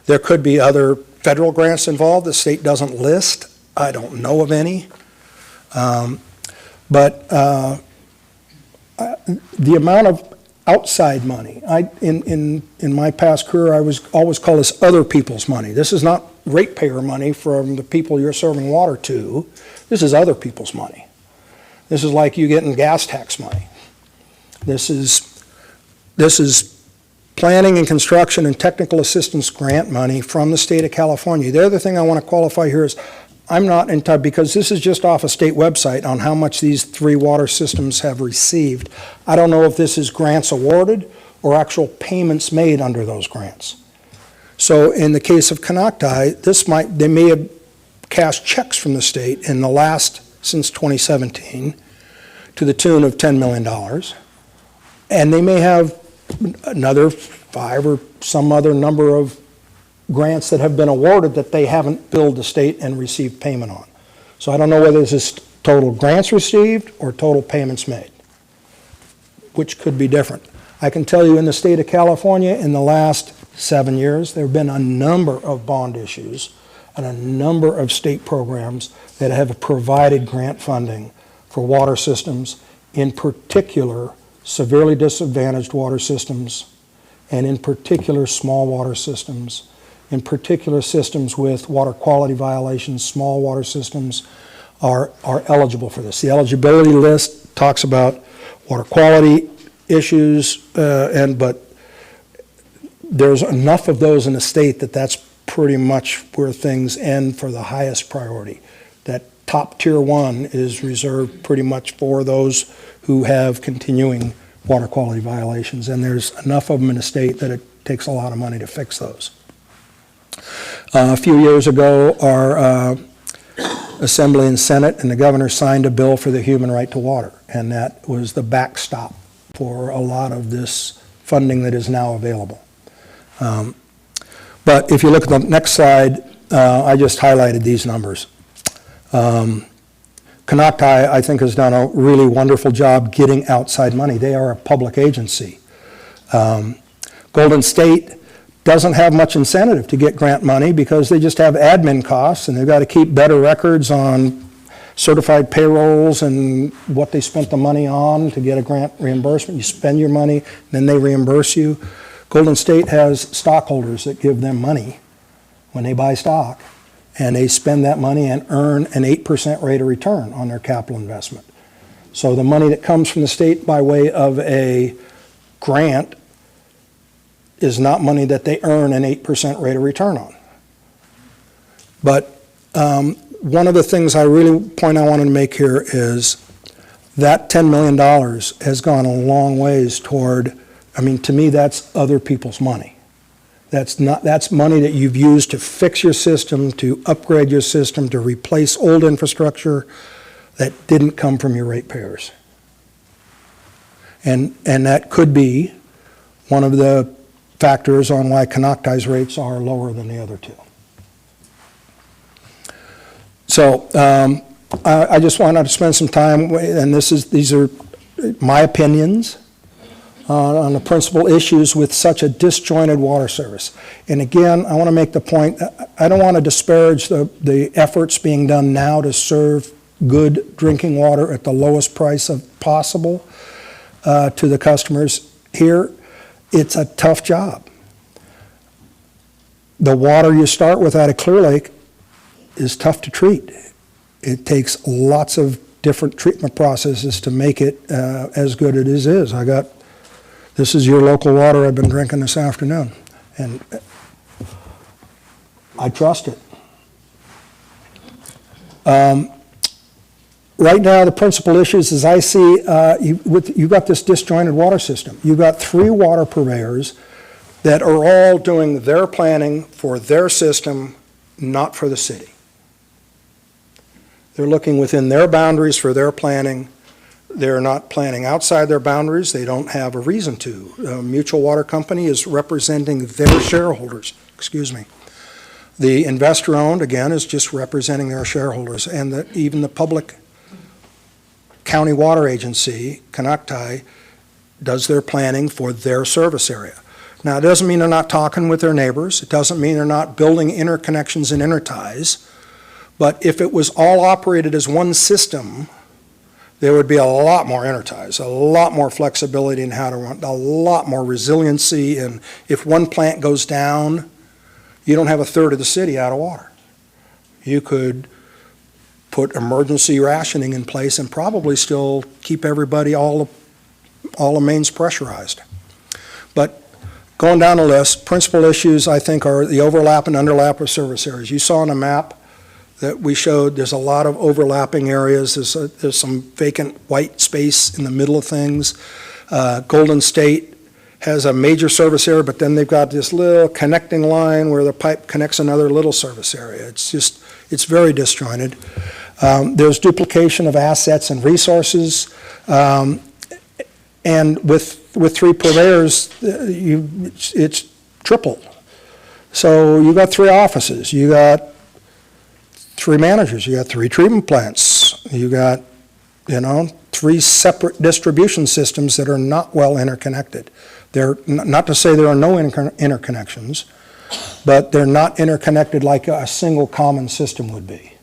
There could be other federal grants involved. The state doesn't list. I don't know of any. But the amount of outside money, in my past career, I was always called this other people's money. This is not ratepayer money from the people you're serving water to. This is other people's money. This is like you getting gas tax money. This is planning and construction and technical assistance grant money from the state of California. The other thing I want to qualify here is I'm not in touch, because this is just off a state website on how much these 3 water systems have received. I don't know if this is grants awarded or actual payments made under those grants. So in the case of Canocti, they may have cashed checks from the state in the last, since 2017, to the tune of $10 million. And they may have another 5 or some other number of grants that have been awarded that they haven't billed the state and received payment on. So I don't know whether this is total grants received or total payments made, which could be different. I can tell you in the state of California, in the last 7 years, there have been a number of bond issues and a number of state programs that have provided grant funding for water systems, in particular severely disadvantaged water systems, and in particular small water systems, in particular systems with water quality violations. Small water systems are eligible for this. The eligibility list talks about water quality issues, but there's enough of those in the state that that's pretty much where things end for the highest priority. That top tier 1 is reserved pretty much for those who have continuing water quality violations, and there's enough of them in the state that it takes a lot of money to fix those. A few years ago, our Assembly and Senate and the governor signed a bill for the human right to water, and that was the backstop for a lot of this funding that is now available. But if you look at the next slide, I just highlighted these numbers. Canocti, I think, has done a really wonderful job getting outside money. They are a public agency. Golden State doesn't have much incentive to get grant money because they just have admin costs, and they've got to keep better records on certified payrolls and what they spent the money on to get a grant reimbursement. You spend your money, then they reimburse you. Golden State has stockholders that give them money when they buy stock, and they spend that money and earn an 8% rate of return on their capital investment. So the money that comes from the state by way of a grant is not money that they earn an 8% rate of return on. But one of the things I wanted to make here is that $10 million has gone a long ways toward, to me, that's other people's money. That's money that you've used to fix your system, to upgrade your system, to replace old infrastructure that didn't come from your ratepayers. And that could be one of the factors on why Canocti's rates are lower than the other two. So I just wanted to spend some time, and these are my opinions on the principal issues with such a disjointed water service. And again, I want to make the point, I don't want to disparage the efforts being done now to serve good drinking water at the lowest price possible to the customers here. It's a tough job. The water you start with out of Clearlake is tough to treat. It takes lots of different treatment processes to make it as good as it is. This is your local water I've been drinking this afternoon, and I trust it. Right now, the principal issues, as I see, you've got this disjointed water system. You've got 3 water purveyors that are all doing their planning for their system, not for the city. They're looking within their boundaries for their planning. They're not planning outside their boundaries. They don't have a reason to. Mutual Water Company is representing their shareholders. The investor-owned, again, is just representing their shareholders, and even the public county water agency, Canocti, does their planning for their service area. Now, it doesn't mean they're not talking with their neighbors. It doesn't mean they're not building interconnections and interties. But if it was all operated as one system, there would be a lot more interties, a lot more flexibility in how to run, a lot more resiliency. And if one plant goes down, you don't have a third of the city out of water. You could put emergency rationing in place and probably still keep everybody, all the mains pressurized. But going down the list, principal issues, I think, are the overlap and underlap of service areas. You saw on the map that we showed there's a lot of overlapping areas. There's some vacant white space in the middle of things. Golden State has a major service area, but then they've got this little connecting line where the pipe connects another little service area. It's very disjointed. There's duplication of assets and resources. And with with three purveyors, it's tripled. So you got three offices, you got three managers, you got three treatment plants, you got, three separate distribution systems that are not well interconnected. They're, not to say there are no interconnections, but they're not interconnected like a single common system would be.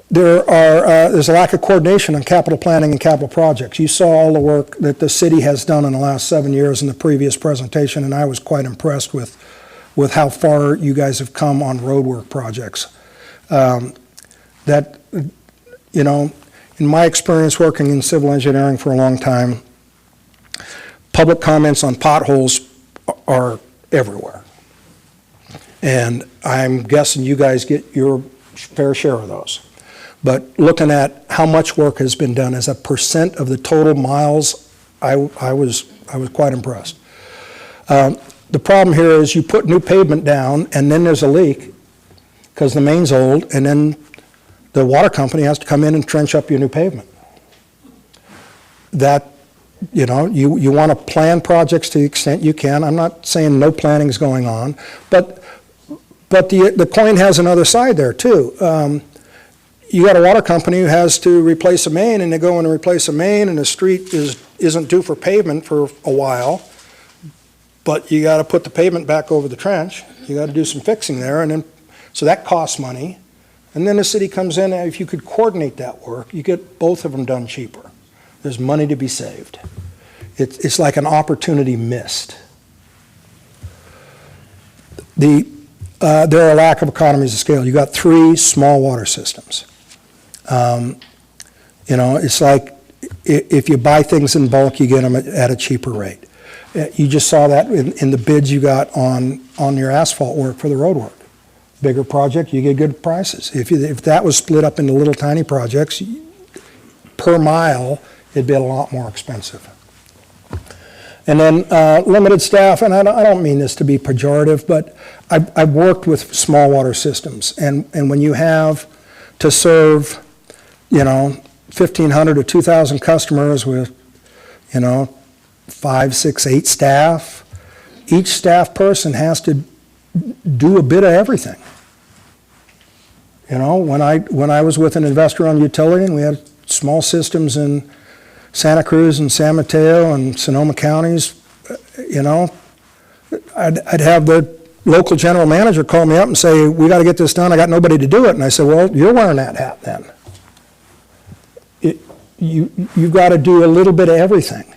There's a lack of coordination on capital planning and capital projects. You saw all the work that the city has done in the last 7 years in the previous presentation, and I was quite impressed with how far you guys have come on roadwork projects. In my experience working in civil engineering for a long time, public comments on potholes are everywhere. And I'm guessing you guys get your fair share of those. But looking at how much work has been done as a percent of the total miles, I was quite impressed. The problem here is you put new pavement down and then there's a leak because the main's old, and then the water company has to come in and trench up your new pavement. That, you want to plan projects to the extent you can. I'm not saying no planning is going on, but the coin has another side there too. You got a water company who has to replace a main, and they go in and replace a main, and the street isn't due for pavement for a while, but you got to put the pavement back over the trench. You got to do some fixing there, and then so that costs money. And then the city comes in, and if you could coordinate that work, you get both of them done cheaper. There's money to be saved. It's like an opportunity missed. There are a lack of economies of scale. You got three small water systems. It's like if you buy things in bulk, you get them at a cheaper rate. You just saw that in the bids you got on your asphalt work for the road work. Bigger project, you get good prices. If that was split up into little tiny projects, per mile, it'd be a lot more expensive. And then limited staff, and I don't mean this to be pejorative, but I've worked with small water systems, and when you have to serve, 1,500 to 2,000 customers with, 5, 6, 8 staff, each staff person has to do a bit of everything. When I was with an investor on utility, and we had small systems in Santa Cruz and San Mateo and Sonoma counties, I'd have the local general manager call me up and say, we got to get this done, I got nobody to do it. And I said, well, you're wearing that hat then. You've got to do a little bit of everything.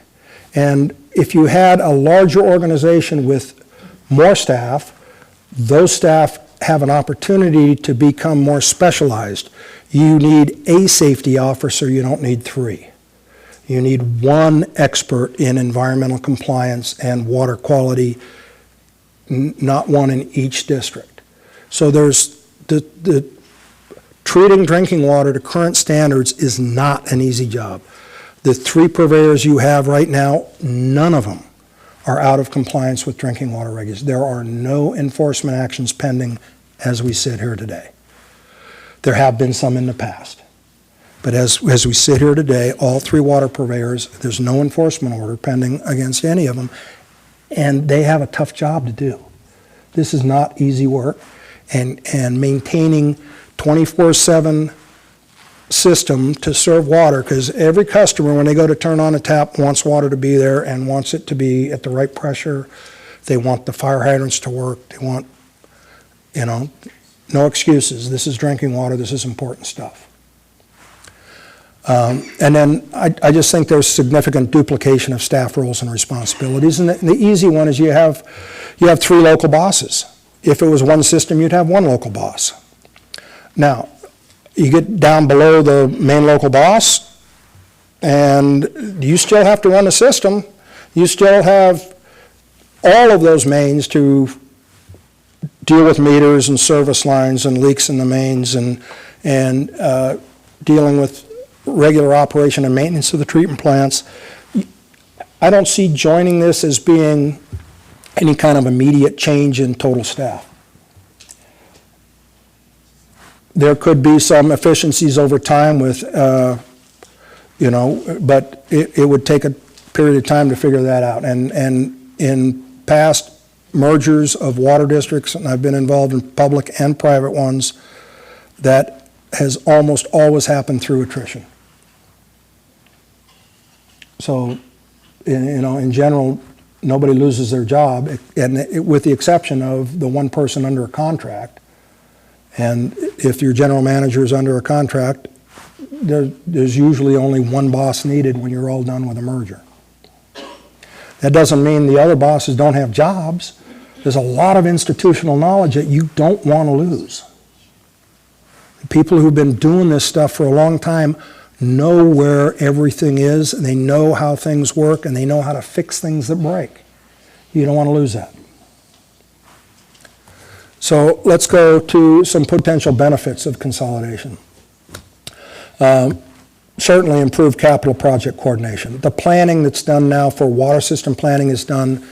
And if you had a larger organization with more staff, those staff have an opportunity to become more specialized. You need a safety officer, you don't need 3. You need one expert in environmental compliance and water quality, not one in each district. So there's the treating drinking water to current standards is not an easy job. The 3 purveyors you have right now, none of them are out of compliance with drinking water regulations. There are no enforcement actions pending as we sit here today. There have been some in the past. But as we sit here today, all 3 water purveyors, there's no enforcement order pending against any of them, and they have a tough job to do. This is not easy work, and maintaining 24/7 system to serve water, because every customer, when they go to turn on a tap, wants water to be there and wants it to be at the right pressure. They want the fire hydrants to work. They want, no excuses. This is drinking water. This is important stuff. And then I just think there's significant duplication of staff roles and responsibilities. And the easy one is you have 3 local bosses. If it was one system, you'd have 1 local boss. Now, you get down below the main local boss, and you still have to run the system. You still have all of those mains to deal with meters and service lines and leaks in the mains and dealing with regular operation and maintenance of the treatment plants. I don't see joining this as being any kind of immediate change in total staff. There could be some efficiencies over time with but it would take a period of time to figure that out. And in past mergers of water districts, and I've been involved in public and private ones, that has almost always happened through attrition. So, in general, nobody loses their job, with the exception of the one person under a contract. And if your general manager is under a contract, there's usually only one boss needed when you're all done with a merger. That doesn't mean the other bosses don't have jobs. There's a lot of institutional knowledge that you don't want to lose. People who've been doing this stuff for a long time know where everything is, and they know how things work, and they know how to fix things that break. You don't want to lose that. So let's go to some potential benefits of consolidation. Certainly improve capital project coordination. The planning that's done now for water system planning is done.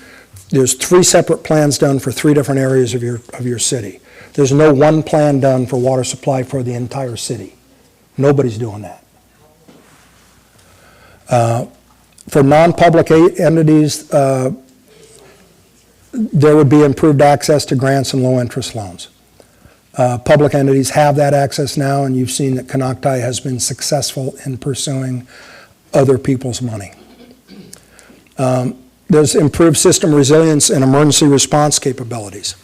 There's 3 separate plans done for 3 different areas of your city. There's no one plan done for water supply for the entire city. Nobody's doing that. For non-public entities, there would be improved access to grants and low-interest loans. Public entities have that access now, and you've seen that Conocti has been successful in pursuing other people's money. There's improved system resilience and emergency response capabilities.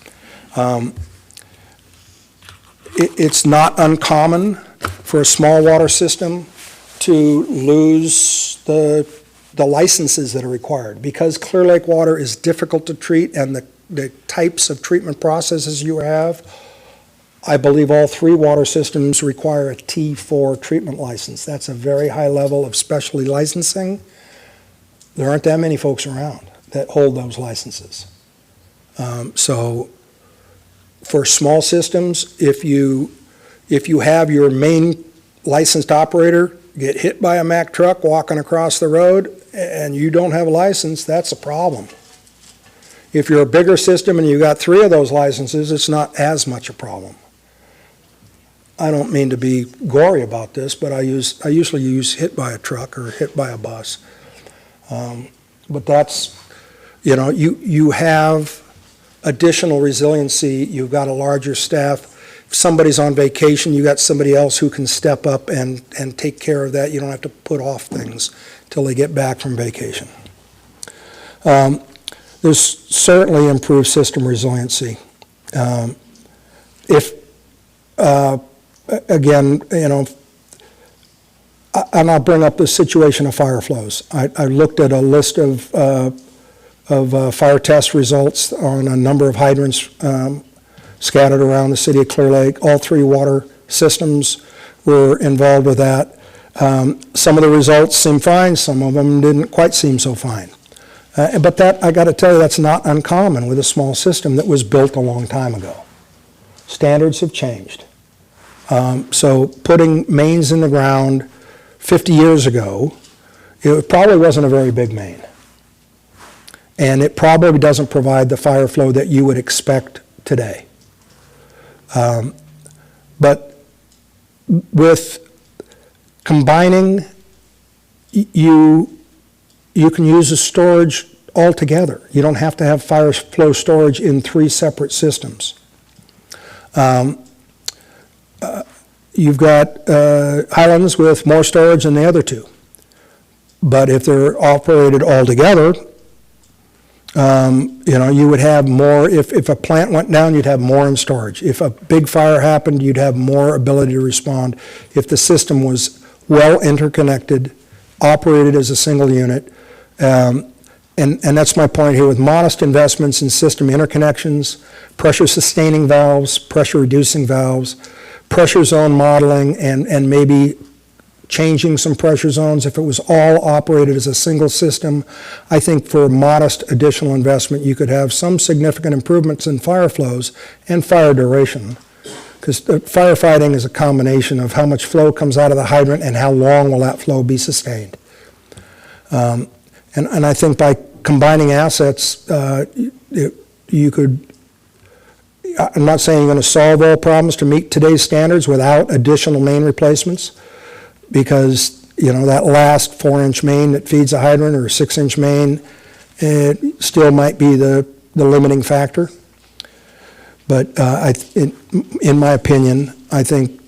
It's not uncommon for a small water system to lose the licenses that are required. Because Clearlake water is difficult to treat, and the types of treatment processes you have, I believe all 3 water systems require a T4 treatment license. That's a very high level of specialty licensing. There aren't that many folks around that hold those licenses. So for small systems, if you have your main licensed operator get hit by a Mack truck walking across the road and you don't have a license, that's a problem. If you're a bigger system and you got 3 of those licenses, it's not as much a problem. I don't mean to be gory about this, but I usually use hit by a truck or hit by a bus. But that's, you have additional resiliency. You've got a larger staff. If somebody's on vacation, you got somebody else who can step up and take care of that. You don't have to put off things till they get back from vacation. There's certainly improved system resiliency. Again, and I'll bring up the situation of fire flows. I looked at a list of fire test results on a number of hydrants scattered around the city of Clearlake. All 3 water systems were involved with that. Some of the results seem fine, some of them didn't quite seem so fine. But that, I got to tell you, that's not uncommon with a small system that was built a long time ago. Standards have changed. So putting mains in the ground 50 years ago, it probably wasn't a very big main. And it probably doesn't provide the fire flow that you would expect today. But with combining, you can use the storage altogether. You don't have to have fire flow storage in 3 separate systems. You've got Highlands with more storage than the other 2. But if they're operated all together, you would have more. If a plant went down, you'd have more in storage. If a big fire happened, you'd have more ability to respond. If the system was well interconnected, operated as a single unit, and that's my point here, with modest investments in system interconnections, pressure sustaining valves, pressure reducing valves, pressure zone modeling, and maybe changing some pressure zones. If it was all operated as a single system, I think for modest additional investment, you could have some significant improvements in fire flows and fire duration. Because firefighting is a combination of how much flow comes out of the hydrant and how long will that flow be sustained. And I think by combining assets, you could, I'm not saying you're going to solve all problems to meet today's standards without additional main replacements, because that last 4-inch main that feeds a hydrant or a 6-inch main, it still might be the limiting factor. But in my opinion, I think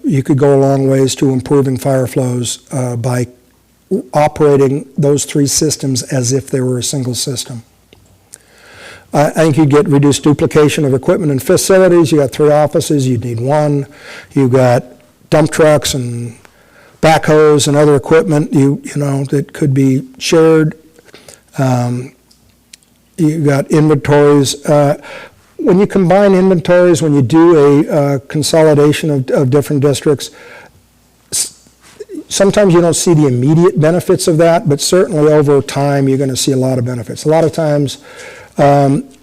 you could go a long ways to improving fire flows by operating those 3 systems as if they were a single system. I think you'd get reduced duplication of equipment and facilities. You got 3 offices, you'd need 1. You've got dump trucks and backhoes and other equipment that could be shared. You've got inventories. When you combine inventories, when you do a consolidation of different districts, sometimes you don't see the immediate benefits of that, but certainly over time you're going to see a lot of benefits. A lot of times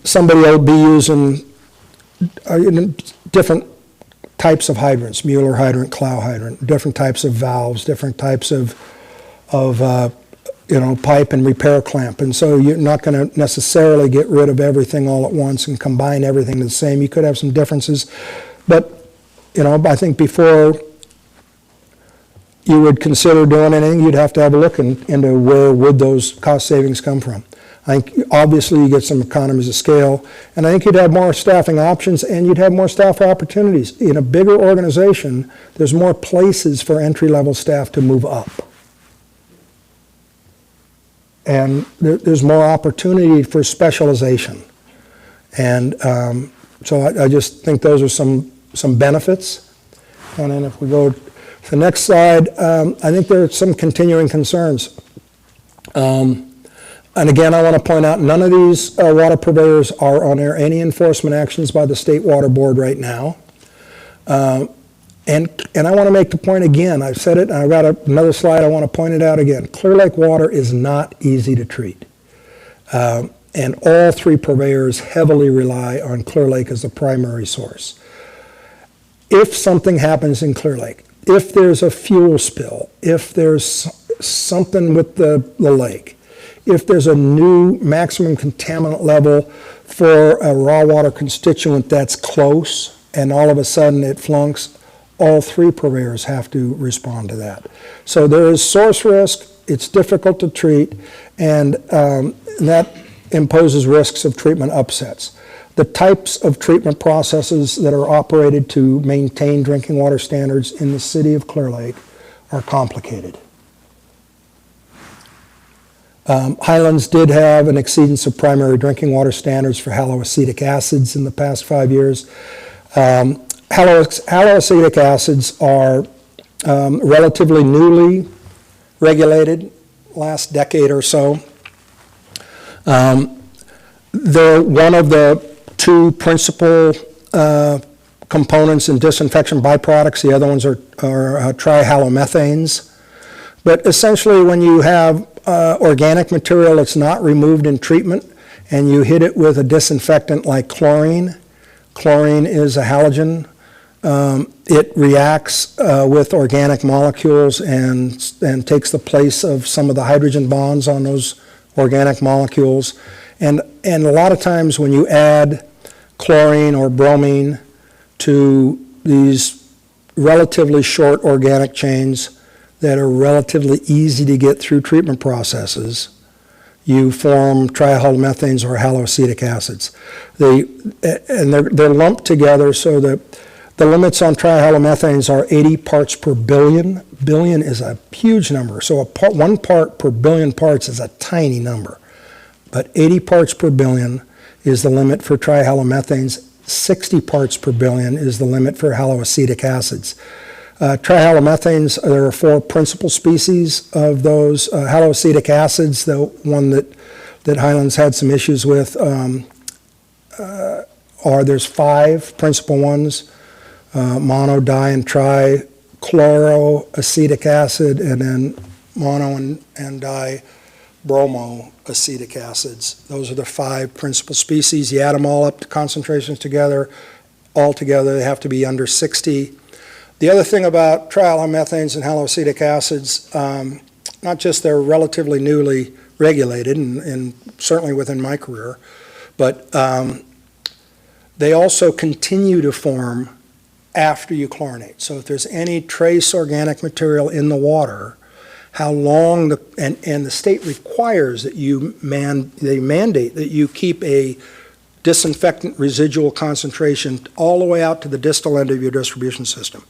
somebody will be using different types of hydrants, Mueller hydrant, Clow hydrant, different types of valves, different types of pipe and repair clamp. And so you're not going to necessarily get rid of everything all at once and combine everything the same. You could have some differences. But, I think before you would consider doing anything, you'd have to have a look into where would those cost savings come from. I think obviously you get some economies of scale, and I think you'd have more staffing options and you'd have more staff opportunities. In a bigger organization, there's more places for entry-level staff to move up. And there's more opportunity for specialization. And so I just think those are some benefits. And then if we go to the next slide, I think there are some continuing concerns. And again, I want to point out, none of these water purveyors are on any enforcement actions by the State Water Board right now. And I want to make the point again, I've said it, and I've got another slide, I want to point it out again. Clearlake water is not easy to treat. And all 3 purveyors heavily rely on Clearlake as the primary source. If something happens in Clearlake, if there's a fuel spill, if there's something with the lake, if there's a new maximum contaminant level for a raw water constituent that's close, and all of a sudden it flunks, all 3 purveyors have to respond to that. So there is source risk, it's difficult to treat, and that imposes risks of treatment upsets. The types of treatment processes that are operated to maintain drinking water standards in the city of Clearlake are complicated. Highlands did have an exceedance of primary drinking water standards for haloacetic acids in the past 5 years. Haloacetic acids are relatively newly regulated, last decade or so. They're one of the 2 principal components in disinfection byproducts. The other ones are trihalomethanes. But essentially, when you have organic material that's not removed in treatment and you hit it with a disinfectant like chlorine, chlorine is a halogen. It reacts with organic molecules and takes the place of some of the hydrogen bonds on those organic molecules. And a lot of times when you add chlorine or bromine to these relatively short organic chains that are relatively easy to get through treatment processes, you form trihalomethanes or haloacetic acids. They're lumped together so that the limits on trihalomethanes are 80 parts per billion. Billion is a huge number, so 1 part per billion parts is a tiny number. But 80 parts per billion is the limit for trihalomethanes. 60 parts per billion is the limit for haloacetic acids. Trihalomethanes, there are 4 principal species of those. Haloacetic acids, the one that Highlands had some issues with, there's 5 principal ones: mono, di, and trichloroacetic acid, and then mono and dibromoacetic acids. Those are the 5 principal species. You add them all up, the concentrations together, altogether they have to be under 60. The other thing about trihalomethanes and haloacetic acids, not just they're relatively newly regulated, and certainly within my career, but they also continue to form after you chlorinate. So if there's any trace organic material in the water, how long and the state requires that they mandate that you keep a disinfectant residual concentration all the way out to the distal end of your distribution system.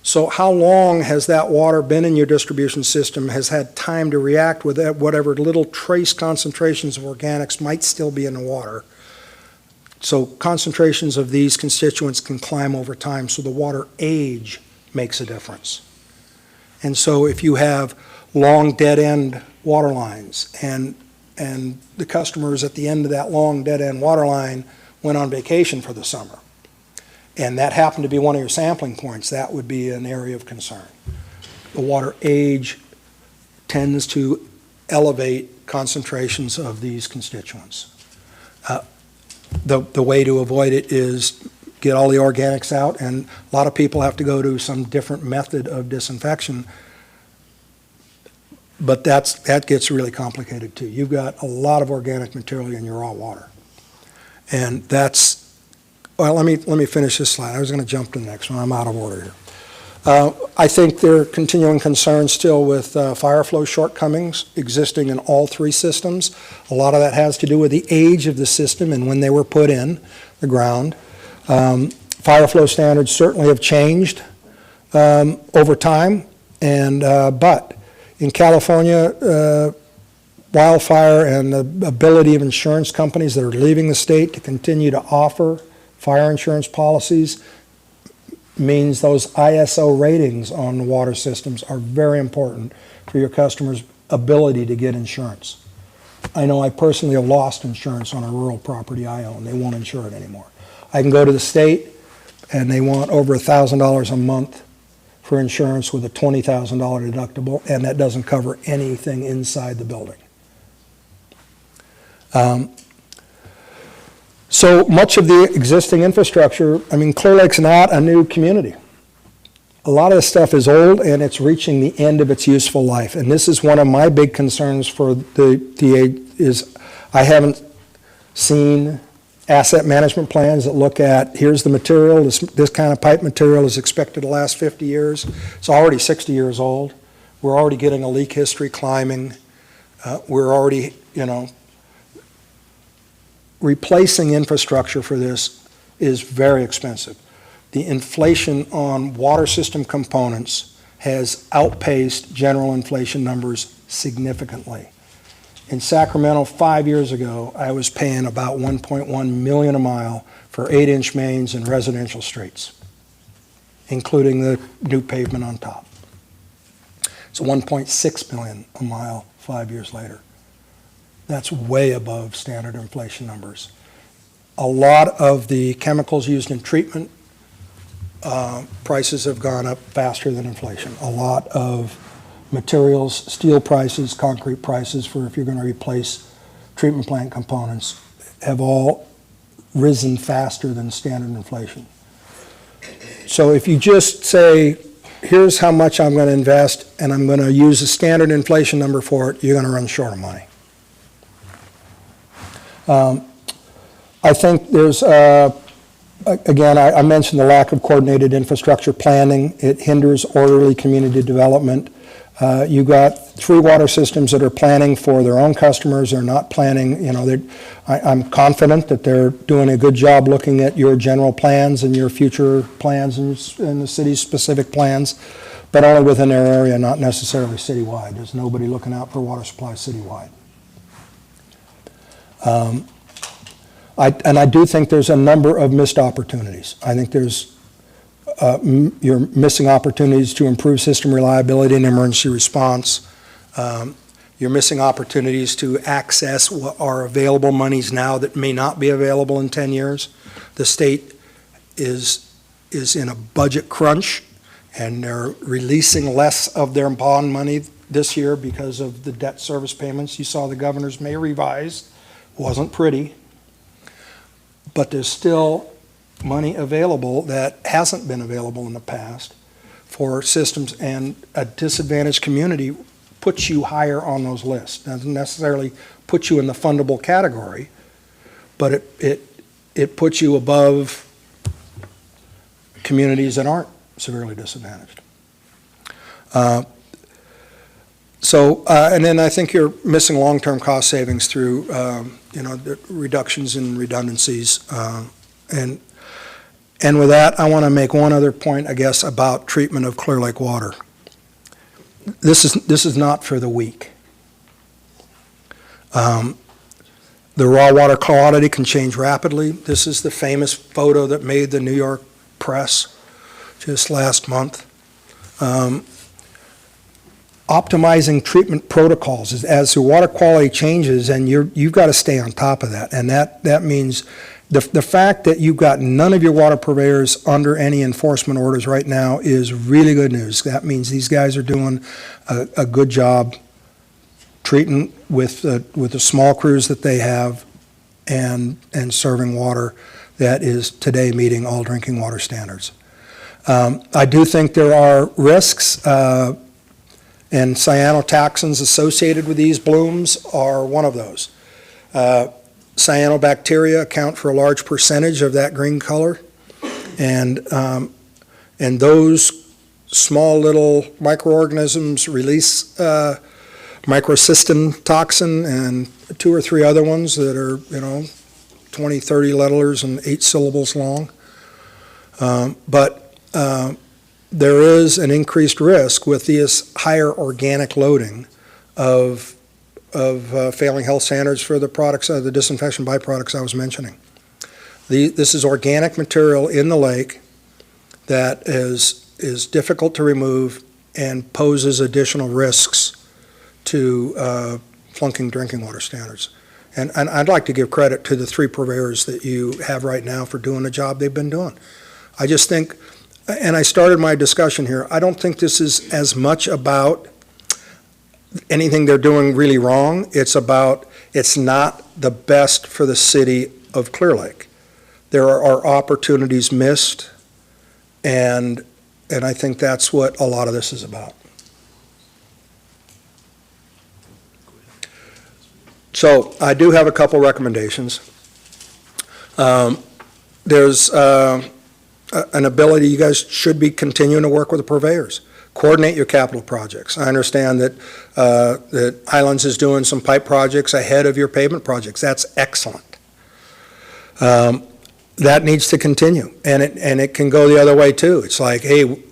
So how long has that water been in your distribution system, has had time to react with whatever little trace concentrations of organics might still be in the water? So concentrations of these constituents can climb over time, so the water age makes a difference. And so if you have long dead-end water lines and the customers at the end of that long dead-end water line went on vacation for the summer, and that happened to be one of your sampling points, that would be an area of concern. The water age tends to elevate concentrations of these constituents. The way to avoid it is get all the organics out, and a lot of people have to go to some different method of disinfection, but that gets really complicated too. You've got a lot of organic material in your raw water, and that's, well, let me finish this slide. I was going to jump to the next one. I'm out of order here. I think there are continuing concerns still with fire flow shortcomings existing in all three systems. A lot of that has to do with the age of the system and when they were put in the ground. Fire flow standards certainly have changed over time, but in California, wildfire and the ability of insurance companies that are leaving the state to continue to offer fire insurance policies means those ISO ratings on the water systems are very important for your customers' ability to get insurance. I know I personally have lost insurance on a rural property I own. They won't insure it anymore. I can go to the state and they want over $1,000 a month for insurance with a $20,000 deductible, and that doesn't cover anything inside the building. So much of the existing infrastructure, I mean, Clear Lake's not a new community. A lot of this stuff is old and it's reaching the end of its useful life. And this is one of my big concerns for is I haven't seen asset management plans that look at, here's the material, this kind of pipe material is expected to last 50 years. It's already 60 years old. We're already getting a leak history climbing. We're already, replacing infrastructure for this is very expensive. The inflation on water system components has outpaced general inflation numbers significantly. In Sacramento 5 years ago, I was paying about $1.1 million a mile for 8-inch mains and residential streets, including the new pavement on top. It's $1.6 million a mile 5 years later. That's way above standard inflation numbers. A lot of the chemicals used in treatment prices have gone up faster than inflation. A lot of materials, steel prices, concrete prices for if you're going to replace treatment plant components have all risen faster than standard inflation. So if you just say, here's how much I'm going to invest and I'm going to use a standard inflation number for it, you're going to run short of money. I think there's, again, I mentioned the lack of coordinated infrastructure planning. It hinders orderly community development. You've got 3 water systems that are planning for their own customers. They're not planning, I'm confident that they're doing a good job looking at your general plans and your future plans and the city's specific plans, but only within their area, not necessarily citywide. There's nobody looking out for water supply citywide. I do think there's a number of missed opportunities. I think you're missing opportunities to improve system reliability and emergency response. You're missing opportunities to access what are available monies now that may not be available in 10 years. The state is in a budget crunch, and they're releasing less of their bond money this year because of the debt service payments. You saw the governor's May revised. Wasn't pretty, but there's still money available that hasn't been available in the past for systems, and a disadvantaged community puts you higher on those lists. Doesn't necessarily put you in the fundable category, but it puts you above communities that aren't severely disadvantaged. And then I think you're missing long-term cost savings through, the reductions in redundancies. And with that, I want to make one other point, I guess, about treatment of Clearlake water. This is not for the weak. The raw water quality can change rapidly. This is the famous photo that made the New York press just last month. Optimizing treatment protocols as the water quality changes, and you've got to stay on top of that. And that means the fact that you've got none of your water purveyors under any enforcement orders right now is really good news. That means these guys are doing a good job treating with the small crews that they have and serving water that is today meeting all drinking water standards. I do think there are risks, and cyanotoxins associated with these blooms are one of those. Cyanobacteria account for a large percentage of that green color, and those small little microorganisms release microcystin toxin and 2 or 3 other ones that are 20, 30 letters and 8 syllables long. But there is an increased risk with this higher organic loading of failing health standards for the products, the disinfection byproducts I was mentioning. This is organic material in the lake that is difficult to remove and poses additional risks to flunking drinking water standards. And I'd like to give credit to the 3 purveyors that you have right now for doing the job they've been doing. I just think, and I started my discussion here, I don't think this is as much about anything they're doing really wrong. It's not the best for the city of Clearlake. There are opportunities missed, and I think that's what a lot of this is about. So I do have a couple recommendations. There's an ability, you guys should be continuing to work with the purveyors. Coordinate your capital projects. I understand that Highlands is doing some pipe projects ahead of your pavement projects. That's excellent. That needs to continue, and it can go the other way too. It's like, hey,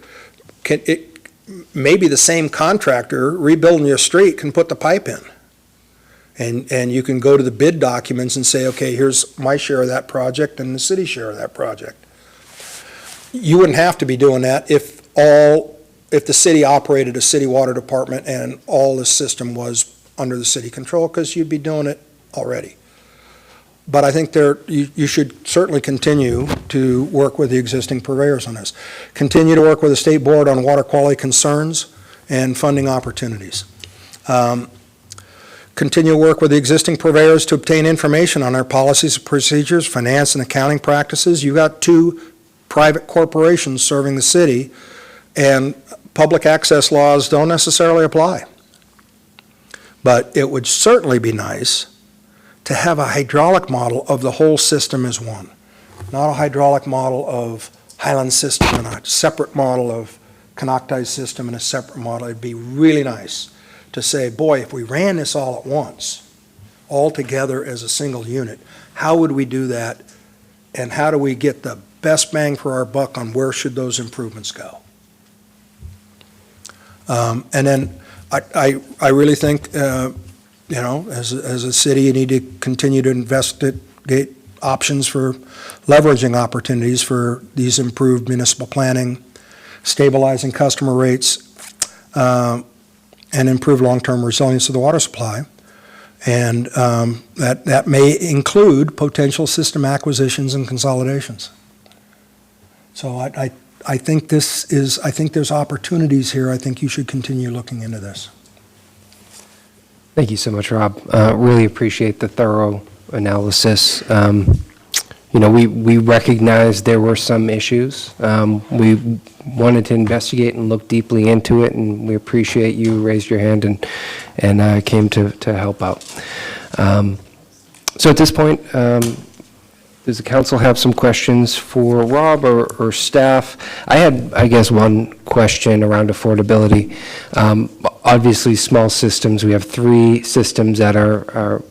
maybe the same contractor rebuilding your street can put the pipe in. And you can go to the bid documents and say, okay, here's my share of that project and the city's share of that project. You wouldn't have to be doing that if the city operated a city water department and all the system was under the city control, because you'd be doing it already. But I think you should certainly continue to work with the existing purveyors on this. Continue to work with the state board on water quality concerns and funding opportunities. Continue to work with the existing purveyors to obtain information on their policies and procedures, finance and accounting practices. You've got 2 private corporations serving the city, and public access laws don't necessarily apply. But it would certainly be nice to have a hydraulic model of the whole system as one, not a hydraulic model of Highland system and a separate model of Canocti's system and a separate model. It'd be really nice to say, boy, if we ran this all at once, all together as a single unit, how would we do that, and how do we get the best bang for our buck on where should those improvements go? And then I really think, as a city, you need to continue to investigate options for leveraging opportunities for these improved municipal planning, stabilizing customer rates, and improve long-term resilience of the water supply. And that may include potential system acquisitions and consolidations. So I think there's opportunities here. I think you should continue looking into this. Thank you so much, Rob. Really appreciate the thorough analysis. We recognized there were some issues. We wanted to investigate and look deeply into it, and we appreciate you raised your hand and came to help out. So at this point, does the council have some questions for Rob or staff? I had, I guess, one question around affordability. obviously small systems. We have 3 systems that are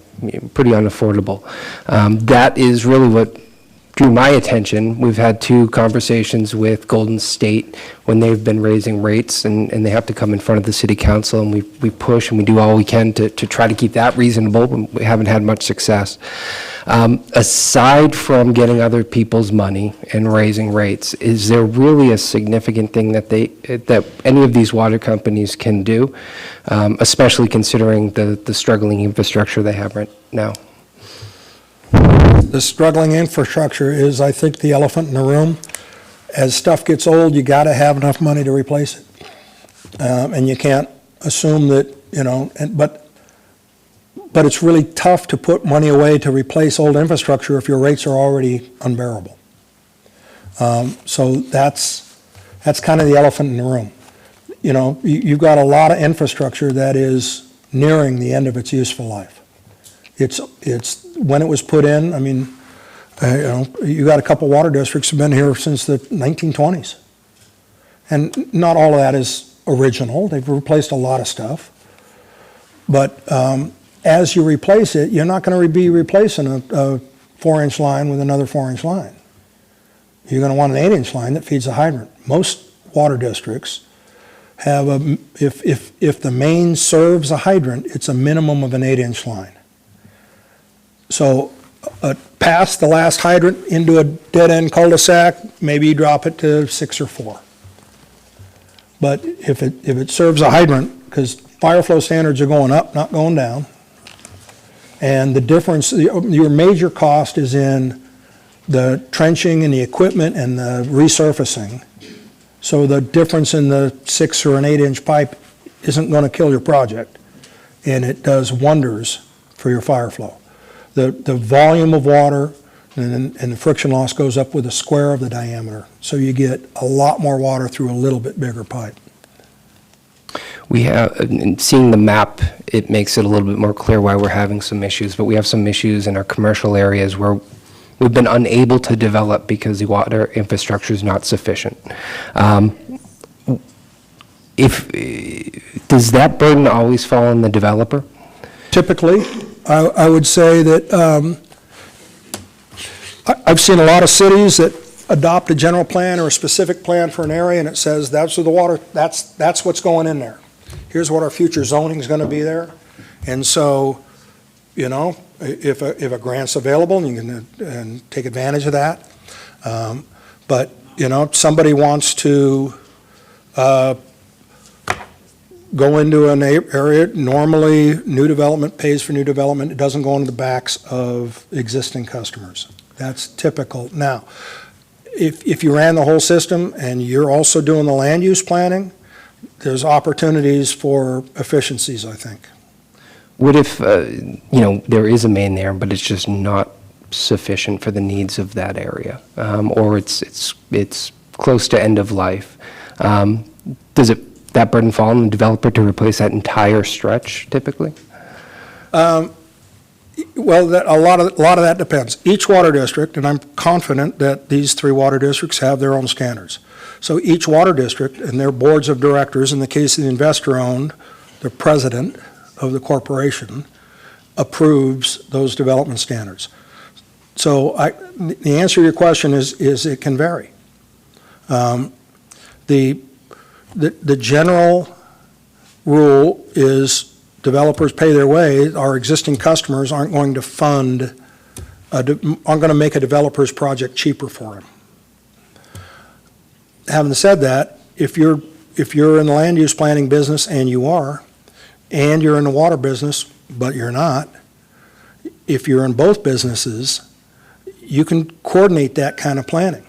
pretty unaffordable. That is really what drew my attention. We've had 2 conversations with Golden State when they've been raising rates, and they have to come in front of the city council, and we push and we do all we can to try to keep that reasonable, but we haven't had much success. Aside from getting other people's money and raising rates, is there really a significant thing that any of these water companies can do, especially considering the struggling infrastructure they have right now? The struggling infrastructure is, I think, the elephant in the room. As stuff gets old, you got to have enough money to replace it. And you can't assume that, but it's really tough to put money away to replace old infrastructure if your rates are already unbearable. So that's kind of the elephant in the room. You've got a lot of infrastructure that is nearing the end of its useful life. It's when it was put in, I mean, you got a couple water districts have been here since the 1920s. And not all of that is original. They've replaced a lot of stuff. But as you replace it, you're not going to be replacing a 4-inch line with another 4-inch line. You're going to want an 8-inch line that feeds a hydrant. Most water districts have if the main serves a hydrant, it's a minimum of an 8-inch line. So past the last hydrant into a dead-end cul-de-sac, maybe you drop it to 6 or 4. But if it serves a hydrant, because fire flow standards are going up, not going down, and the difference, your major cost is in the trenching and the equipment and the resurfacing. So the difference in the 6 or an 8-inch pipe isn't going to kill your project, and it does wonders for your fire flow. The volume of water and the friction loss goes up with a square of the diameter. So you get a lot more water through a little bit bigger pipe. We have, in seeing the map, it makes it a little bit more clear why we're having some issues, but we have some issues in our commercial areas where we've been unable to develop because the water infrastructure is not sufficient. Does that burden always fall on the developer? Typically, I would say that I've seen a lot of cities that adopt a general plan or a specific plan for an area, and it says that's where the water, that's what's going in there. Here's what our future zoning is going to be there. And so, if a grant's available, you can take advantage of that. But somebody wants to go into an area, normally new development pays for new development. It doesn't go into the backs of existing customers. That's typical. Now, if you ran the whole system and you're also doing the land use planning, there's opportunities for efficiencies, I think. What if, there is a main there, but it's just not sufficient for the needs of that area, or it's close to end of life? Does that burden fall on the developer to replace that entire stretch typically? Well, a lot of that depends. Each water district, and I'm confident that these 3 water districts have their own standards. So each water district and their boards of directors, in the case of the investor-owned, the president of the corporation approves those development standards. So the answer to your question is it can vary. The general rule is developers pay their way. Our existing customers aren't going to make a developer's project cheaper for them. Having said that, if you're in the land use planning business, and you're in the water business, but you're not, if you're in both businesses, you can coordinate that kind of planning.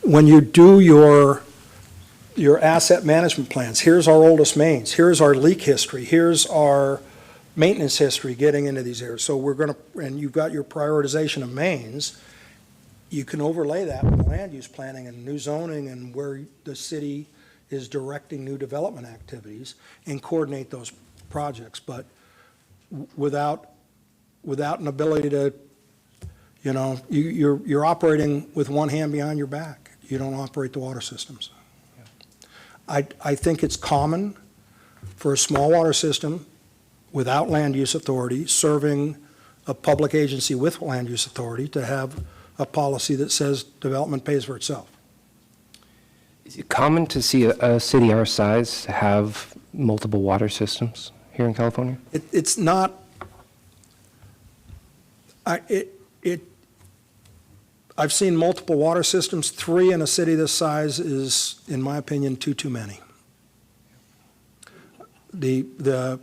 When you do your asset management plans, here's our oldest mains, here's our leak history, here's our maintenance history getting into these areas. So and you've got your prioritization of mains, you can overlay that with land use planning and new zoning and where the city is directing new development activities and coordinate those projects. But without an ability to, you're operating with one hand behind your back. You don't operate the water systems. I think it's common for a small water system without land use authority, serving a public agency with land use authority, to have a policy that says development pays for itself. Is it common to see a city our size have multiple water systems here in California? It's not, I've seen multiple water systems. 3 in a city this size is, in my opinion, too many. There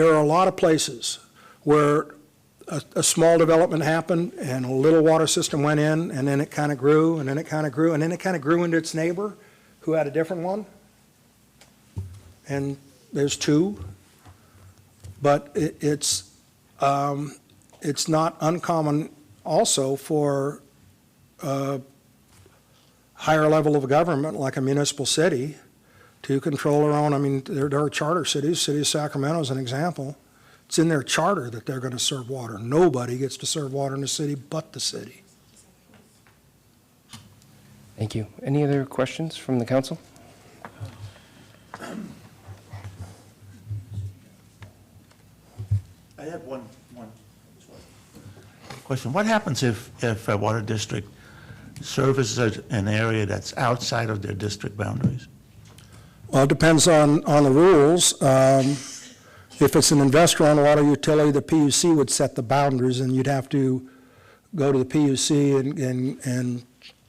are a lot of places where a small development happened and a little water system went in, and then it kind of grew, and then it kind of grew, and then it kind of grew into its neighbor who had a different one. And there's 2. But it's not uncommon also for a higher level of government, like a municipal city, to control their own. I mean, there are charter cities. City of Sacramento is an example. It's in their charter that they're going to serve water. Nobody gets to serve water in the city but the city. Thank you. Any other questions from the council? I have one question. What happens if a water district services an area that's outside of their district boundaries? Well, it depends on the rules. If it's an investor-owned water utility, the PUC would set the boundaries, and you'd have to go to the PUC and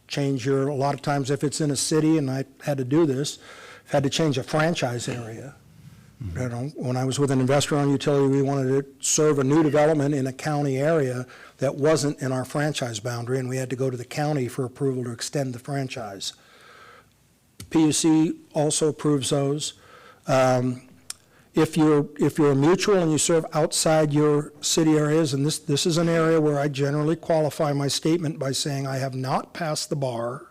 change your, a lot of times if it's in a city, and I had to do this, I've had to change a franchise area. You know, when I was with an investor-owned utility, we wanted to serve a new development in a county area that wasn't in our franchise boundary, and we had to go to the county for approval to extend the franchise. PUC also approves those. If you're a mutual and you serve outside your city areas, and this is an area where I generally qualify my statement by saying I have not passed the bar.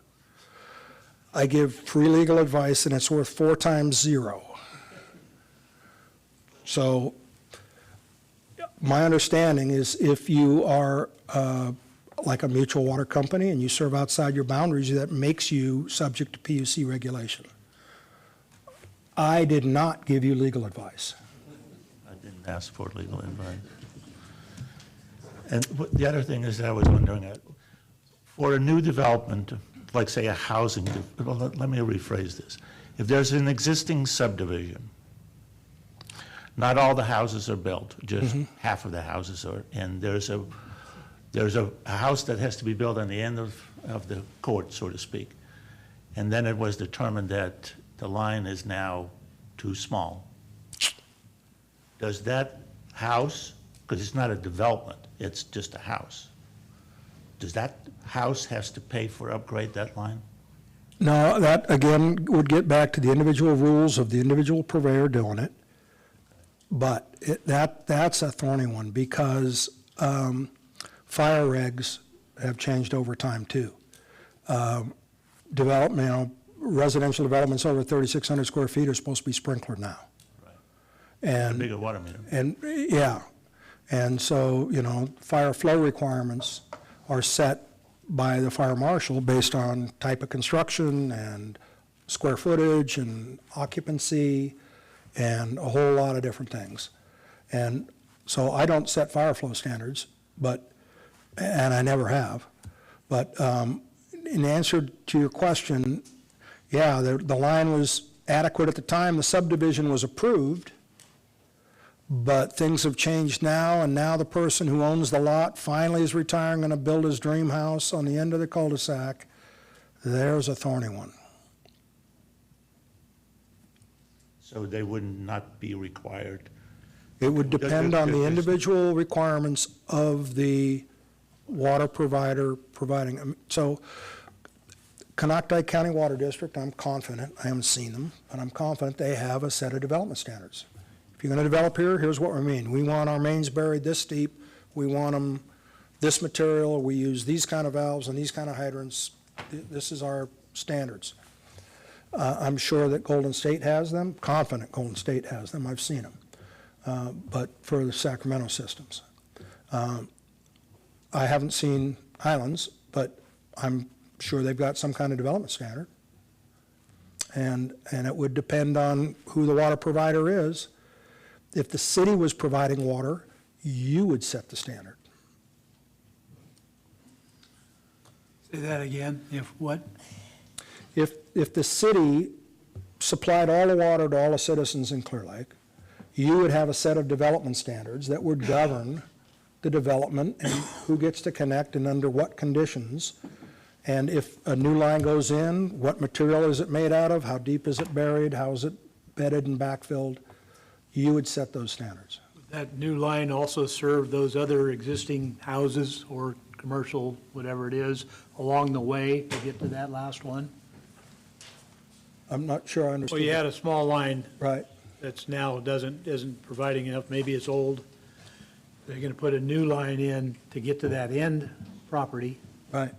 I give free legal advice, and it's worth 4 times 0. So my understanding is if you are like a mutual water company and you serve outside your boundaries, that makes you subject to PUC regulation. I did not give you legal advice. I didn't ask for legal advice. And the other thing is that I was wondering, for a new development, like say a housing, well, let me rephrase this. If there's an existing subdivision, not all the houses are built, just half of the houses are, and there's a house that has to be built on the end of the court, so to speak. And then it was determined that the line is now too small. Does that house, because it's not a development, it's just a house, does that house has to pay for upgrade that line? No, that again would get back to the individual rules of the individual purveyor doing it. But that's a thorny one because fire regs have changed over time too. Residential developments over 3,600 square feet are supposed to be sprinklered now. Right. And a bigger water meter. And yeah, and so fire flow requirements are set by the fire marshal based on type of construction and square footage and occupancy and a whole lot of different things. And so I don't set fire flow standards, and I never have. But in answer to your question, yeah, the line was adequate at the time the subdivision was approved, but things have changed now, and now the person who owns the lot finally is retiring, going to build his dream house on the end of the cul-de-sac. There's a thorny one. So they would not be required? It would depend on the individual requirements of the water provider providing. So Canocti County Water District, I'm confident, I haven't seen them, but I'm confident they have a set of development standards. If you're going to develop here, here's what we mean. We want our mains buried this deep. We want them this material. We use these kind of valves and these kind of hydrants. This is our standards. I'm sure that Golden State has them, confident Golden State has them, I've seen them, but for the Sacramento systems. I haven't seen Highlands, but I'm sure they've got some kind of development standard. and it would depend on who the water provider is. If the city was providing water, you would set the standard. Say that again, if what? If the city supplied all the water to all the citizens in Clearlake, you would have a set of development standards that would govern the development and who gets to connect and under what conditions. And if a new line goes in, what material is it made out of? How deep is it buried? How is it bedded and backfilled? You would set those standards. Would that new line also serve those other existing houses or commercial, whatever it is, along the way to get to that last one? I'm not sure I understand. Well, you had a small line. Right. That's now isn't providing enough, maybe it's old. They're gonna put a new line in to get to that end property. Right.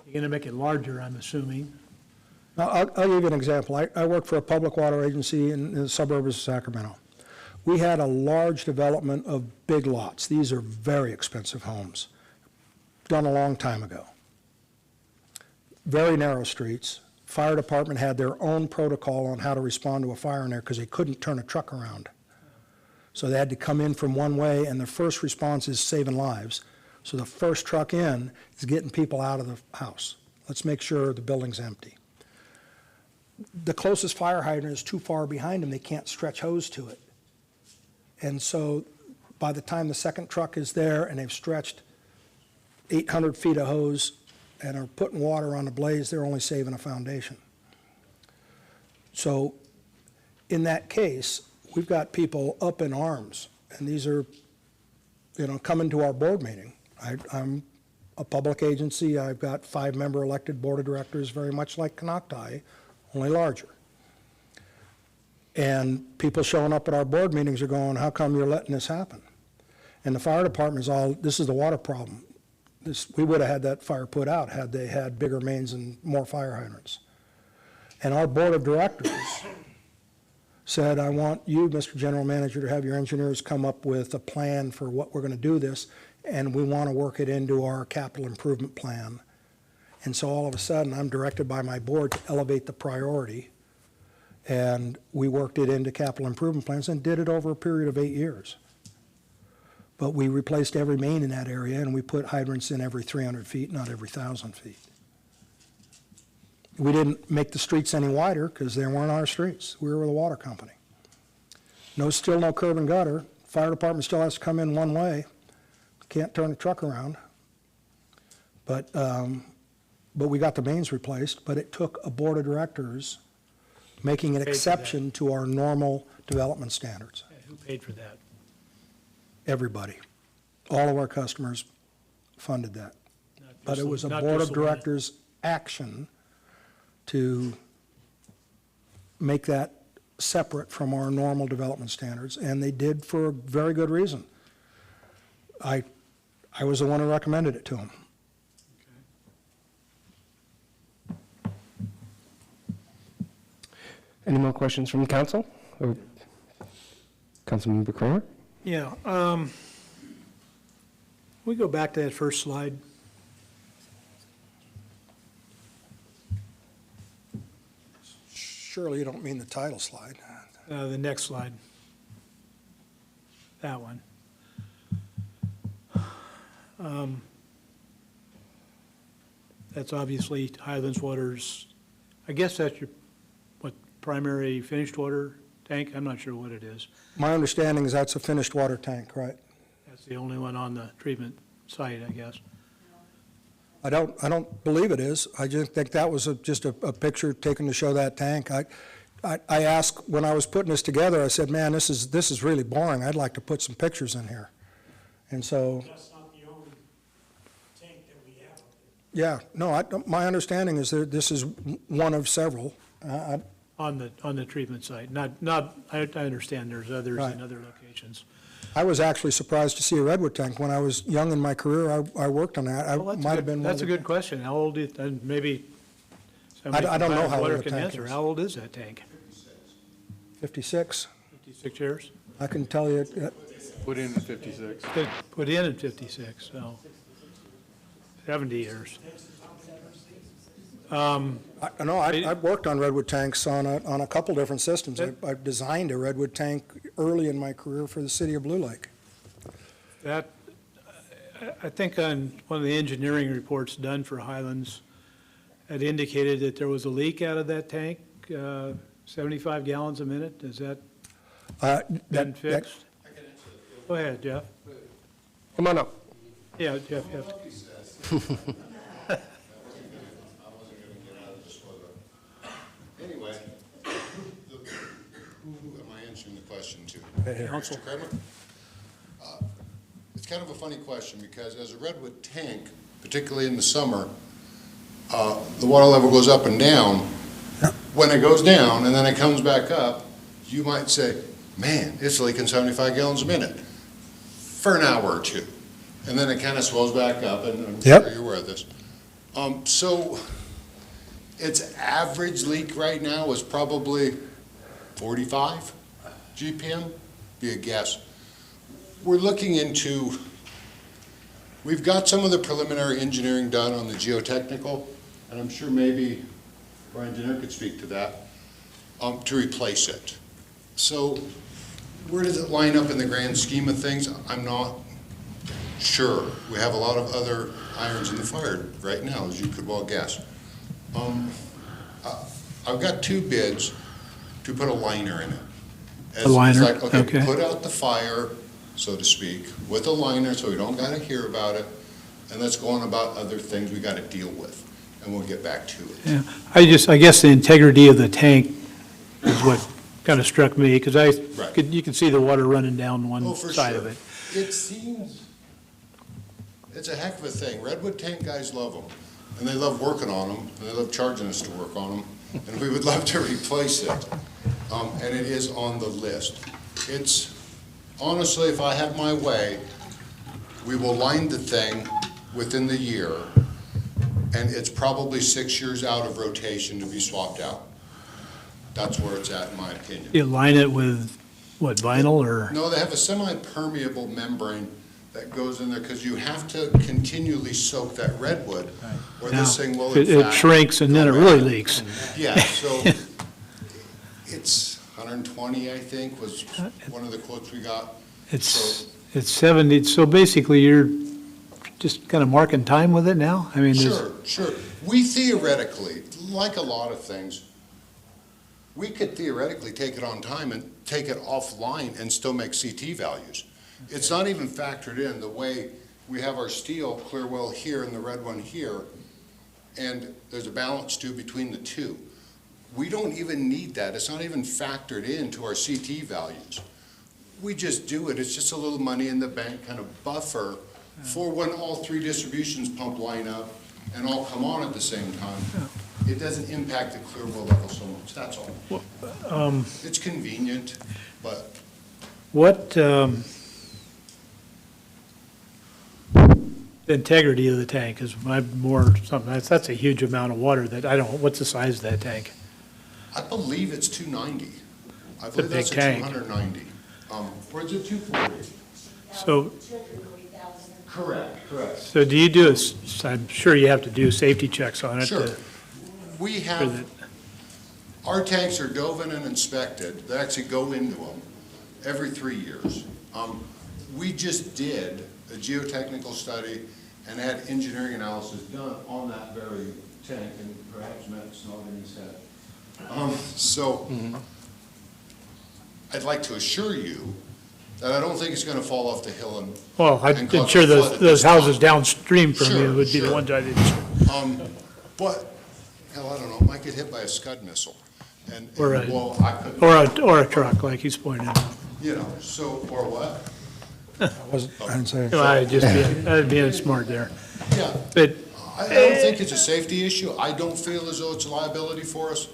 You're gonna make it larger, I'm assuming. Now, I'll give you an example. I work for a public water agency in the suburbs of Sacramento. We had a large development of big lots. These are very expensive homes, done a long time ago. Very narrow streets. Fire department had their own protocol on how to respond to a fire in there because they couldn't turn a truck around. So they had to come in from one way, and the first response is saving lives. So the first truck in is getting people out of the house. Let's make sure the building's empty. The closest fire hydrant is too far behind them. They can't stretch hose to it. And so by the time the second truck is there and they've stretched 800 feet of hose and are putting water on the blaze, they're only saving a foundation. So in that case, we've got people up in arms, and these are, coming to our board meeting. I'm a public agency. I've got 5-member elected board of directors, very much like Canocti, only larger. And people showing up at our board meetings are going, how come you're letting this happen? And the fire department is all, this is the water problem. We would have had that fire put out had they had bigger mains and more fire hydrants. And our board of directors said, I want you, Mr. General Manager, to have your engineers come up with a plan for what we're going to do this, and we want to work it into our capital improvement plan. And so all of a sudden, I'm directed by my board to elevate the priority, and we worked it into capital improvement plans and did it over a period of 8 years. But we replaced every main in that area, and we put hydrants in every 300 feet, not every 1,000 feet. We didn't make the streets any wider because they weren't our streets. We were the water company. Still no curb and gutter. Fire department still has to come in one way. Can't turn the truck around. But we got the mains replaced, but it took a board of directors making an exception to our normal development standards. Who paid for that? Everybody. All of our customers funded that. But it was a not board just of the one- directors action to make that separate from our normal development standards, and they did for a very good reason. I was the one who recommended it to them. Any more questions from council? Or Councilmember Kramer? Yeah, we go back to that first slide. Surely you don't mean the title slide. The next slide. That one. That's obviously Highlands Water's, I guess that's your, primary finished water tank? I'm not sure what it is. My understanding is that's a finished water tank, right? That's the only one on the treatment site, I guess. I don't believe it is. I just think that was just a picture taken to show that tank. I asked, when I was putting this together, I said, man, this is really boring. I'd like to put some pictures in here. And so. That's not the only tank that we have. Yeah, no, my understanding is that this is one of several. On the treatment site, I understand there's others in other locations. I was actually surprised to see a redwood tank. When I was young in my career, I worked on that. That's a good question. How old is, and maybe somebody I don't know from how water old the can tank answer. is. How old is that tank? 56. 56 years? I can tell you. Put in 56. Put in at 56, so 70 years. I've worked on redwood tanks on a couple different systems. I've designed a redwood tank early in my career for the city of Blue Lake. That, I think on one of the engineering reports done for Highlands, it indicated that there was a leak out of that tank, 75 gallons a minute. Is that been fixed? Go ahead, Jeff. Come on up. Yeah, Jeff, you have to. Anyway, who am I answering the question to? Council. Mr. Kramer? It's kind of a funny question because as a redwood tank, particularly in the summer, the water level goes up and down. When it goes down and then it comes back up, you might say, man, it's leaking 75 gallons a minute for an hour or two. And then it kind of swells back up, and I'm sure you're aware of this. So its average leak right now is probably 45 GPM, be a guess. We're looking into, we've got some of the preliminary engineering done on the geotechnical, and I'm sure maybe our engineer could speak to that, to replace it. So where does it line up in the grand scheme of things? I'm not sure. We have a lot of other irons in the fire right now, as you could well guess. I've got 2 bids to put a liner in it. A liner, it's like, okay. Put out the fire, so to speak, with a liner so we don't got to hear about it, and let's go on about other things we got to deal with, and we'll get back to it. Yeah, I guess the integrity of the tank is what kind of struck me, because you can see the water running down one side of it. It seems, it's a heck of a thing. Redwood tank guys love them, and they love working on them, and they love charging us to work on them, and we would love to replace it. And it is on the list. It's, honestly, if I have my way, we will line the thing within the year, and it's probably 6 years out of rotation to be swapped out. That's where it's at, in my opinion. You line it with, what, vinyl or? No, they have a semi-permeable membrane that goes in there because you have to continually soak that redwood or this thing will in It fact shrinks and then it really leaks. Yeah, so it's 120, I think, was one of the quotes we got. It's 70, so basically you're just kind of marking time with it now? I mean, Sure. We theoretically, like a lot of things, we could theoretically take it on time and take it offline and still make CT values. It's not even factored in the way we have our steel clear well here and the red one here, and there's a balance too between the two. We don't even need that. It's not even factored into our CT values. We just do it. It's just a little money in the bank kind of buffer for when all 3 distributions pump line up and all come on at the same time. It doesn't impact the clear well level so much, that's all. It's convenient, but. What, the integrity of the tank is more something, that's a huge amount of water that I don't, what's the size of that tank? I believe it's 290. I It's a believe big that's a tank. 290. Or is it 240? So, Correct. so do you do, I'm sure you have to do safety checks on it. Sure. We have, our tanks are dove in and inspected. They actually go into them every 3 years. We just did a geotechnical study and had engineering analysis done on that very tank, and perhaps Matt's nodding his head. I'd like to assure you that I don't think it's going to fall off the hill and. Well, I'm cause sure a flood at those this houses time. downstream from you Sure, would be the sure. ones I didn't. But, hell, I don't know, might get hit by a Scud missile. And, Or well, I couldn't. or a truck, like he's pointing out. You know, so, or what? I didn't say. No, I'd be smart there. Yeah. But I don't think it's a safety issue. I don't feel as though it's a liability for us.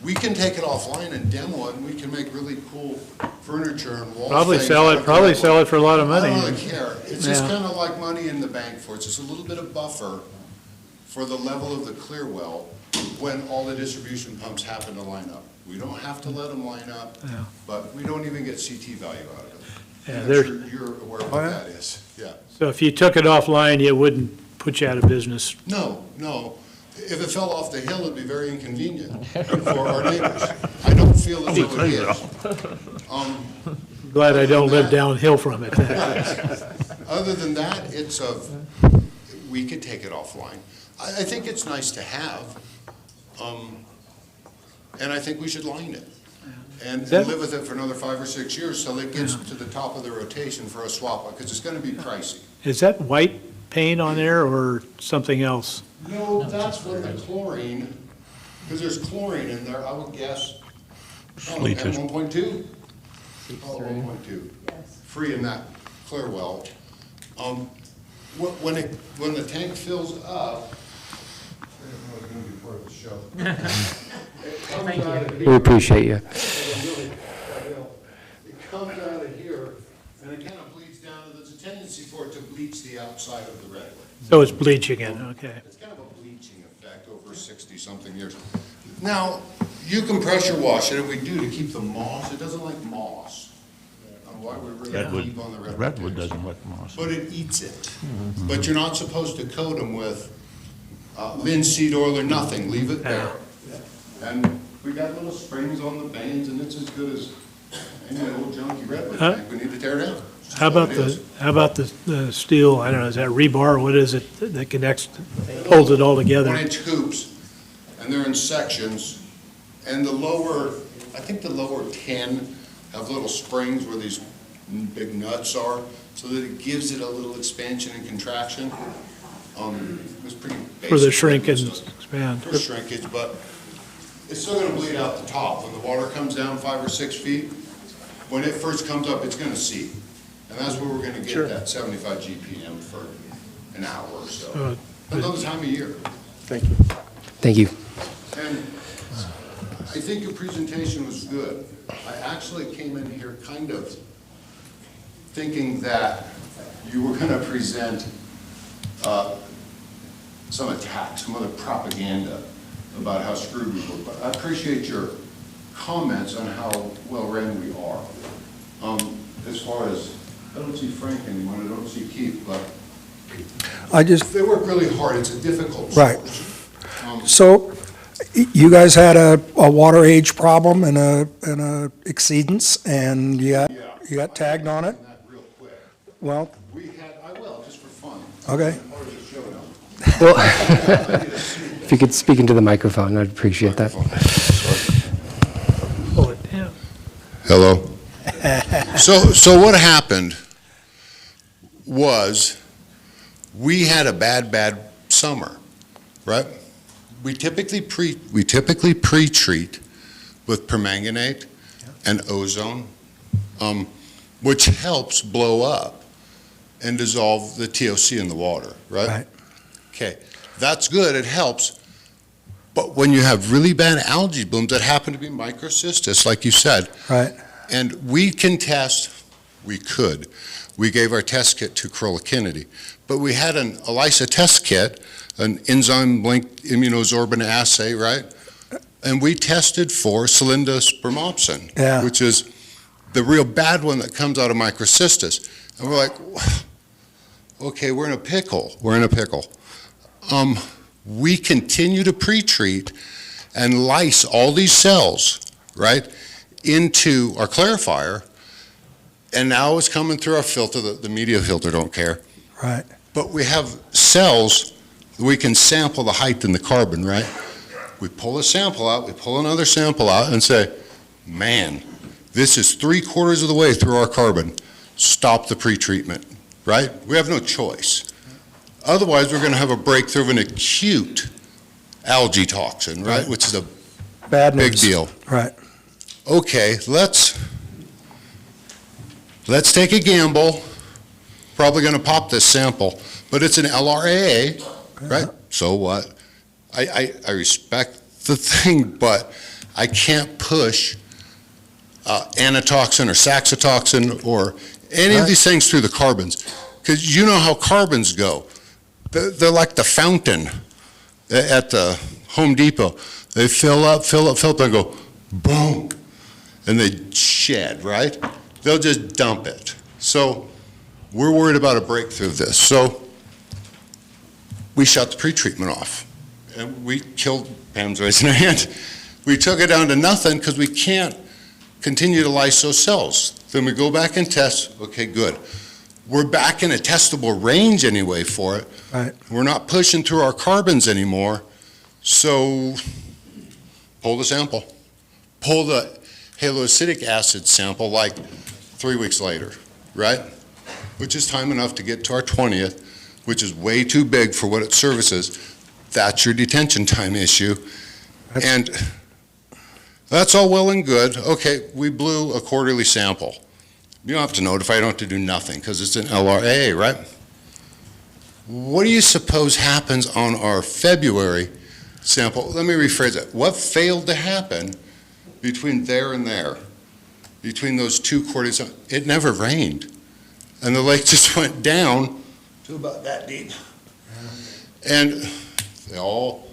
We can take it offline and demo it, and we can make really cool furniture and wall probably things sell out it, of probably redwood. sell it for a lot of money. I don't really care. It's just Yeah. kind of like money in the bank for it. It's just a little bit of buffer for the level of the clear well when all the distribution pumps happen to line up. We don't have to let them line up, Yeah. but we don't even get CT value out of it. Yeah, And I'm there's- sure you're aware of what yeah. that is, yeah. So if you took it offline, it wouldn't put you out of business. No, If it fell off the hill, it'd be very inconvenient for our neighbors. I don't feel as though it is. Glad I don't live downhill from it. Other than that, we could take it offline. I think it's nice to have, and I think we should line it. And live with it for another 5 or 6 years till it gets to the top of the rotation for a swap, because it's gonna be pricey. Is that white paint on there or something else? No, that's where the chlorine, because there's chlorine in there, I would guess, Bleachers. 1.2? 1.2. Free in that clear well. When the tank fills up, I didn't know it was gonna be part of the show. Thank you. We appreciate you. It comes out of here, and it kind of bleeds down, and there's a tendency for it to bleach the outside of the redwood. So it's bleaching it, okay. It's kind of a bleaching effect over 60-something years. Now, you can pressure wash it, and we do to keep the moss. It doesn't like moss. Why we really keep on the redwood. Redwood doesn't like moss. But it eats it. But you're not supposed to coat them with linseed oil or nothing. Leave it there. And we got little springs on the bands, and it's as good as any old junky redwood tank. We need to tear down. How about the steel, I don't know, is that rebar, what is it that connects, holds it all together? 1-inch hoops, and they're in sections. And the lower, I think the lower 10 have little springs where these big nuts are, so that it gives it a little expansion and contraction. It was pretty basic. For the shrink and expand. For shrinkage, but it's still gonna bleed out the top. When the water comes down 5 or 6 feet, when it first comes up, it's gonna seep. And that's where we're gonna get that 75 GPM for an hour or so. Another time of year. Thank you. Thank you. And I think your presentation was good. I actually came in here kind of thinking that you were gonna present some attack, some other propaganda about how screwed we were. But I appreciate your comments on how well-read we are. As far as, I don't see Frank anymore, I don't see Keith, but they work really hard. It's a difficult Right. solution. So you guys had a water age problem and a exceedance, and you got tagged on it? Well, I will, just for fun. okay. Well, if you could speak into the microphone, I'd appreciate that. Pull it down. Hello. So what happened was we had a bad summer, right? We typically pre-treat with permanganate and ozone, which helps blow up and dissolve the TOC in the water, right? Right. Okay, that's good, it helps. But when you have really bad algae blooms that happen to be microcystis, like you said, Right. and we can test, we gave our test kit to Corolla Kennedy, but we had an ELISA test kit, an enzyme-linked immunosorbent assay, right? And we tested for Cylindospermopsin, Yeah. which is the real bad one that comes out of microcystis. And we're like, okay, we're in a pickle. We continue to pre-treat and lyse all these cells, right, into our clarifier, and now it's coming through our filter, the media filter don't care. Right. But we have cells that we can sample the height and the carbon, right? We pull a sample out, we pull another sample out and say, man, this is 3/4 of the way through our carbon. Stop the pre-treatment, right? We have no choice. Otherwise, we're going to have a breakthrough of an acute algae toxin, right? Which is a Bad big news. deal. Right. Okay, let's take a gamble. Probably going to pop this sample, but it's an LRAA, right? So what? I respect the thing, but I can't push anatoxin or saxitoxin or any of these things through the carbons, because you know how carbons go. They're like the fountain at the Home Depot. They fill up, and go boom, and they shed, right? They'll just dump it. So we're worried about a breakthrough of this. So we shut the pretreatment off. and we killed, Pam's raising her hand, we took it down to nothing because we can't continue to lyse those cells. Then we go back and test, okay, good. We're back in a testable range anyway for it. Right. We're not pushing through our carbons anymore, so pull the sample. Pull the haloacidic acid sample like 3 weeks later, right? Which is time enough to get to our 20th, which is way too big for what it services. That's your detention time issue. And that's all well and good. Okay, we blew a quarterly sample. You don't have to notify, you don't have to do nothing because it's an LRA, right? What do you suppose happens on our February sample? Let me rephrase it. What failed to happen between there and there? Between those 2 quarters, it never rained. And the lake just went down to about that deep. And all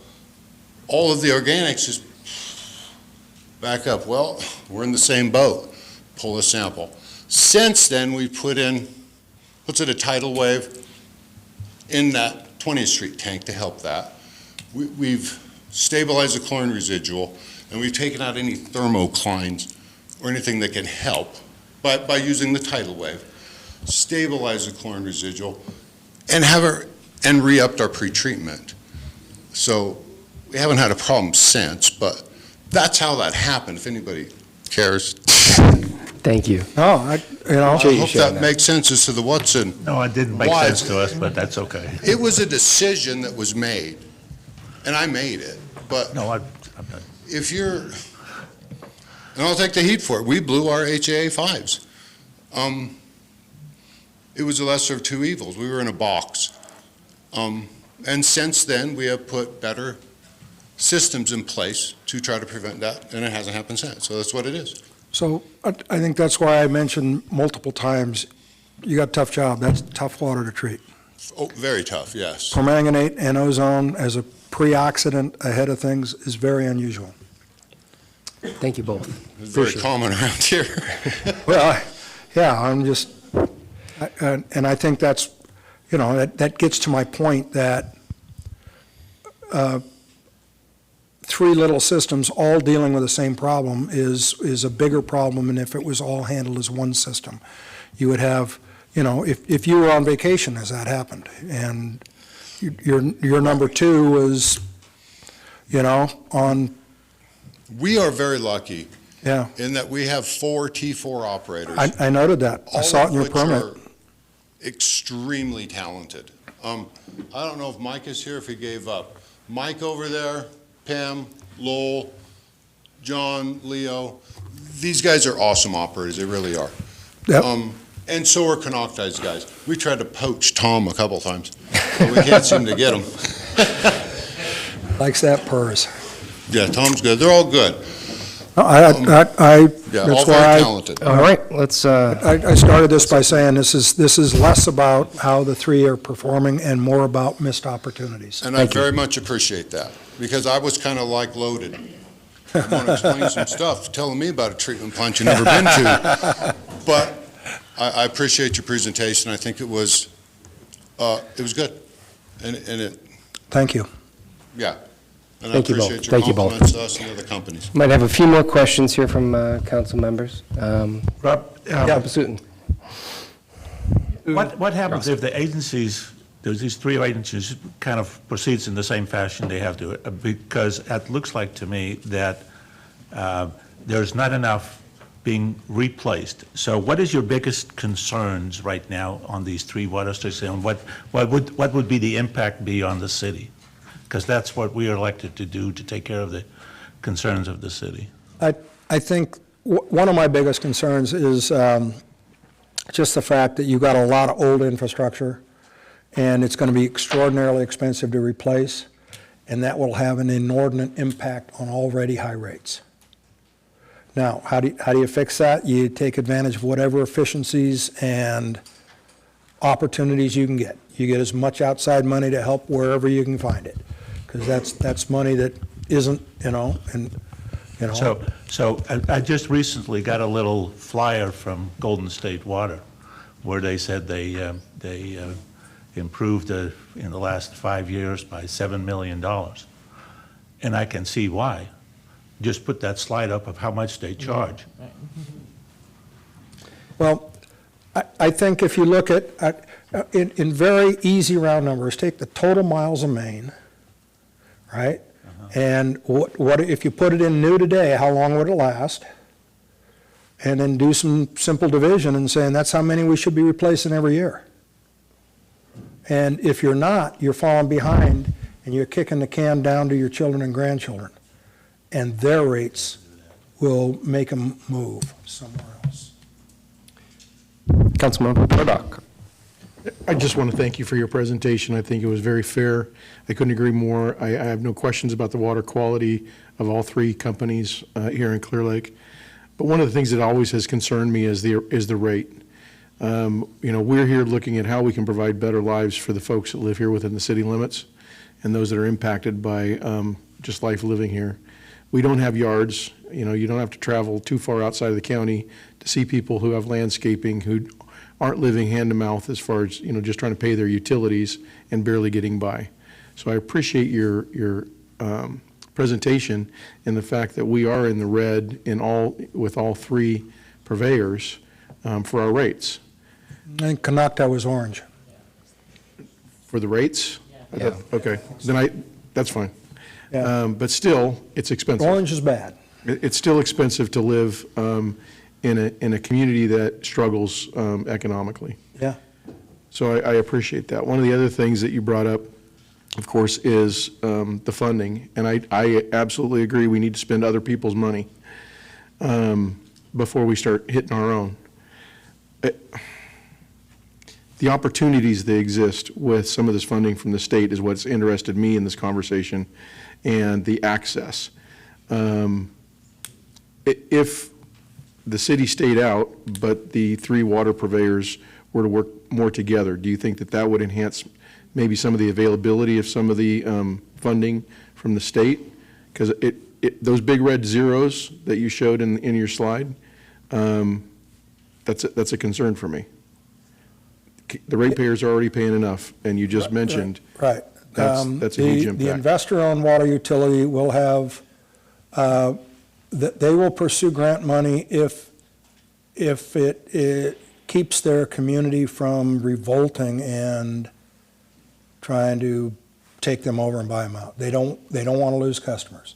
of the organics just back up. Well, we're in the same boat. Pull a sample. Since then, we put in, what's it, a tidal wave in that 20th Street tank to help that. We've stabilized the chlorine residual, and we've taken out any thermoclines or anything that can help by using the tidal wave. Stabilize the chlorine residual, and re-upped our pretreatment. So we haven't had a problem since, but that's how that happened, if anybody cares. Thank you. No, I hope that makes sense as to the what's in. No, it didn't make why. sense to us, but that's okay. It was a decision that was made, and I made it, but No, I'm not. if you're, and I'll take the heat for it, we blew our HAA 5s. It was the lesser of two evils. We were in a box. And since then, we have put better systems in place to try to prevent that, and it hasn't happened since. So that's what it is. So I think that's why I mentioned multiple times, you got a tough job. That's tough water to treat. Oh, very tough, yes. Permanganate and ozone as a pre-oxidant ahead of things is very unusual. Thank you both. It's very common around here. Well, yeah, I'm just, and I think that's, that gets to my point that 3 little systems all dealing with the same problem is a bigger problem than if it was all handled as one system. You would have, if you were on vacation as that happened, and your number 2 was, on. We are very lucky. Yeah. In that we have 4 T4 operators. I noted that. I saw it in your permit. All of which are extremely talented. I don't know if Mike is here, if he gave up. Mike over there, Pam, Lowell, John, Leo, these guys are awesome operators, they really are. Yep. And so are Canocti's guys. We tried to poach Tom a couple times, but we can't seem to get him. Likes that purrs. Yeah, Tom's good, they're all good. Yeah, all that's very why talented. All right, let's, I started this by saying this is less about how the 3 are performing and more about missed opportunities. And I very much appreciate that, because I was kind of like loaded. I want to explain some stuff, telling me about a treatment plant you've never been to. But I appreciate your presentation. I think it was good. And it, Thank you. yeah. And Thank you both. I appreciate your Thank you both. compliments to us and the other companies. might have a few more questions here from council members. Rob, Councilor Sutton. What happens if the agencies, there's these 3 agencies, kind of proceeds in the same fashion they have to? Because it looks like to me that there's not enough being replaced. So what is your biggest concerns right now on these 3 water stations? And what would be the impact be on the city? Because that's what we are elected to do, to take care of the concerns of the city. I think one of my biggest concerns is just the fact that you've got a lot of old infrastructure, and it's going to be extraordinarily expensive to replace, and that will have an inordinate impact on already high rates. Now, how do you fix that? You take advantage of whatever efficiencies and opportunities you can get. You get as much outside money to help wherever you can find it, because that's money that isn't, So I just recently got a little flyer from Golden State Water where they said they improved in the last 5 years by $7 million. and I can see why. Just put that slide up of how much they charge. Well, I think if you look at, in very easy round numbers, take the total miles of main, right? And what if you put it in new today, how long would it last? And then do some simple division and saying that's how many we should be replacing every year. And if you're not, you're falling behind and you're kicking the can down to your children and grandchildren. And their rates will make them move somewhere else. Councilmember Burdock. I just want to thank you for your presentation. I think it was very fair. I couldn't agree more. I have no questions about the water quality of all three companies here in Clearlake. But one of the things that always has concerned me is the rate. We're here looking at how we can provide better lives for the folks that live here within the city limits and those that are impacted by just life living here. We don't have yards. You don't have to travel too far outside of the county to see people who have landscaping who aren't living hand to mouth as far as, just trying to pay their utilities and barely getting by. So I appreciate your presentation and the fact that we are in the red with all three purveyors for our rates. I think Canocta was orange. For the rates? Yeah. Okay, then that's fine. Yeah. But still, it's expensive. Orange is bad. It's still expensive to live in a community that struggles economically. Yeah. So I appreciate that. One of the other things that you brought up, of course, is the funding. And I absolutely agree we need to spend other people's money before we start hitting our own. The opportunities that exist with some of this funding from the state is what's interested me in this conversation, and the access. If the city stayed out, but the three water purveyors were to work more together, do you think that would enhance maybe some of the availability of some of the funding from the state? Because those big red zeros that you showed in your slide, that's a concern for me. The ratepayers are already paying enough, and you just mentioned Right. that's a huge impact. The investor-owned water utility will have, they will pursue grant money if it keeps their community from revolting and trying to take them over and buy them out. They don't want to lose customers.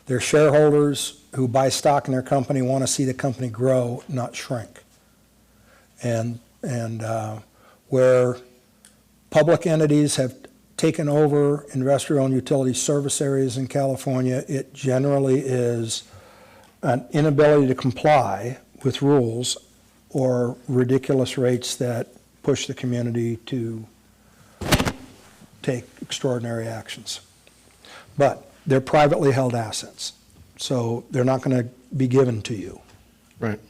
Their shareholders who buy stock in their company want to see the company grow, not shrink. And where public entities have taken over investor-owned utility service areas in California, it generally is an inability to comply with rules or ridiculous rates that push the community to take extraordinary actions. But they're privately held assets, so they're not going to be given to you. Right.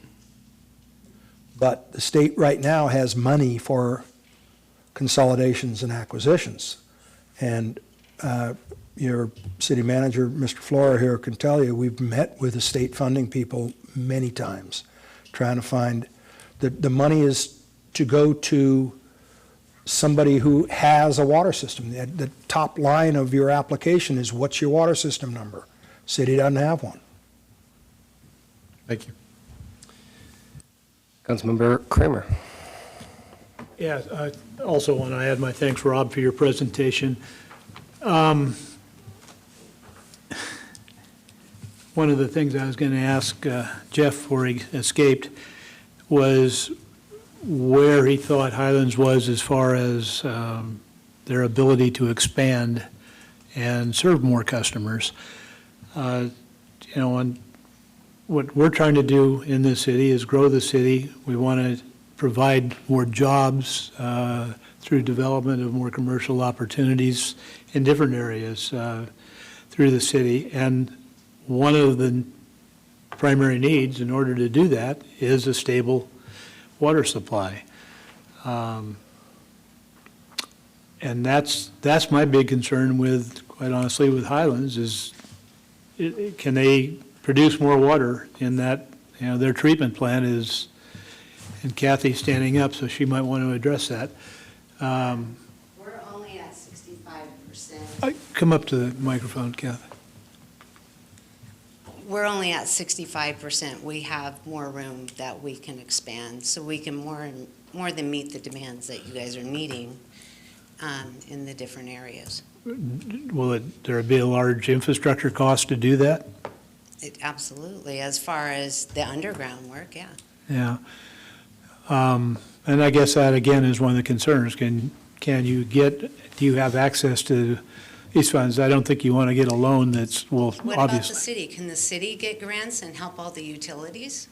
But the state right now has money for consolidations and acquisitions. And your city manager, Mr. Flora here, can tell you, we've met with the state funding people many times, trying to find, the money is to go to somebody who has a water system. The top line of your application is, what's your water system number? City doesn't have one. Thank you. Councilmember Kramer. Yeah, I also want to add my thanks, Rob, for your presentation. One of the things I was going to ask Jeff before he escaped was where he thought Highlands was as far as their ability to expand and serve more customers. And what we're trying to do in this city is grow the city. We want to provide more jobs through development of more commercial opportunities in different areas through the city. And one of the primary needs in order to do that is a stable water supply. And that's my big concern with, quite honestly, with Highlands is can they produce more water in that, their treatment plant is, and Kathy's standing up, so she might want to address that. We're only at 65%. Come up to the microphone, Kathy. we're only at 65%. We have more room that we can expand, so we can more than meet the demands that you guys are needing in the different areas. Will there be a large infrastructure cost to do that? Absolutely, as far as the underground work, yeah. Yeah. And I guess that, again, is one of the concerns. Do you have access to these funds? I don't think you want to get a loan that's, well, What about the obviously. city? Can the city get grants and help all the utilities?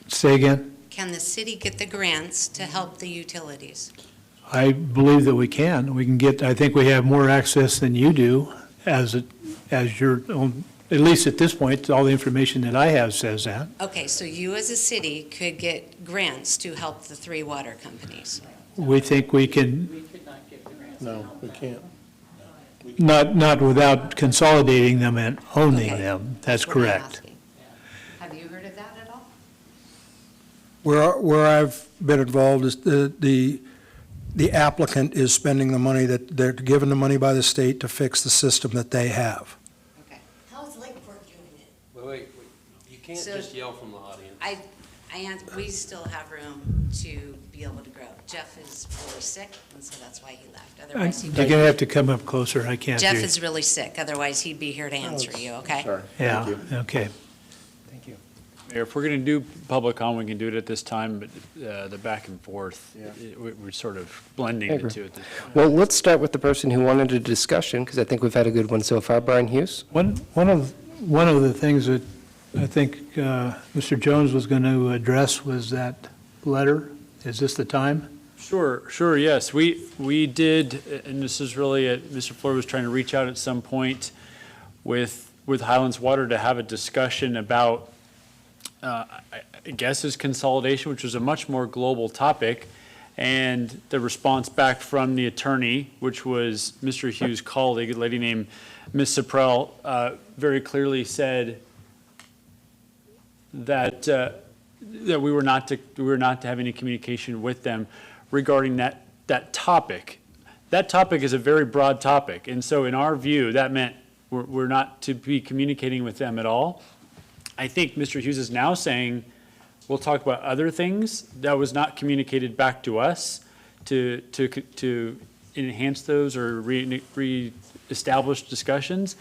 Say again? Can the city get the grants to help the utilities? I believe that we can. We can get, I think we have more access than you do as your own, at least at this point, all the information that I have says that. Okay, so you as a city could get grants to help the 3 water companies. We think we can, No, we can't. not without consolidating them and owning Okay. them. That's What I'm correct. asking. Have you heard of that at all? Where I've been involved is the applicant is spending the money that they're given the money by the state to fix the system that they have. How's Lakeport doing it? Wait, you can't So- just yell from the audience. We still have room to be able to grow. Jeff is really sick, and so that's why he left. Otherwise, You're going to have to come up closer. I can't hear Jeff you. is really sick, otherwise he'd be here to answer you, okay? Sorry. Yeah, Thank you. okay. Thank you. Mayor, if we're going to do public comment, we can do it at this time, but the back and forth, we're sort of blending I the agree. two at this point. Well, let's start with the person who wanted a discussion, because I think we've had a good one so far. Brian Hughes? One of the things that I think Mr. Jones was going to address was that letter. Is this the time? Sure, yes. We did, and this is really, Mr. Fleur was trying to reach out at some point with Highlands Water to have a discussion about, I guess, his consolidation, which was a much more global topic, and the response back from the attorney, which was Mr. Hughes' colleague, a lady named Ms. Saprell, very clearly said that we were not to have any communication with them regarding that topic. That topic is a very broad topic, and so in our view, that meant we're not to be communicating with them at all. I think Mr. Hughes is now saying we'll talk about other things that was not communicated back to us to enhance those or re-establish discussions.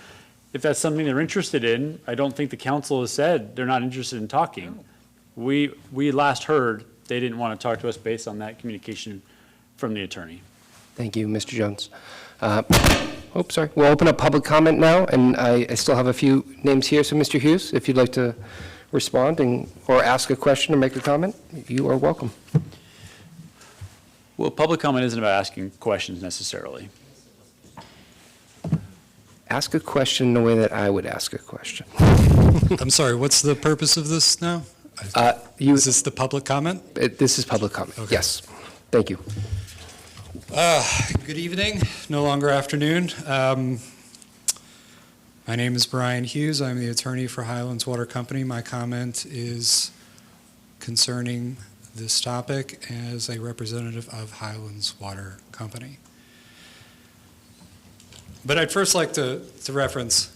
If that's something they're interested in, I don't think the council has said they're not interested in talking. We last heard they didn't want to talk to us based on that communication from the attorney. Thank you, Mr. Jones. Sorry. We'll open up public comment now, and I still have a few names here. So, Mr. Hughes, if you'd like to respond or ask a question or make a comment, you are welcome. Well, public comment isn't about asking questions necessarily. Ask a question the way that I would ask a question. I'm sorry, what's the purpose of this now? Is this the public comment? This is public comment, yes. Thank you. Good evening, no longer afternoon. My name is Brian Hughes. I'm the attorney for Highlands Water Company. My comment is concerning this topic as a representative of Highlands Water Company. But I'd first like to reference,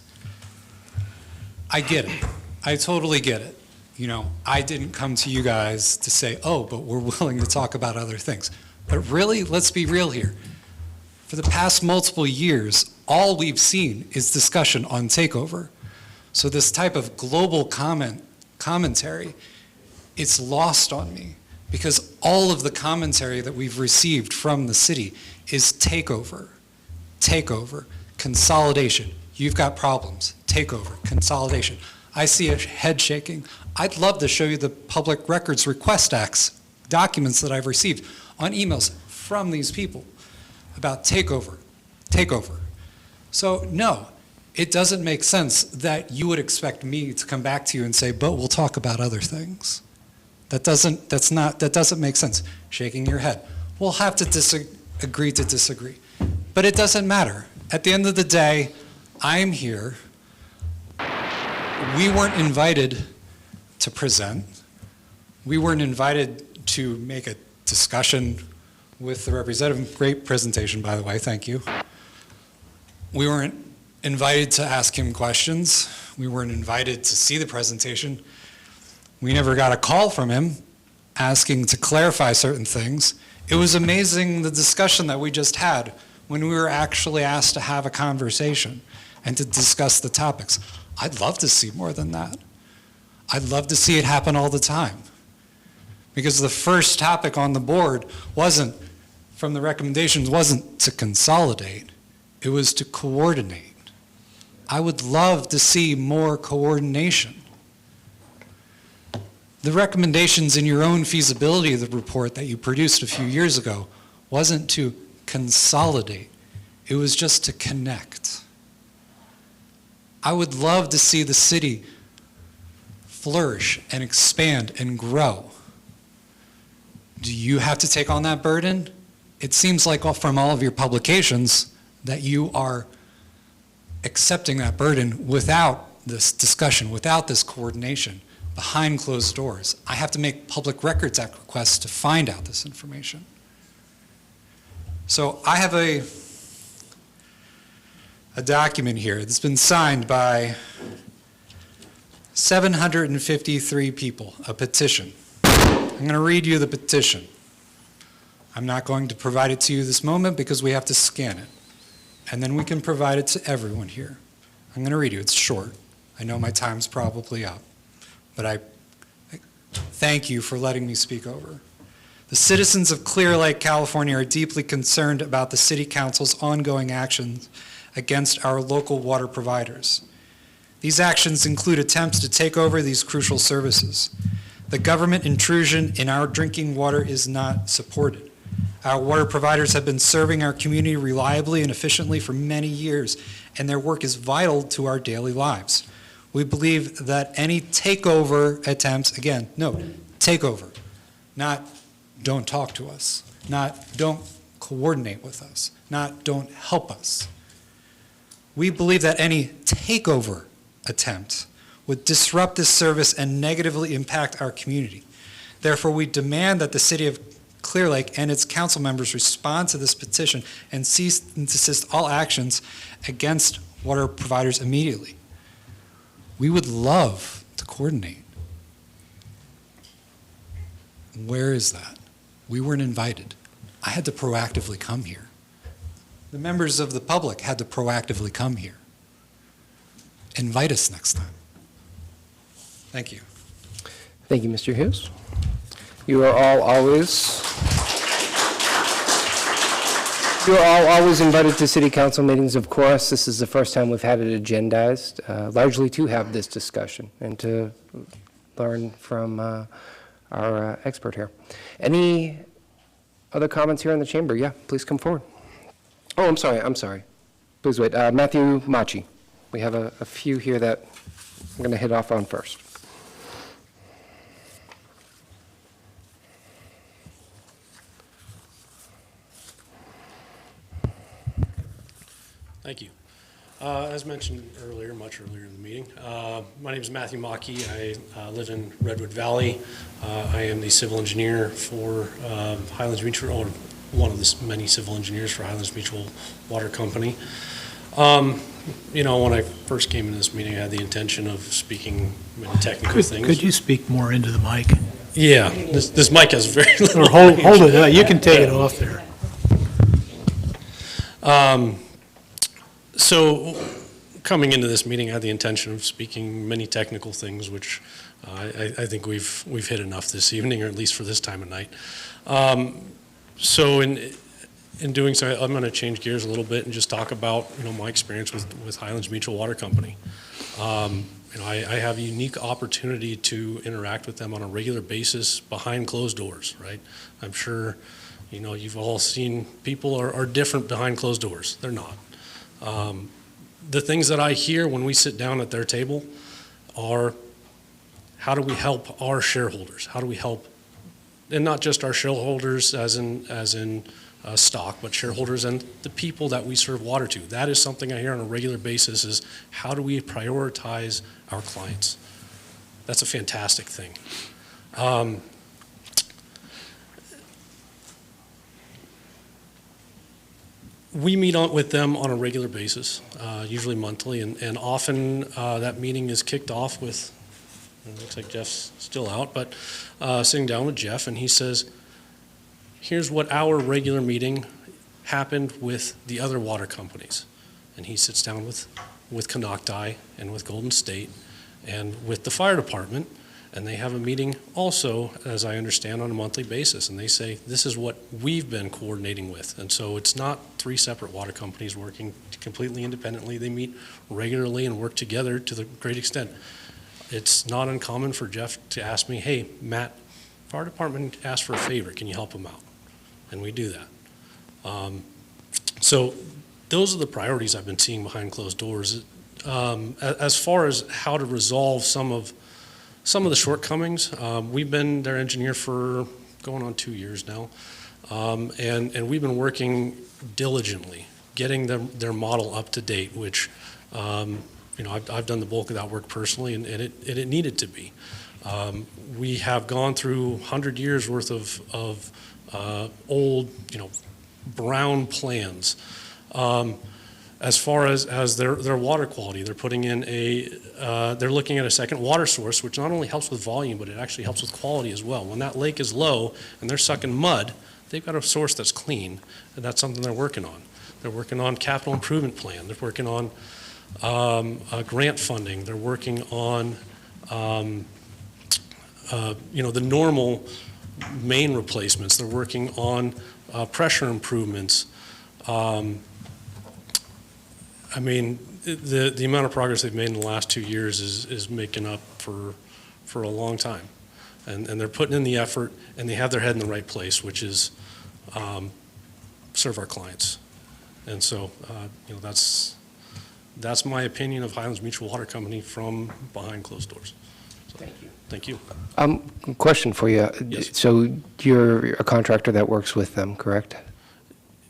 I get it. I totally get it. You know, I didn't come to you guys to say, oh, but we're willing to talk about other things. But really, let's be real here. For the past multiple years, all we've seen is discussion on takeover. So this type of global commentary, it's lost on me because all of the commentary that we've received from the city is takeover, consolidation. You've got problems, takeover, consolidation. I see a head shaking. I'd love to show you the Public Records Request Acts documents that I've received on emails from these people about takeover. So no, it doesn't make sense that you would expect me to come back to you and say, but we'll talk about other things. That doesn't make sense. Shaking your head. We'll have to agree to disagree. But it doesn't matter. At the end of the day, I'm here. We weren't invited to present. We weren't invited to make a discussion with the representative. Great presentation, by the way, thank you. We weren't invited to ask him questions. We weren't invited to see the presentation. We never got a call from him asking to clarify certain things. It was amazing the discussion that we just had when we were actually asked to have a conversation and to discuss the topics. I'd love to see more than that. I'd love to see it happen all the time. Because the first topic on the board from the recommendations wasn't to consolidate, it was to coordinate. I would love to see more coordination. The recommendations in your own feasibility of the report that you produced a few years ago wasn't to consolidate, it was just to connect. I would love to see the city flourish and expand and grow. Do you have to take on that burden? It seems like from all of your publications that you are accepting that burden without this discussion, without this coordination, behind closed doors. I have to make Public Records Act requests to find out this information. So I have a document here that's been signed by 753 people, a petition. I'm going to read you the petition. I'm not going to provide it to you this moment because we have to scan it. And then we can provide it to everyone here. I'm going to read you. It's short. I know my time's probably up, but I thank you for letting me speak over. The citizens of Clearlake, California are deeply concerned about the City Council's ongoing actions against our local water providers. These actions include attempts to take over these crucial services. The government intrusion in our drinking water is not supported. Our water providers have been serving our community reliably and efficiently for many years, and their work is vital to our daily lives. We believe that any takeover attempts, again, no, takeover, not don't talk to us, not don't coordinate with us, not don't help us. We believe that any takeover attempt would disrupt this service and negatively impact our community. Therefore, we demand that the City of Clearlake and its council members respond to this petition and cease and desist all actions against water providers immediately. We would love to coordinate. Where is that? We weren't invited. I had to proactively come here. The members of the public had to proactively come here. Invite us next time. Thank you. Thank you, Mr. Hughes. You are all always invited to city council meetings, of course. This is the first time we've had it agendized, largely to have this discussion and to learn from our expert here. Any other comments here in the chamber? Yeah, please come forward. Oh, I'm sorry. Please wait. Matthew Machi. We have a few here that I'm going to hit off on first. Thank you. As mentioned earlier, much earlier in the meeting, my name is Matthew Mackey. I live in Redwood Valley. I am the civil engineer for Highlands Mutual, or one of the many civil engineers for Highlands Mutual Water Company. You know, when I first came into this meeting, I had the intention of speaking many technical things. Could you speak more into the mic? Yeah, this mic has very little. Or hold it, you can take it off there. So, coming into this meeting, I had the intention of speaking many technical things, which I think we've hit enough this evening, or at least for this time of night. So, in doing so, I'm going to change gears a little bit and just talk about my experience with Highlands Mutual Water Company. I have a unique opportunity to interact with them on a regular basis behind closed doors. Right? I'm sure you've all seen people are different behind closed doors. They're not. The things that I hear when we sit down at their table are, how do we help our shareholders? How do we help, and not just our shareholders as in stock, but shareholders and the people that we serve water to. That is something I hear on a regular basis, is how do we prioritize our clients? That's a fantastic thing. we meet with them on a regular basis, usually monthly, and often that meeting is kicked off with, it looks like Jeff's still out, but sitting down with Jeff, and he says, here's what our regular meeting happened with the other water companies. And he sits down with Canocti and with Golden State and with the fire department, and they have a meeting also, as I understand, on a monthly basis. And they say, this is what we've been coordinating with. And so it's not three separate water companies working completely independently. They meet regularly and work together to the great extent. It's not uncommon for Jeff to ask me, hey, Matt, fire department asked for a favor. Can you help them out? And we do that. So those are the priorities I've been seeing behind closed doors. As far as how to resolve some of the shortcomings, we've been their engineer for going on 2 years now, and we've been working diligently, getting their model up to date, which I've done the bulk of that work personally, and it needed to be. We have gone through 100 years worth of old, brown plans. As far as their water quality, they're putting in they're looking at a second water source, which not only helps with volume, but it actually helps with quality as well. When that lake is low and they're sucking mud, they've got a source that's clean, and that's something they're working on. They're working on capital improvement plan. They're working on grant funding. They're working on the normal main replacements. They're working on pressure improvements. I mean, the amount of progress they've made in the last 2 years is making up for a long time. And they're putting in the effort, and they have their head in the right place, which is serve our clients. And so, that's my opinion of Highlands Mutual Water Company from behind closed doors. So, thank you. Thank you. Question for you. Yes. So you're a contractor that works with them, correct?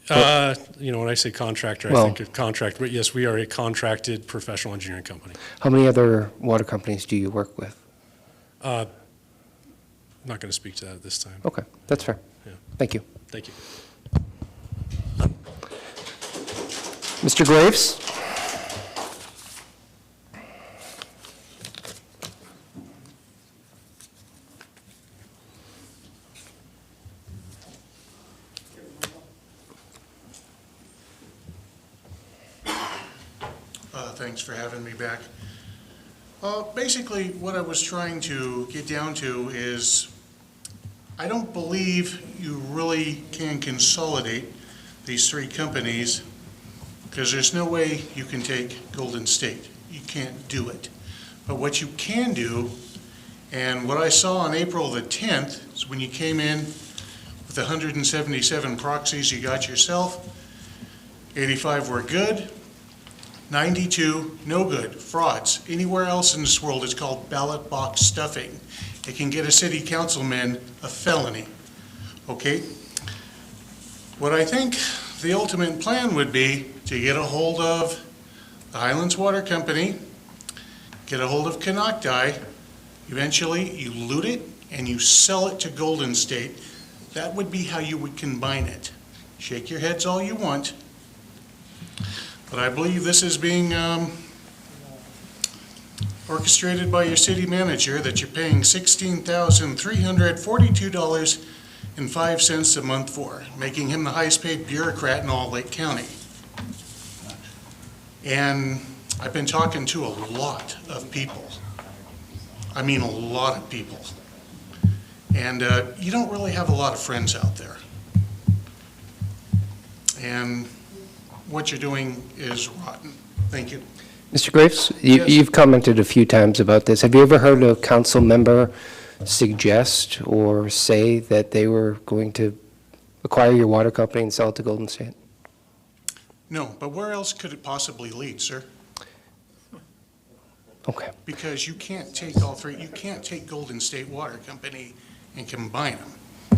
When I say contractor, I think of contract, but yes, we are a contracted professional engineering company. How many other water companies do you work with? I'm not going to speak to that at this time. Okay, that's fair. Yeah. Thank you. Thank you. Mr. Graves? Thanks for having me back. Basically, what I was trying to get down to is I don't believe you really can consolidate these three companies because there's no way you can take Golden State. You can't do it. But what you can do, and what I saw on April the 10th, is when you came in with 177 proxies you got yourself, 85 were good, 92 no good, frauds. Anywhere else in this world it's called ballot box stuffing. It can get a city councilman a felony, okay? What I think the ultimate plan would be to get a hold of the Highlands Water Company, get a hold of Canocti, eventually you loot it and you sell it to Golden State. That would be how you would combine it. Shake your heads all you want. But I believe this is being orchestrated by your city manager, that you're paying $16,342.05 a month for, making him the highest paid bureaucrat in all Lake County. And I've been talking to a lot of people. I mean, a lot of people. And you don't really have a lot of friends out there. And what you're doing is rotten. Thank you. Mr. Graves, Yes. you've commented a few times about this. Have you ever heard a council member suggest or say that they were going to acquire your water company and sell it to Golden State? No, but where else could it possibly lead, sir? Okay. Because you can't take all three. You can't take Golden State Water Company and combine them.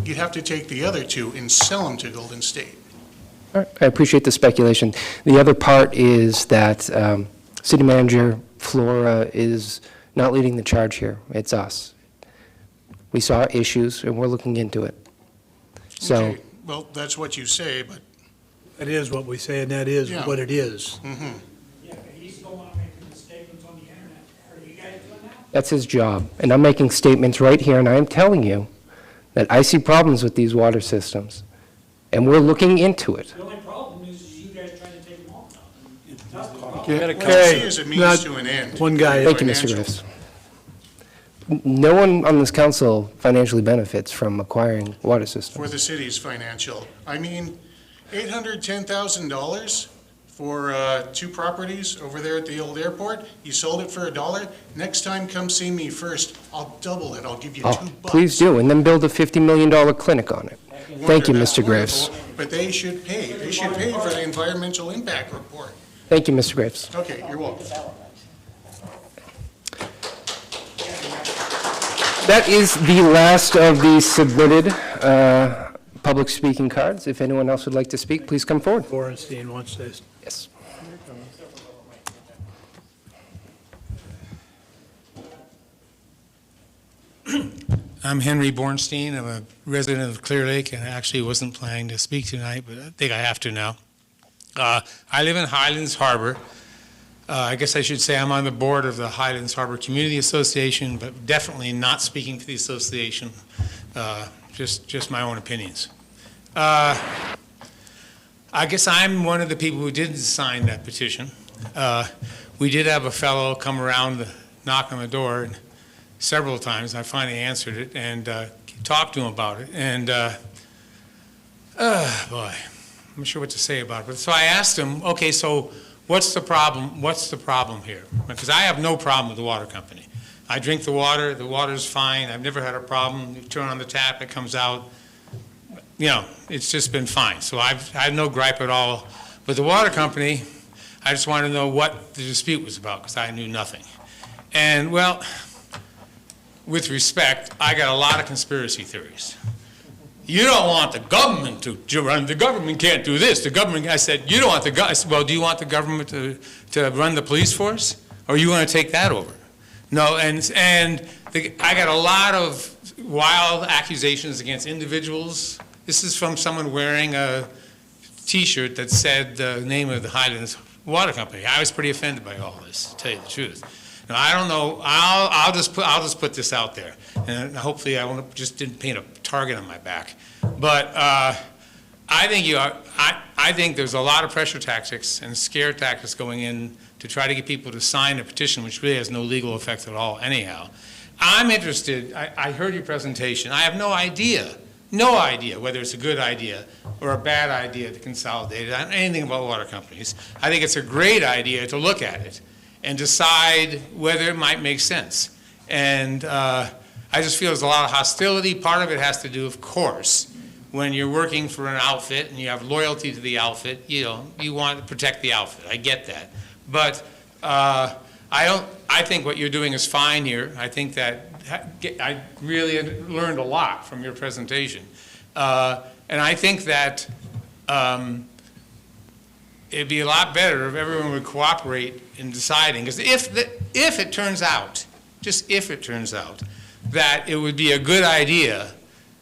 You'd have to take the other two and sell them to Golden State. All right, I appreciate the speculation. The other part is that City Manager Flora is not leading the charge here. It's us. We saw issues, and we're looking into it. So, Okay, well, that's what you say, but That is what we say, and that is Yeah. what it is. That's his job. And I'm making statements right here, and I am telling you that I see problems with these water systems, and we're looking into it. The only problem is you guys trying to take them all down. That's the problem. I don't see it as a means to an end. One guy. Thank you, Mr. Financial. Griffiths. No one on this council financially benefits from acquiring water systems. For the city's financial. I mean, $810,000 for 2 properties over there at the old airport. You sold it for $1. Next time, come see me first. I'll double it. I'll give you $2. Please do, and then build a $50 million clinic on it. Thank you, That's Mr. Griffiths. wonderful, but they should pay. They should pay for the environmental impact report. Thank you, Mr. Griffiths. Okay, you're welcome. That is the last of the submitted public speaking cards. If anyone else would like to speak, please come forward. Borenstein wants this. Yes. I'm Henry Bornstein. I'm a resident of Clearlake, and I actually wasn't planning to speak tonight, but I think I have to now. I live in Highlands Harbor. I guess I should say I'm on the board of the Highlands Harbor Community Association, but definitely not speaking for the association, just my own opinions. I guess I'm one of the people who didn't sign that petition. We did have a fellow come around to knock on the door, and several times. I finally answered it and talked to him about it. And, boy, I'm not sure what to say about it. But so I asked him, okay, so what's the problem? What's the problem here? Because I have no problem with the water company. I drink the water's fine. I've never had a problem. You turn on the tap, it comes out. You know, it's just been fine. So I have no gripe at all. But the water company, I just wanted to know what the dispute was about because I knew nothing. And, well, with respect, I got a lot of conspiracy theories. You don't want the government to run, the government can't do this. The government, I said, you don't want the government. I said, well, do you want the government to run the police force? Or you want to take that over? No, I got a lot of wild accusations against individuals. This is from someone wearing a T-shirt that said the name of the Highlands Water Company. I was pretty offended by all this, to tell you the truth. Now, I don't know. I'll just put this out there, and hopefully I didn't paint a target on my back. But I think there's a lot of pressure tactics and scare tactics going in to try to get people to sign a petition, which really has no legal effect at all. Anyhow, I'm interested. I heard your presentation. I have no idea whether it's a good idea or a bad idea to consolidate it. I don't know anything about water companies. I think it's a great idea to look at it and decide whether it might make sense. And I just feel there's a lot of hostility. Part of it has to do, of course, when you're working for an outfit and you have loyalty to the outfit, you want to protect the outfit. I get that. But I think what you're doing is fine here. I think that I really learned a lot from your presentation. And I think that it'd be a lot better if everyone would cooperate in deciding. Because if it turns out, just if it turns out, that it would be a good idea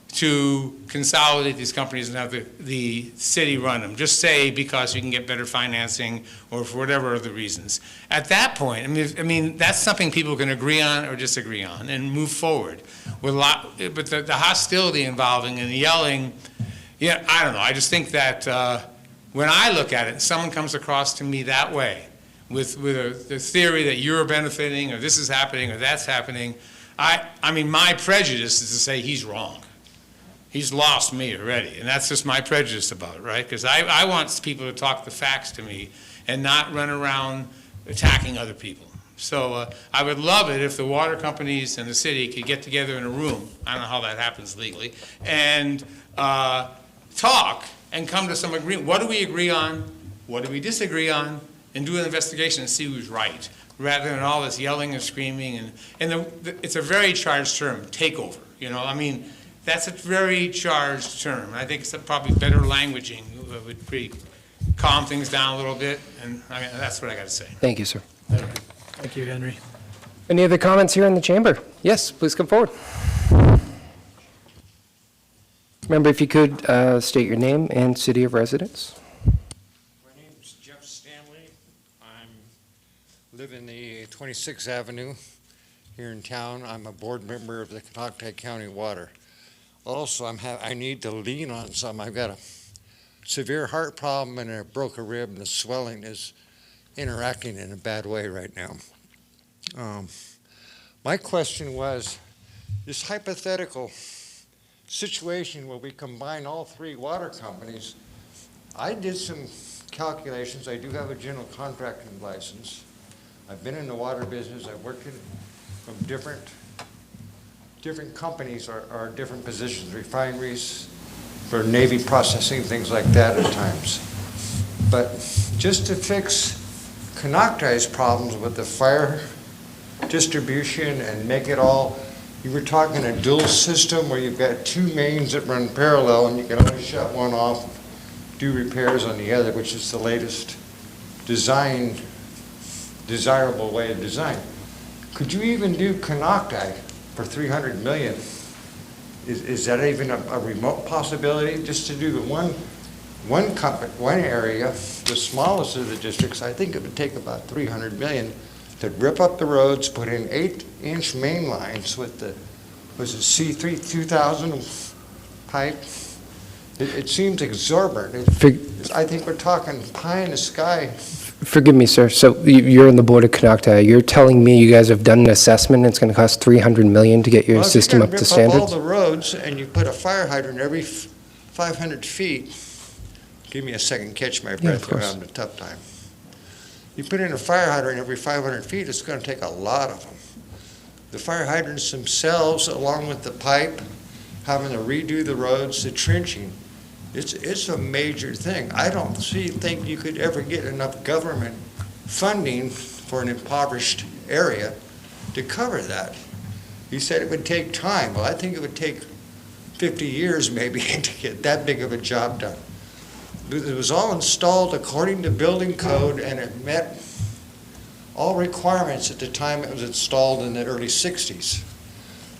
to consolidate these companies and have the city run them, just say because you can get better financing or for whatever other reasons. At that point, I mean that's something people can agree on or disagree on and move forward. But the hostility involving and the yelling, yeah, I don't know. I just think that when I look at it, someone comes across to me that way, with the theory that you're benefiting or this is happening or that's happening, I mean, my prejudice is to say he's wrong. He's lost me already, and that's just my prejudice about it, right? Because I want people to talk the facts to me and not run around attacking other people. So I would love it if the water companies and the city could get together in a room, I don't know how that happens legally, and talk and come to some agreement. What do we agree on? What do we disagree on? And do an investigation and see who's right, rather than all this yelling and screaming. And it's a very charged term, takeover. I mean, that's a very charged term. I think it's probably better languaging would calm things down a little bit. And I mean, that's what I got to say. Thank you, sir. Thank you, Henry. Any other comments here in the chamber? Yes, please come forward. Remember, if you could state your name and city of residence. live in the 26th Avenue here in town. I'm a board member of the Conocti County Water. Also, I need to lean on some. I've got a severe heart problem and I broke a rib, and the swelling is interacting in a bad way right now. My question was, this hypothetical situation where we combine all three water companies, I did some calculations. I do have a general contracting license. I've been in the water business. I've worked from different companies or different positions, refineries, for Navy processing, things like that at times. But just to fix Conocti's problems with the fire distribution and make it all, you were talking a dual system where you've got two mains that run parallel and you can only shut one off, do repairs on the other, which is the latest desirable way of design. Could you even do Conocti for $300 million? Is that even a remote possibility? Just to do the one area, the smallest of the districts, I think it would take about $300 million to rip up the roads, put in 8-inch main lines with the, was it C3 2000 pipe? It seems exorbitant. I think we're talking pie in the sky. Forgive me, sir. So you're on the board of Conocti. You're telling me you guys have done an assessment and it's going to cost $300 million to get your system up to If you're going to rip up all standards? the roads and you put a fire hydrant every 500 feet, give me a second, catch my breath, we're having a tough time. You put in a fire hydrant every 500 feet, it's going to take a lot of them. The fire hydrants themselves, along with the pipe, having to redo the roads, the trenching, it's a major thing. I don't think you could ever get enough government funding for an impoverished area to cover that. You said it would take time. Well, I think it would take 50 years maybe to get that big of a job done. It was all installed according to building code, and it met all requirements at the time it was installed in the early 60s.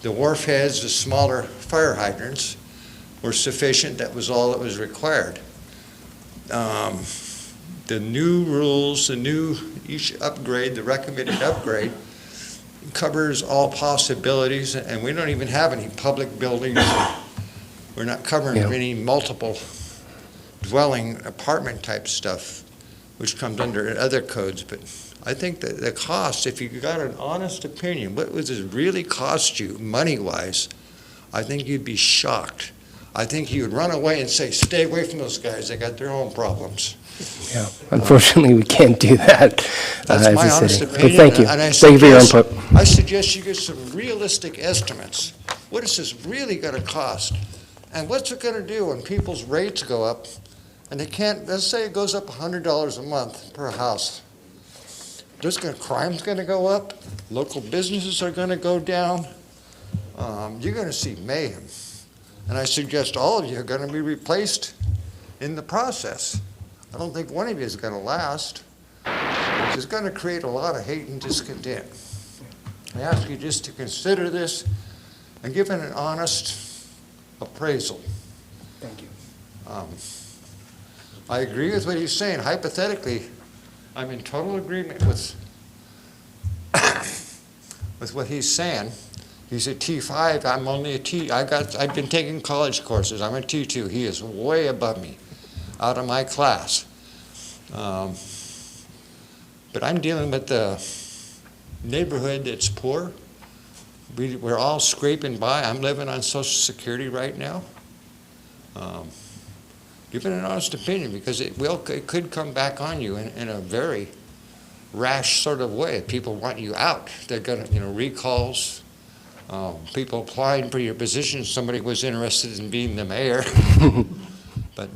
The wharf heads, the smaller fire hydrants, were sufficient. That was all that was required. The new rules, each upgrade, the recommended upgrade, covers all possibilities, and we don't even have any public buildings. We're not covering any multiple dwelling apartment type stuff, which comes under other codes. But I think that the cost, if you got an honest opinion, what does it really cost you money-wise, I think you'd be shocked. I think you would run away and say, stay away from those guys, they got their own problems. Yeah, unfortunately, we can't do that That's as my a honest city. opinion. But thank you. And Thank you for your input. I suggest you get some realistic estimates. What is this really going to cost? And what's it going to do when people's rates go up and they can't, let's say it goes up $100 a month per house. Crime's going to go up, local businesses are going to go down, you're going to see mayhem. And I suggest all of you are going to be replaced in the process. I don't think one of you is going to last. It's going to create a lot of hate and discontent. I ask you just to consider this and give it an honest appraisal. Thank you. I agree with what he's saying. Hypothetically, I'm in total agreement with what he's saying. He's a T5, I'm only a T. I've been taking college courses. I'm a T2. He is way above me, out of my class. But I'm dealing with the neighborhood that's poor. We're all scraping by. I'm living on Social Security right now. Give it an honest opinion, because it could come back on you in a very rash sort of way. People want you out. They're going to, recalls. People applying for your position. Somebody was interested in being the mayor. But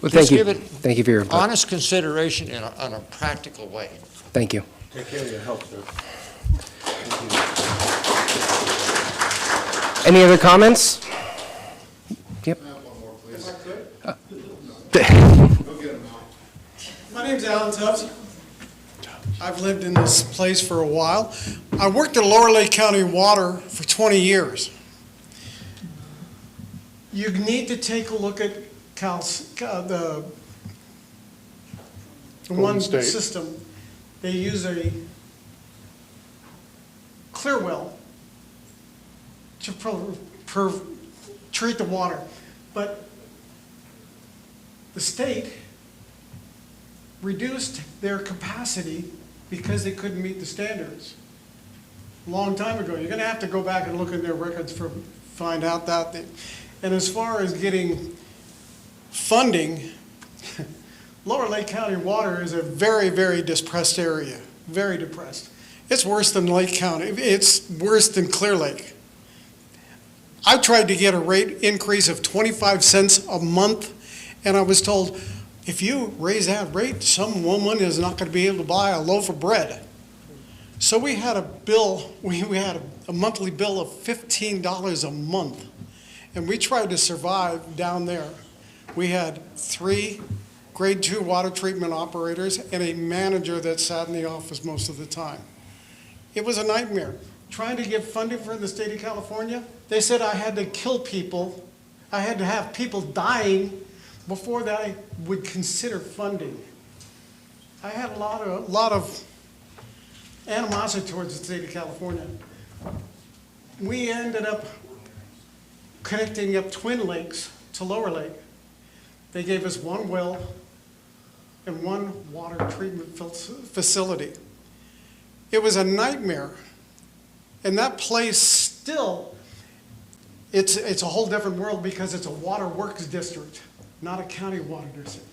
Well, just thank you. give it Thank you for your input. honest consideration on a practical way. Thank you. Take care of your health, sir. Any other comments? Yep. My name's Alan Tubbs. I've lived in this place for a while. I worked at Lower Lake County Water for 20 years. You need to take a look at the one State. system they use a clear well to treat the water. But the state reduced their capacity because they couldn't meet the standards a long time ago. You're going to have to go back and look in their records to find out that thing. And as far as getting funding, Lower Lake County water is a very, very depressed area, very depressed. It's worse than Lake County. It's worse than Clear Lake. I tried to get a rate increase of 25 cents a month, and I was told, if you raise that rate, some woman is not going to be able to buy a loaf of bread. So we had a bill, we had a monthly bill of $15 a month, and we tried to survive down there. We had 3 grade 2 water treatment operators and a manager that sat in the office most of the time. It was a nightmare. Trying to get funding for the state of California, they said I had to kill people. I had to have people dying before that I would consider funding. I had a lot of animosity towards the state of California. We ended up connecting up Twin Lakes to Lower Lake. They gave us 1 well and 1 water treatment facility. It was a nightmare. And that place still, it's a whole different world because it's a water works district, not a county water district.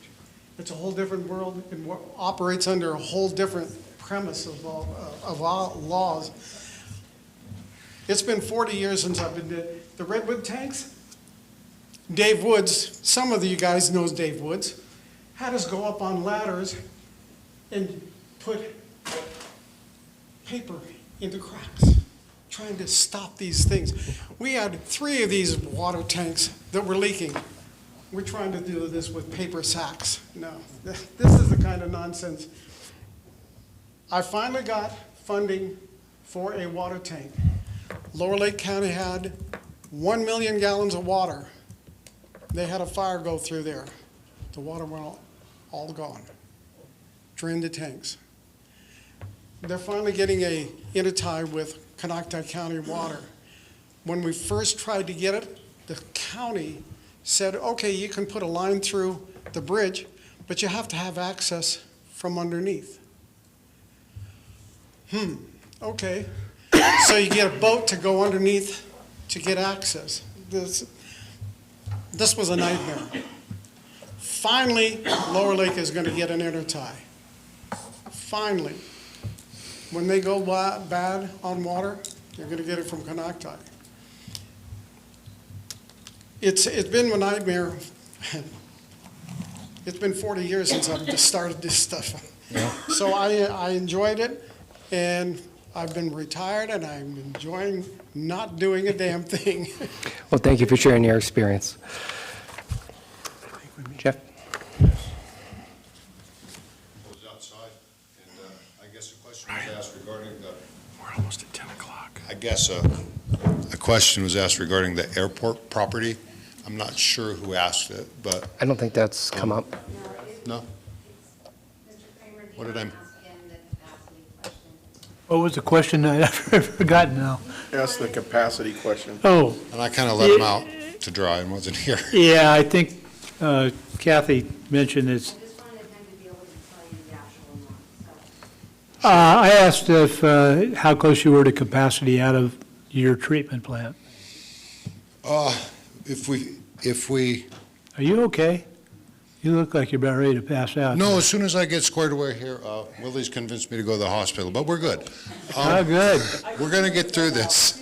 It's a whole different world and operates under a whole different premise of all laws. It's been 40 years since I've been there. The Redwood tanks, Dave Woods, some of you guys knows Dave Woods, had us go up on ladders and put paper into cracks, trying to stop these things. We had 3 of these water tanks that were leaking. We're trying to do this with paper sacks. No, this is the kind of nonsense. I finally got funding for a water tank. Lower Lake County had 1 million gallons of water. They had a fire go through there. The water went all gone. Drained the tanks. They're finally getting a intertie with Conocti County Water. When we first tried to get it, the county said, okay, you can put a line through the bridge, but you have to have access from underneath. Okay. So you get a boat to go underneath to get access. This was a nightmare. Finally, Lower Lake is going to get an intertie. Finally. When they go bad on water, you're going to get it from Conocti. It's been a nightmare. It's been 40 years since I've started this stuff. Yeah. So I enjoyed it, and I've been retired, and I'm enjoying not doing a damn thing. Well, thank you for sharing your experience. Jeff? We're almost at 10 o'clock. I guess a question was asked regarding the airport property. I'm not sure who asked it, but. I don't think that's come up. No? What did I? What was the question? I've forgotten now. Ask the capacity question. Oh. And I kind of let him out to dry and wasn't here. Yeah, I think Kathy mentioned it's. I asked if, how close you were to capacity out of your treatment plant. If we. Are you okay? You look like you're about ready to pass out. No, as soon as I get squared away here, Willie's convinced me to go to the hospital, but we're good. Good. We're going to get through this.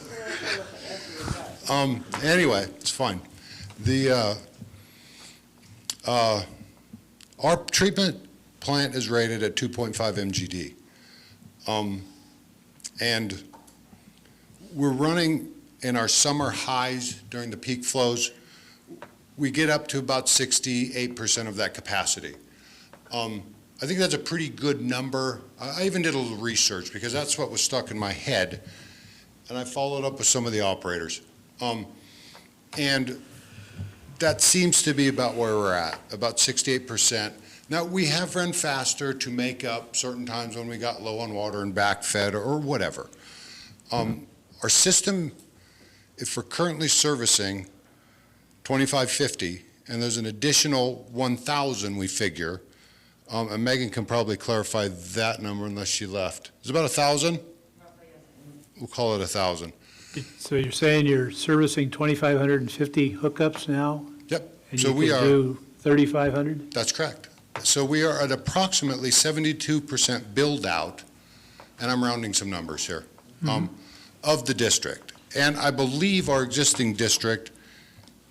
Anyway, it's fine. Our treatment plant is rated at 2.5 MGD. And we're running in our summer highs during the peak flows. We get up to about 68% of that capacity. I think that's a pretty good number. I even did a little research because that's what was stuck in my head. And I followed up with some of the operators. And that seems to be about where we're at, about 68%. Now, we have run faster to make up certain times when we got low on water and backfed or whatever. Our system, if we're currently servicing 2550, and there's an additional 1,000 we figure, and Megan can probably clarify that number unless she left. Is it about 1,000? We'll call it 1,000. So you're saying you're servicing 2,550 hookups now? Yep. And So you we could are. do 3,500? That's correct. So we are at approximately 72% build out, and I'm rounding some numbers here, of the district. And I believe our existing district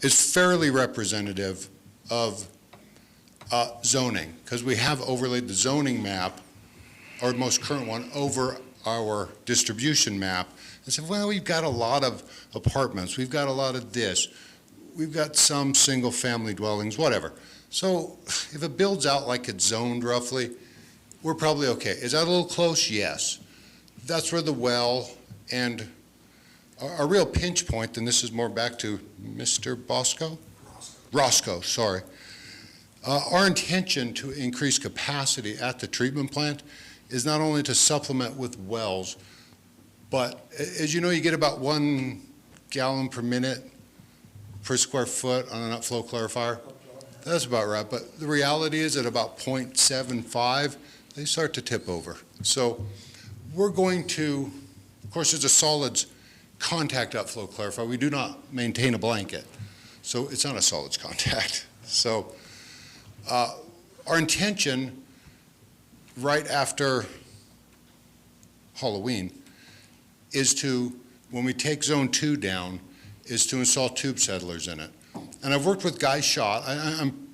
is fairly representative of zoning, because we have overlaid the zoning map, our most current one, over our distribution map, and said, well, we've got a lot of apartments, we've got a lot of this, we've got some single-family dwellings, whatever. So if it builds out like it's zoned roughly, we're probably okay. Is that a little close? Yes. That's where the well and our real pinch point, and this is more back to Mr. Bosco? Roscoe, sorry. Our intention to increase capacity at the treatment plant is not only to supplement with wells, but as you know, you get about 1 gallon per minute per square foot on an upflow clarifier. That's about right, but the reality is at about 0.75, they start to tip over. So we're going to, of course, it's a solids contact upflow clarifier. We do not maintain a blanket, so it's not a solids contact. So our intention right after Halloween is to, when we take zone 2 down, is to install tube settlers in it. And I've worked with Guy Schott.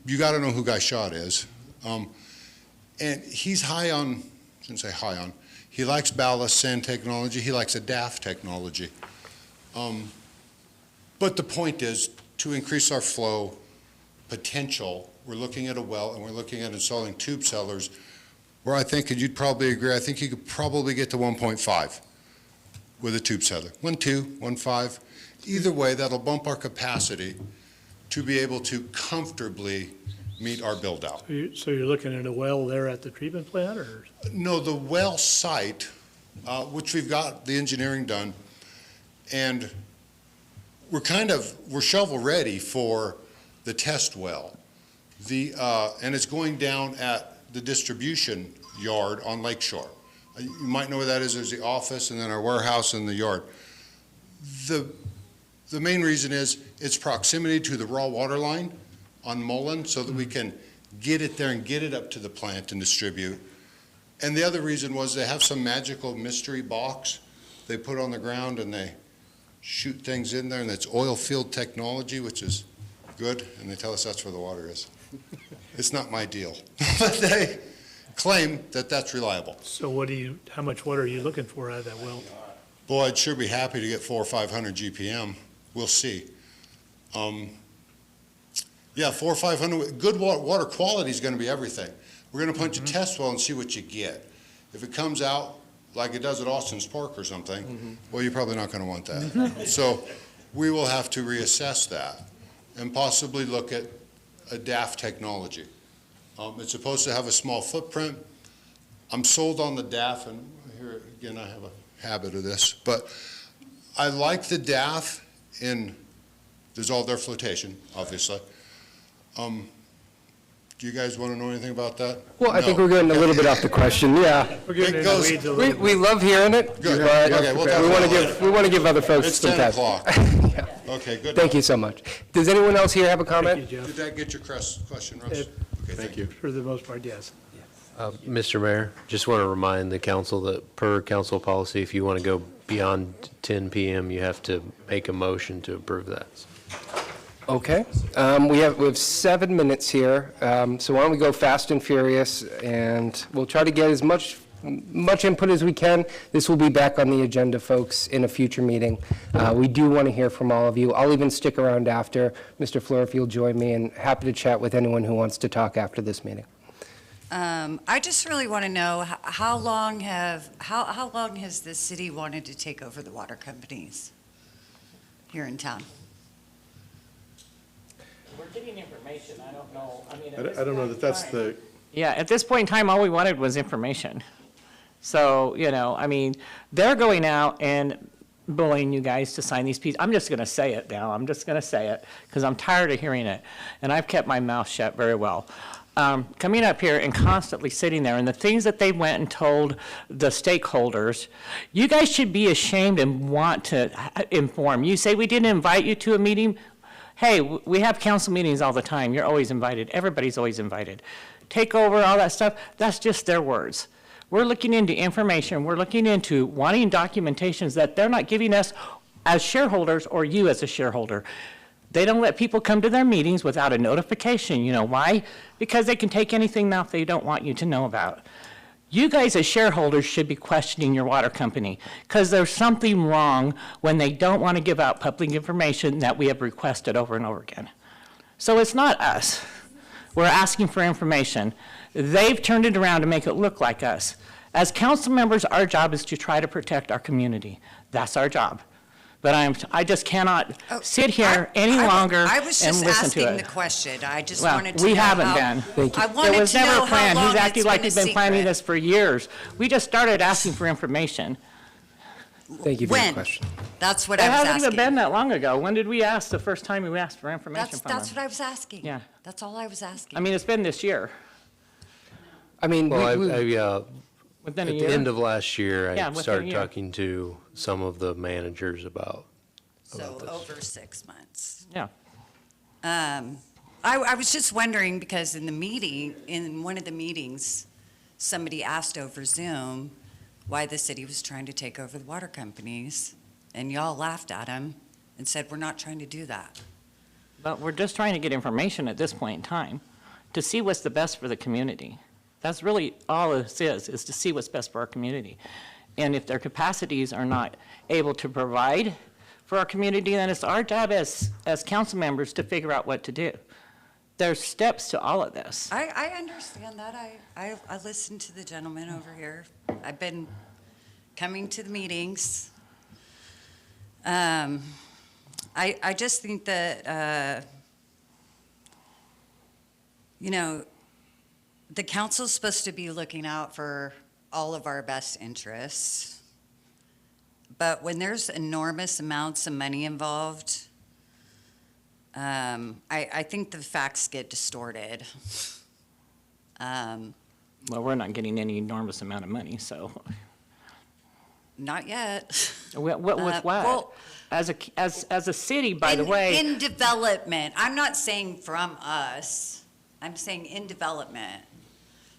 You got to know who Guy Schott is. And he's high on, I shouldn't say high on, he likes ballast sand technology. He likes a DAF technology. But the point is to increase our flow potential. We're looking at a well and we're looking at installing tube settlers where I think, and you'd probably agree, I think you could probably get to 1.5 with a tube settler. 1.2, 1.5. Either way, that'll bump our capacity to be able to comfortably meet our build out. So you're looking at a well there at the treatment plant, or? No, the well site, which we've got the engineering done, and we're shovel ready for the test well. And it's going down at the distribution yard on Lakeshore. You might know where that is. There's the office and then our warehouse and the yard. The main reason is its proximity to the raw water line on Mullen so that we can get it there and get it up to the plant and distribute. And the other reason was they have some magical mystery box they put on the ground and they shoot things in there, and it's oil field technology, which is good, and they tell us that's where the water is. It's not my deal, but they claim that that's reliable. So how much water are you looking for out of that well? Boy, I'd sure be happy to get 400 or 500 GPM. We'll see. Yeah, 400 or 500. Good water quality is going to be everything. We're going to punch a test well and see what you get. If it comes out like it does at Austin's Park or something, well, you're probably not going to want that. So we will have to reassess that and possibly look at a DAF technology. It's supposed to have a small footprint. I'm sold on the DAF, and here again, I have a habit of this, but I like the DAF in dissolved air flotation, obviously. Do you guys want to know anything about that? Well, I think we're getting a little bit off the question, yeah. We're getting in the weeds a little bit. We love hearing it, Good. but Okay, we'll talk we want to give other folks It's some 10 time. o'clock. Yeah. Okay, good. Thank you so much. Does anyone else here have a comment? Thank you, Jeff. Did that get your question, Russ? Okay, thank you. For the most part, yes. Mr. Mayor, just want to remind the council that per council policy, if you want to go beyond 10 PM, you have to make a motion to approve that. Okay. We have 7 minutes here, so why don't we go fast and furious, and we'll try to get as much input as we can. This will be back on the agenda, folks, in a future meeting. We do want to hear from all of you. I'll even stick around after. Mr. Fleur, if you'll join me, and happy to chat with anyone who wants to talk after this meeting. I just really want to know how long has the city wanted to take over the water companies here in town? We're getting information, I don't know, I mean. I don't know that that's the Yeah, at this point in time, all we wanted was information. So, I mean, they're going out and bullying you guys to sign these pieces. I'm just going to say it now. I'm just going to say it because I'm tired of hearing it. And I've kept my mouth shut very well. Coming up here and constantly sitting there, and the things that they went and told the stakeholders, you guys should be ashamed and want to inform. You say we didn't invite you to a meeting. Hey, we have council meetings all the time. You're always invited. Everybody's always invited. Take over, all that stuff, that's just their words. We're looking into information. We're looking into wanting documentations that they're not giving us as shareholders or you as a shareholder. They don't let people come to their meetings without a notification. You know why? Because they can take anything now they don't want you to know about. You guys as shareholders should be questioning your water company because there's something wrong when they don't want to give out public information that we have requested over and over again. So it's not us. We're asking for information. They've turned it around to make it look like us. As council members, our job is to try to protect our community. That's our job. But I just cannot sit here any longer and listen to it. I was just asking the question. I just wanted to know we haven't how, been. Thank you. I wanted It was to know never how planned. long He's acting it's like been he's a been planning secret. this for years. We just started asking for information. Thank you for your When? question. That's what It I was hasn't asking. even been that long ago. When did we ask the first time we asked for information from That's them? what I was asking. Yeah. That's all I was asking. I mean, it's been this year. I mean, Well, Within a at year? the end of last year, Yeah, I within a started year. talking to some of the managers about So this. over 6 months. Yeah. I was just wondering because in one of the meetings, somebody asked over Zoom why the city was trying to take over the water companies, and y'all laughed at him and said, we're not trying to do that. But we're just trying to get information at this point in time to see what's the best for the community. That's really all this is to see what's best for our community. And if their capacities are not able to provide for our community, then it's our job as council members to figure out what to do. There's steps to all of this. I understand that. I listened to the gentleman over here. I've been coming to the meetings. I just think that, the council's supposed to be looking out for all of our best interests. But when there's enormous amounts of money involved, I think the facts get distorted. Well, we're not getting any enormous amount of money, so. Not yet. With what? Well, As a city, by the way. In development, I'm not saying from us, I'm saying in development,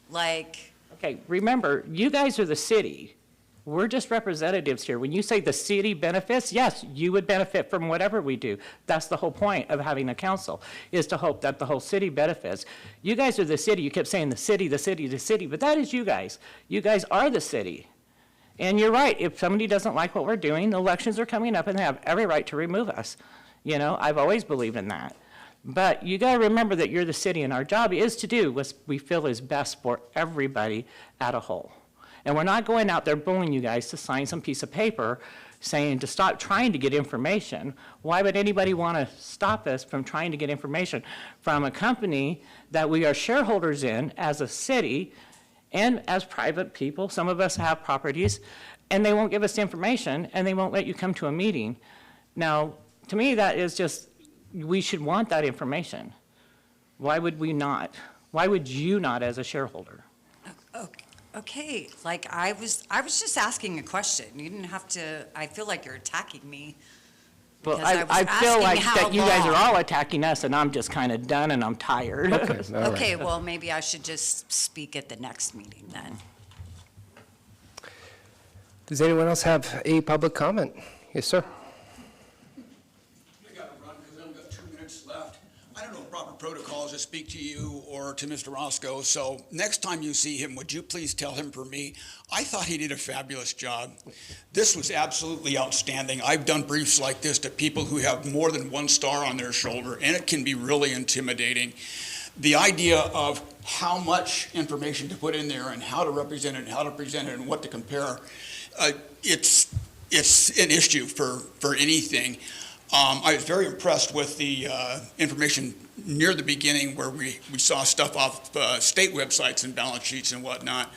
like. Okay, remember, you guys are the city. We're just representatives here. When you say the city benefits, yes, you would benefit from whatever we do. That's the whole point of having a council, is to hope that the whole city benefits. You guys are the city. You kept saying the city, the city, the city, but that is you guys. You guys are the city. And you're right, if somebody doesn't like what we're doing, the elections are coming up and they have every right to remove us. I've always believed in that. But you gotta remember that you're the city and our job is to do what we feel is best for everybody at a whole. And we're not going out there bullying you guys to sign some piece of paper saying to stop trying to get information. Why would anybody want to stop us from trying to get information from a company that we are shareholders in as a city and as private people? Some of us have properties, and they won't give us the information, and they won't let you come to a meeting. Now, to me, that is just, we should want that information. Why would we not? Why would you not as a shareholder? Okay, like I was just asking a question. You didn't have to, I feel like you're attacking me. Well, because was I feel asking like how that you guys are long. all attacking us, and I'm just kind of done, and I'm tired. Okay, well, maybe I should just speak at the next meeting then. Does anyone else have a public comment? Yes, sir. I gotta run because I've got 2 minutes left. I don't know proper protocols to speak to you or to Mr. Roscoe, so next time you see him, would you please tell him for me, I thought he did a fabulous job. This was absolutely outstanding. I've done briefs like this to people who have more than 1 star on their shoulder, and it can be really intimidating. The idea of how much information to put in there and how to represent it and how to present it and what to compare, it's an issue for anything. I was very impressed with the information near the beginning where we saw stuff off state websites and balance sheets and whatnot.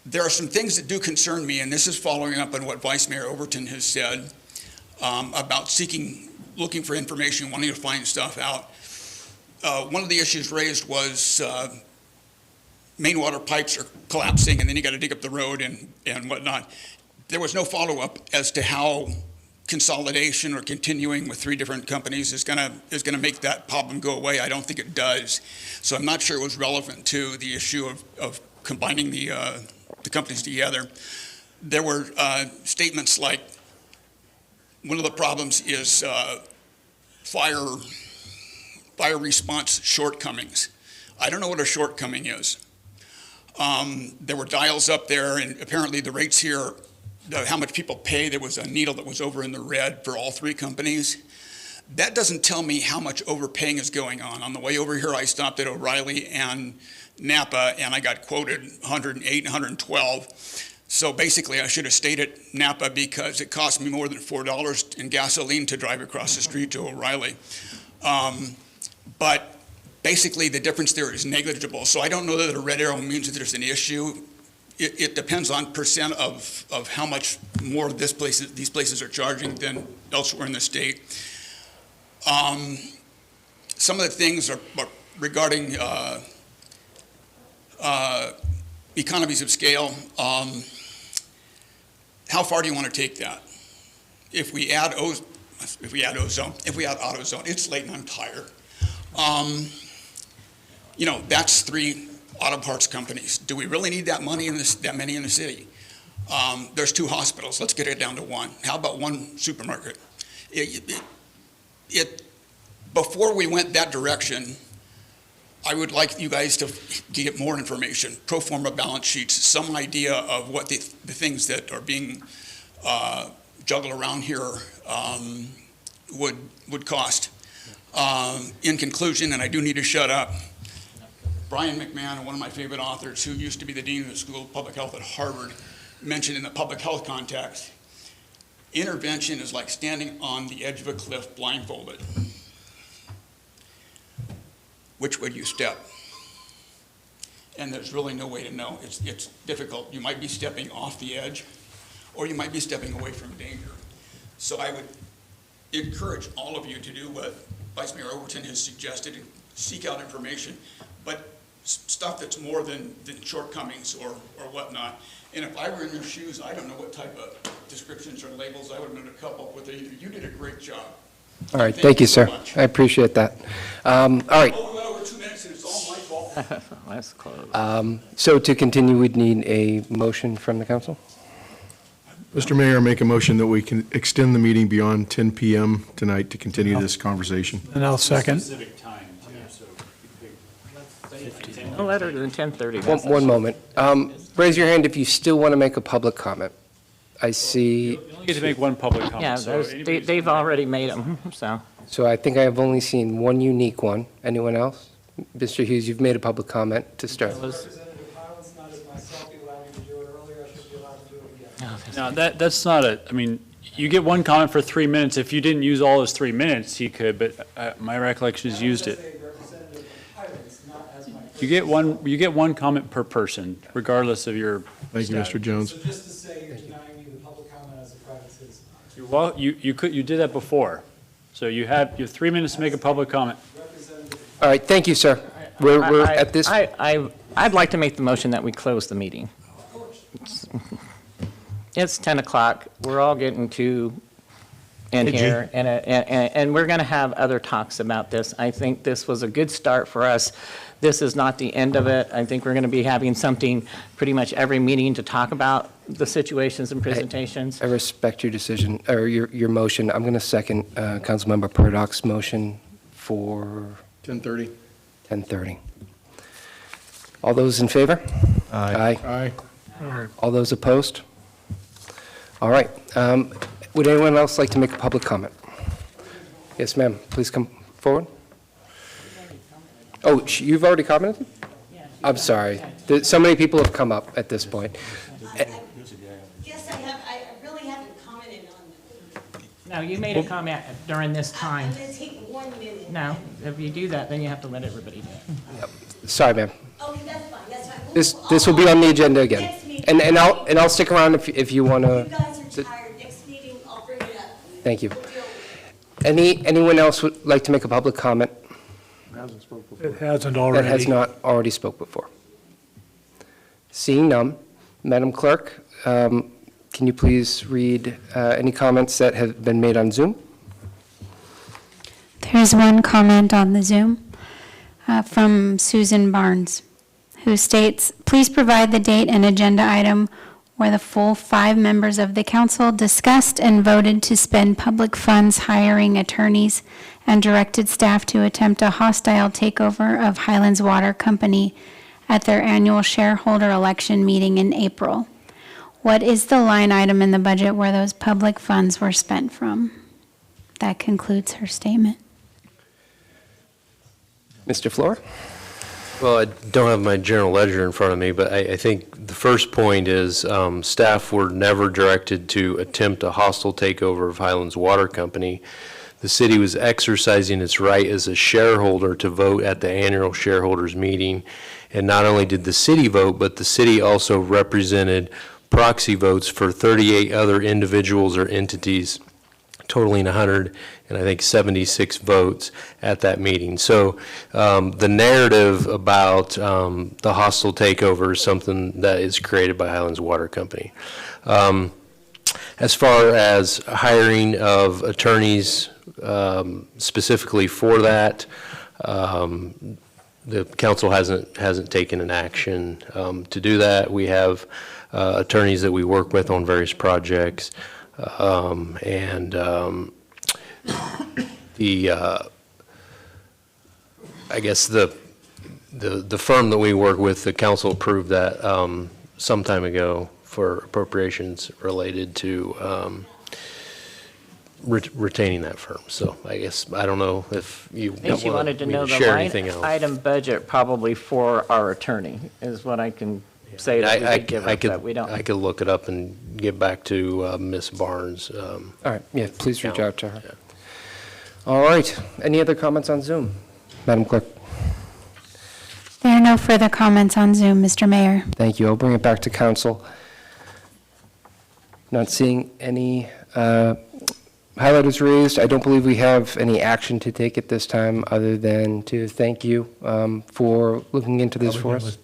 There are some things that do concern me, and this is following up on what Vice Mayor Overton has said about looking for information, wanting to find stuff out. One of the issues raised was main water pipes are collapsing, and then you got to dig up the road and whatnot. There was no follow-up as to how consolidation or continuing with 3 different companies is gonna make that problem go away. I don't think it does. So I'm not sure it was relevant to the issue of combining the companies together. There were statements like, one of the problems is fire response shortcomings. I don't know what a shortcoming is. There were dials up there, and apparently the rates here, how much people pay, there was a needle that was over in the red for all 3 companies. That doesn't tell me how much overpaying is going on. On the way over here, I stopped at O'Reilly and Napa, and I got quoted 108 and 112. So basically, I should have stayed at Napa because it cost me more than $4 in gasoline to drive across the street to O'Reilly. But basically, the difference there is negligible. So I don't know that a red arrow means that there's an issue. It depends on percent of how much more these places are charging than elsewhere in the state. Some of the things are regarding economies of scale. How far do you want to take that? If we add AutoZone, it's late and I'm tired. That's 3 auto parts companies. Do we really need that many that many in the city? There's 2 hospitals. Let's get it down to 1. How about 1 supermarket? Before we went that direction, I would like you guys to get more information, pro forma balance sheets, some idea of what the things that are being juggled around here would cost. In conclusion, and I do need to shut up, Brian McMahon, one of my favorite authors, who used to be the dean of the School of Public Health at Harvard, mentioned in the public health context, intervention is like standing on the edge of a cliff blindfolded. Which way do you step? And there's really no way to know. It's difficult. You might be stepping off the edge, or you might be stepping away from danger. So I would encourage all of you to do what Vice Mayor Overton has suggested, and seek out information, but stuff that's more than shortcomings or whatnot. And if I were in your shoes, I don't know what type of descriptions or labels. I would have known a couple with either. You did a great job. All right, thank you, sir. I appreciate that. All right. Oh, we went over 2 minutes and it's all my fault. That's close. So to continue, we'd need a motion from the council? Mr. Mayor, I make a motion that we can extend the meeting beyond 10 PM tonight to continue this conversation. And I'll second. Specific time, too, so No later than 10:30. One moment. Raise your hand if you still want to make a public comment. I see. you only get to make 1 public comment. Yeah, so they've already made them, so. So I think I have only seen one unique one. Anyone else? Mr. Hughes, you've made a public comment to start. No, that's not I mean, you get 1 comment for 3 minutes. If you didn't use all those 3 minutes, he could, but my recollection is used it. You get one comment per person, regardless of your Thank you, Mr. Jones. So just to say you're denying me the public comment as a private citizen. Well, you did that before. So you have 3 minutes to make a public comment. All right, thank you, sir. We're at this. I'd like to make the motion that we close the meeting. It's 10 o'clock. We're all getting too in here, and we're going to have other talks about this. I think this was a good start for us. This is not the end of it. I think we're going to be having something pretty much every meeting to talk about the situations and presentations. I respect your decision, or your motion. I'm going to second Councilmember Purdock's motion for 10:30. 10:30. All those in favor? Aye. Aye. All those opposed? All right. Would anyone else like to make a public comment? Yes, ma'am. Please come forward. Oh, you've already commented? I'm sorry. So many people have come up at this point. Yes, I have. I really haven't commented on No, you made a comment during this time. I'm gonna take 1 minute. No, if you do that, then you have to let everybody do it. Sorry, ma'am. Okay, that's fine, that's fine. This will be on the agenda again. Next meeting. And I'll stick around if you want You to. guys are tired, next meeting, I'll bring it up. Thank you. Anyone else would like to make a public comment It hasn't already. that has not already spoke before? Seeing none, Madam Clerk, can you please read any comments that have been made on Zoom? There's one comment on the Zoom from Susan Barnes, who states, "Please provide the date and agenda item where the full 5 members of the council discussed and voted to spend public funds hiring attorneys and directed staff to attempt a hostile takeover of Highlands Water Company at their annual shareholder election meeting in April. What is the line item in the budget where those public funds were spent from?" That concludes her statement. Mr. Flora? Well, I don't have my general ledger in front of me, but I think the first point is staff were never directed to attempt a hostile takeover of Highlands Water Company. The city was exercising its right as a shareholder to vote at the annual shareholders meeting. And not only did the city vote, but the city also represented proxy votes for 38 other individuals or entities, totaling 76 votes at that meeting. So the narrative about the hostile takeover is something that is created by Highlands Water Company. As far as hiring of attorneys specifically for that, the council hasn't taken an action to do that. We have attorneys that we work with on various projects, I guess the firm that we work with, the council approved that some time ago for appropriations related to retaining that firm. So I guess, I don't know if you I think she wanted to know the share anything line else. item budget probably for our attorney, is what I can say that we I did give us, that we don't. I could look it up and get back to Ms. Barnes. All right, yeah, please reach out to her. Yeah. All right, any other comments on Zoom? Madam Clerk? There are no further comments on Zoom, Mr. Mayor. Thank you. I'll bring it back to council. Not seeing any highlighters raised. I don't believe we have any action to take at this time, other than to thank you for looking into this for us.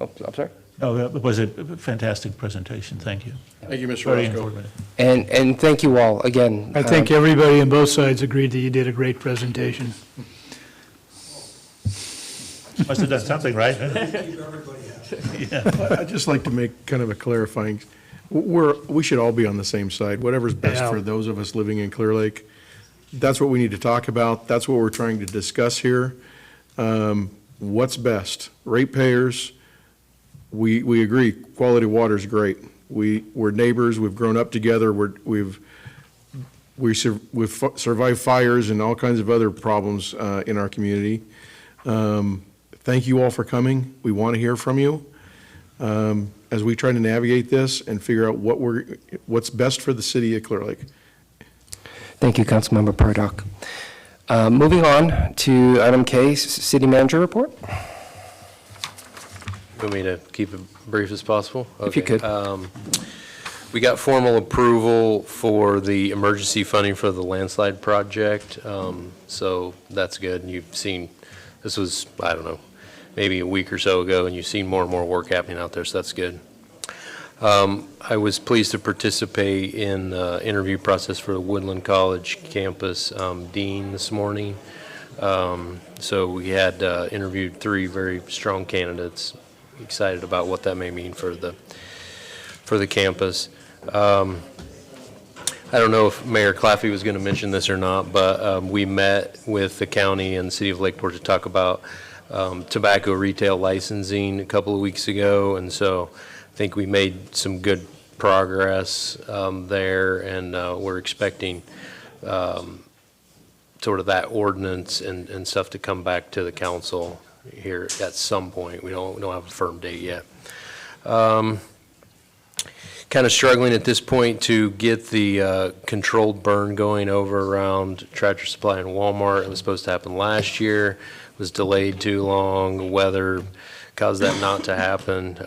Oh, I'm sorry? No, it was a fantastic presentation. Thank you. Thank you, Mr. Very Roscoe. informative. And thank you all again. I think everybody on both sides agreed that you did a great presentation. Must have done something right. I'd just like to make kind of a clarifying, we should all be on the same side, whatever's best Yeah. for those of us living in Clear Lake. That's what we need to talk about, that's what we're trying to discuss here. What's best? Ratepayers, we agree, quality water is great. We're neighbors, we've grown up together, we've survived fires and all kinds of other problems in our community. Thank you all for coming. We want to hear from you as we try to navigate this and figure out what's best for the city of Clear Lake. Thank you, Councilmember Purdock. Moving on to item K, City Manager Report. You want me to keep it brief as possible? If you Okay. could. We got formal approval for the emergency funding for the landslide project, so that's good. And you've seen, this was, I don't know, maybe a week or so ago, and you've seen more and more work happening out there, so that's good. I was pleased to participate in the interview process for the Woodland College campus dean this morning. So we had interviewed 3 very strong candidates. Excited about what that may mean for the campus. I don't know if Mayor Claffey was going to mention this or not, but we met with the county and the city of Lakeport to talk about tobacco retail licensing a couple of weeks ago, and so I think we made some good progress there, and we're expecting sort of that ordinance and stuff to come back to the council here at some point. We don't have a firm date yet. kind of struggling at this point to get the controlled burn going over around Tractor Supply and Walmart. It was supposed to happen last year, was delayed too long, weather caused that not to happen.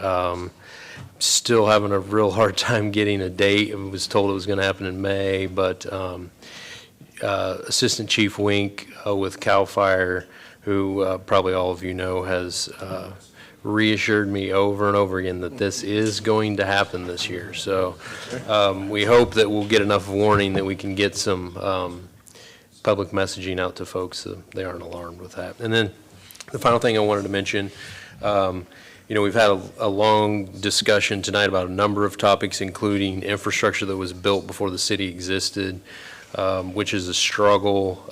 Still having a real hard time getting a date. I was told it was going to happen in May, but Assistant Chief Wink with CAL FIRE, who probably all of you know, has reassured me over and over again that this is going to happen this year. So we hope that we'll get enough warning that we can get some public messaging out to folks so they aren't alarmed with that. And then the final thing I wanted to mention, you know, we've had a long discussion tonight about a number of topics, including infrastructure that was built before the city existed, which is a struggle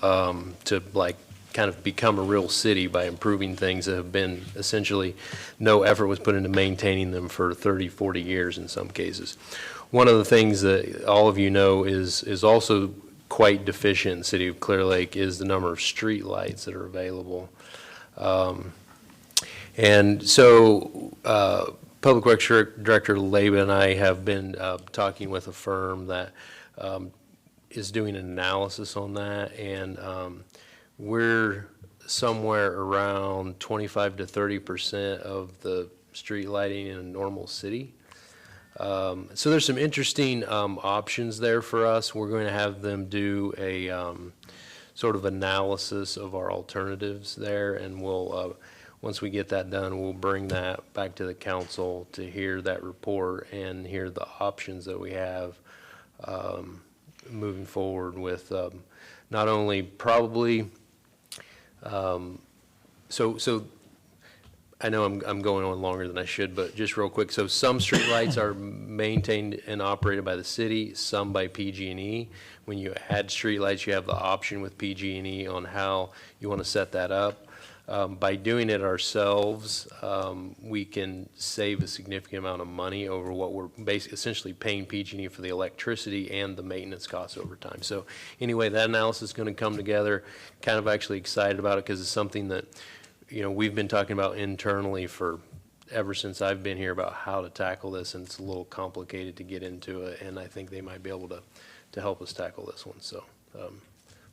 to kind of become a real city by improving things that have been essentially no effort was put into maintaining them for 30, 40 years in some cases. One of the things that all of you know is also quite deficient in the city of Clear Lake is the number of street lights that are available. And so Public Works Director Laban and I have been talking with a firm that is doing an analysis on that, and we're somewhere around 25 to 30% of the street lighting in a normal city. So there's some interesting options there for us. We're going to have them do a sort of analysis of our alternatives there, and we'll once we get that done, we'll bring that back to the council to hear that report and hear the options that we have moving forward with not only probably so I know I'm going on longer than I should, but just real quick. So some streetlights are maintained and operated by the city, some by PG&E. When you add streetlights, you have the option with PG&E on how you want to set that up. By doing it ourselves, we can save a significant amount of money over what we're essentially paying PG&E for the electricity and the maintenance costs over time. So anyway, that analysis is going to come together. Kind of actually excited about it because it's something that, you know, we've been talking about internally for ever since I've been here about how to tackle this, and it's a little complicated to get into it, and I think they might be able to help us tackle this one. So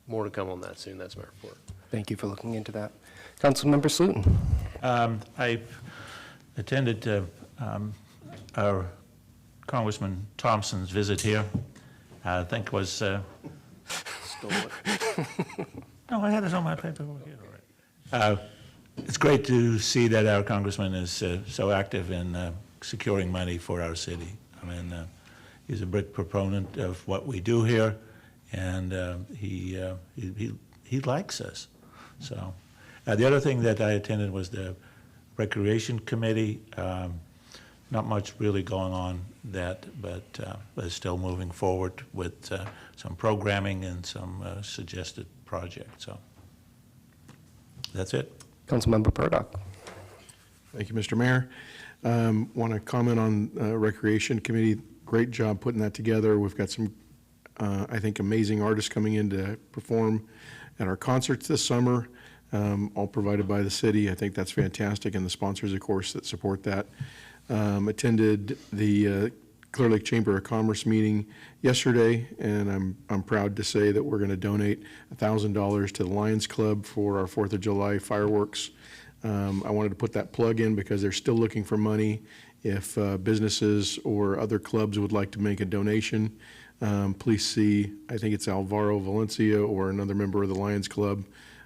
more to come on that soon. That's my report. Thank you for looking into that. Councilmember Slutin. I attended our Congressman Thompson's visit here. I think it was... Stole it. No, I had it on my paperwork here. It's great to see that our congressman is so active in securing money for our city. I mean, he's a big proponent of what we do here, and he likes us. So, the other thing that I attended was the Recreation Committee. Not much really going on that, but it's still moving forward with some programming and some suggested projects. So, that's it. Councilmember Burdock. Thank you, Mr. Mayor. Want to comment on Recreation Committee. Great job putting that together. We've got some, I think, amazing artists coming in to perform at our concerts this summer, all provided by the city. I think that's fantastic, and the sponsors, of course, that support that. Attended the Clear Lake Chamber of Commerce meeting yesterday, and I'm proud to say that we're going to donate $1,000 to the Lions Club for our 4th of July fireworks. I wanted to put that plug in because they're still looking for money. If businesses or other clubs would like to make a donation, please see, I think it's Alvaro Valencia or another member of the Lions Club,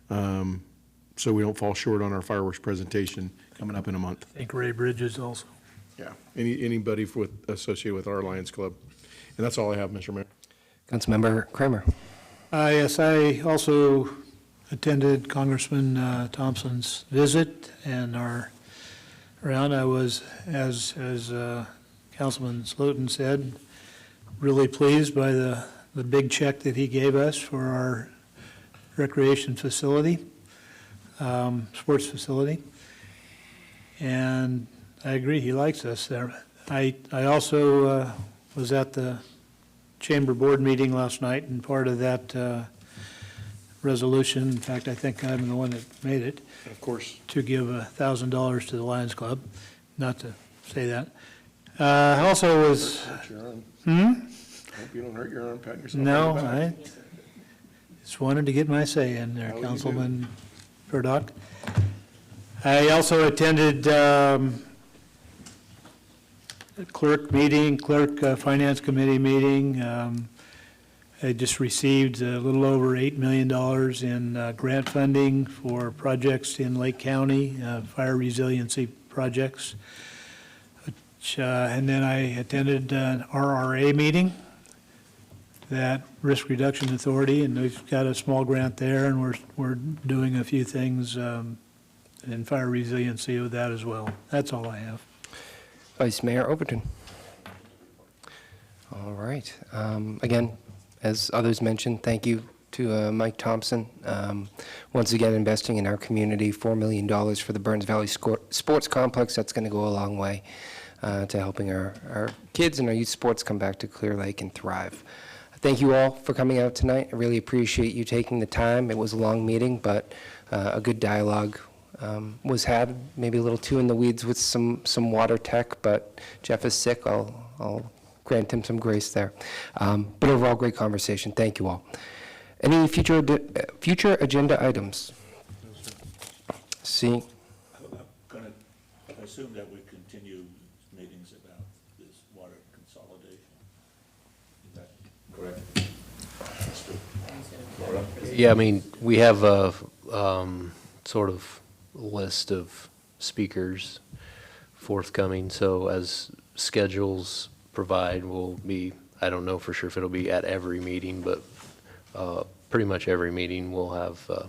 so we don't fall short on our fireworks presentation coming up in a month. I think Ray Bridges also. Yeah, anybody associated with our Lions Club. And that's all I have, Mr. Mayor. Councilmember Kramer. Yes, I also attended Congressman Thompson's visit, and around I was, as Councilman Slotin said, really pleased by the big check that he gave us for our recreation facility, sports facility. And I agree, he likes us there. I also was at the Chamber Board meeting last night, and part of that resolution, in fact, I think I'm the one that made it. Of course. To give $1,000 to the Lions Club, not to say that. I also was Hope you don't hurt your arm patting yourself No, on the back. I just wanted to get my say in there, Oh, you Councilman Burdock. I also attended Finance Committee meeting. I just received a little over $8 million in grant funding for projects in Lake County, fire resiliency projects. And then I attended an RRA meeting, that Risk Reduction Authority, and we've got a small grant there, and we're doing a few things in fire resiliency with that as well. That's all I have. Vice Mayor Overton. All right. Again, as others mentioned, thank you to Mike Thompson. Once again, investing in our community, $4 million for the Burns Valley Sports Complex. That's going to go a long way to helping our kids and our youth sports come back to Clear Lake and thrive. Thank you all for coming out tonight. I really appreciate you taking the time. It was a long meeting, but a good dialogue was had. Maybe a little too in the weeds with some water tech, but Jeff is sick. I'll grant him some grace there. But overall, great conversation. Thank you all. Any future agenda items? See. I'm going to assume that we continue meetings about this water consolidation. Is that correct? Yeah, I mean, we have a sort of list of speakers forthcoming, so as schedules provide, we'll be, I don't know for sure if it'll be at every meeting, but pretty much every meeting we'll have a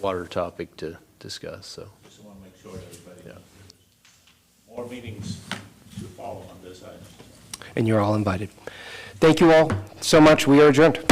water topic to discuss, so. Just want to make sure that everybody knows there's more meetings to follow on this item. And you're all invited. Thank you all so much. We are adjourned.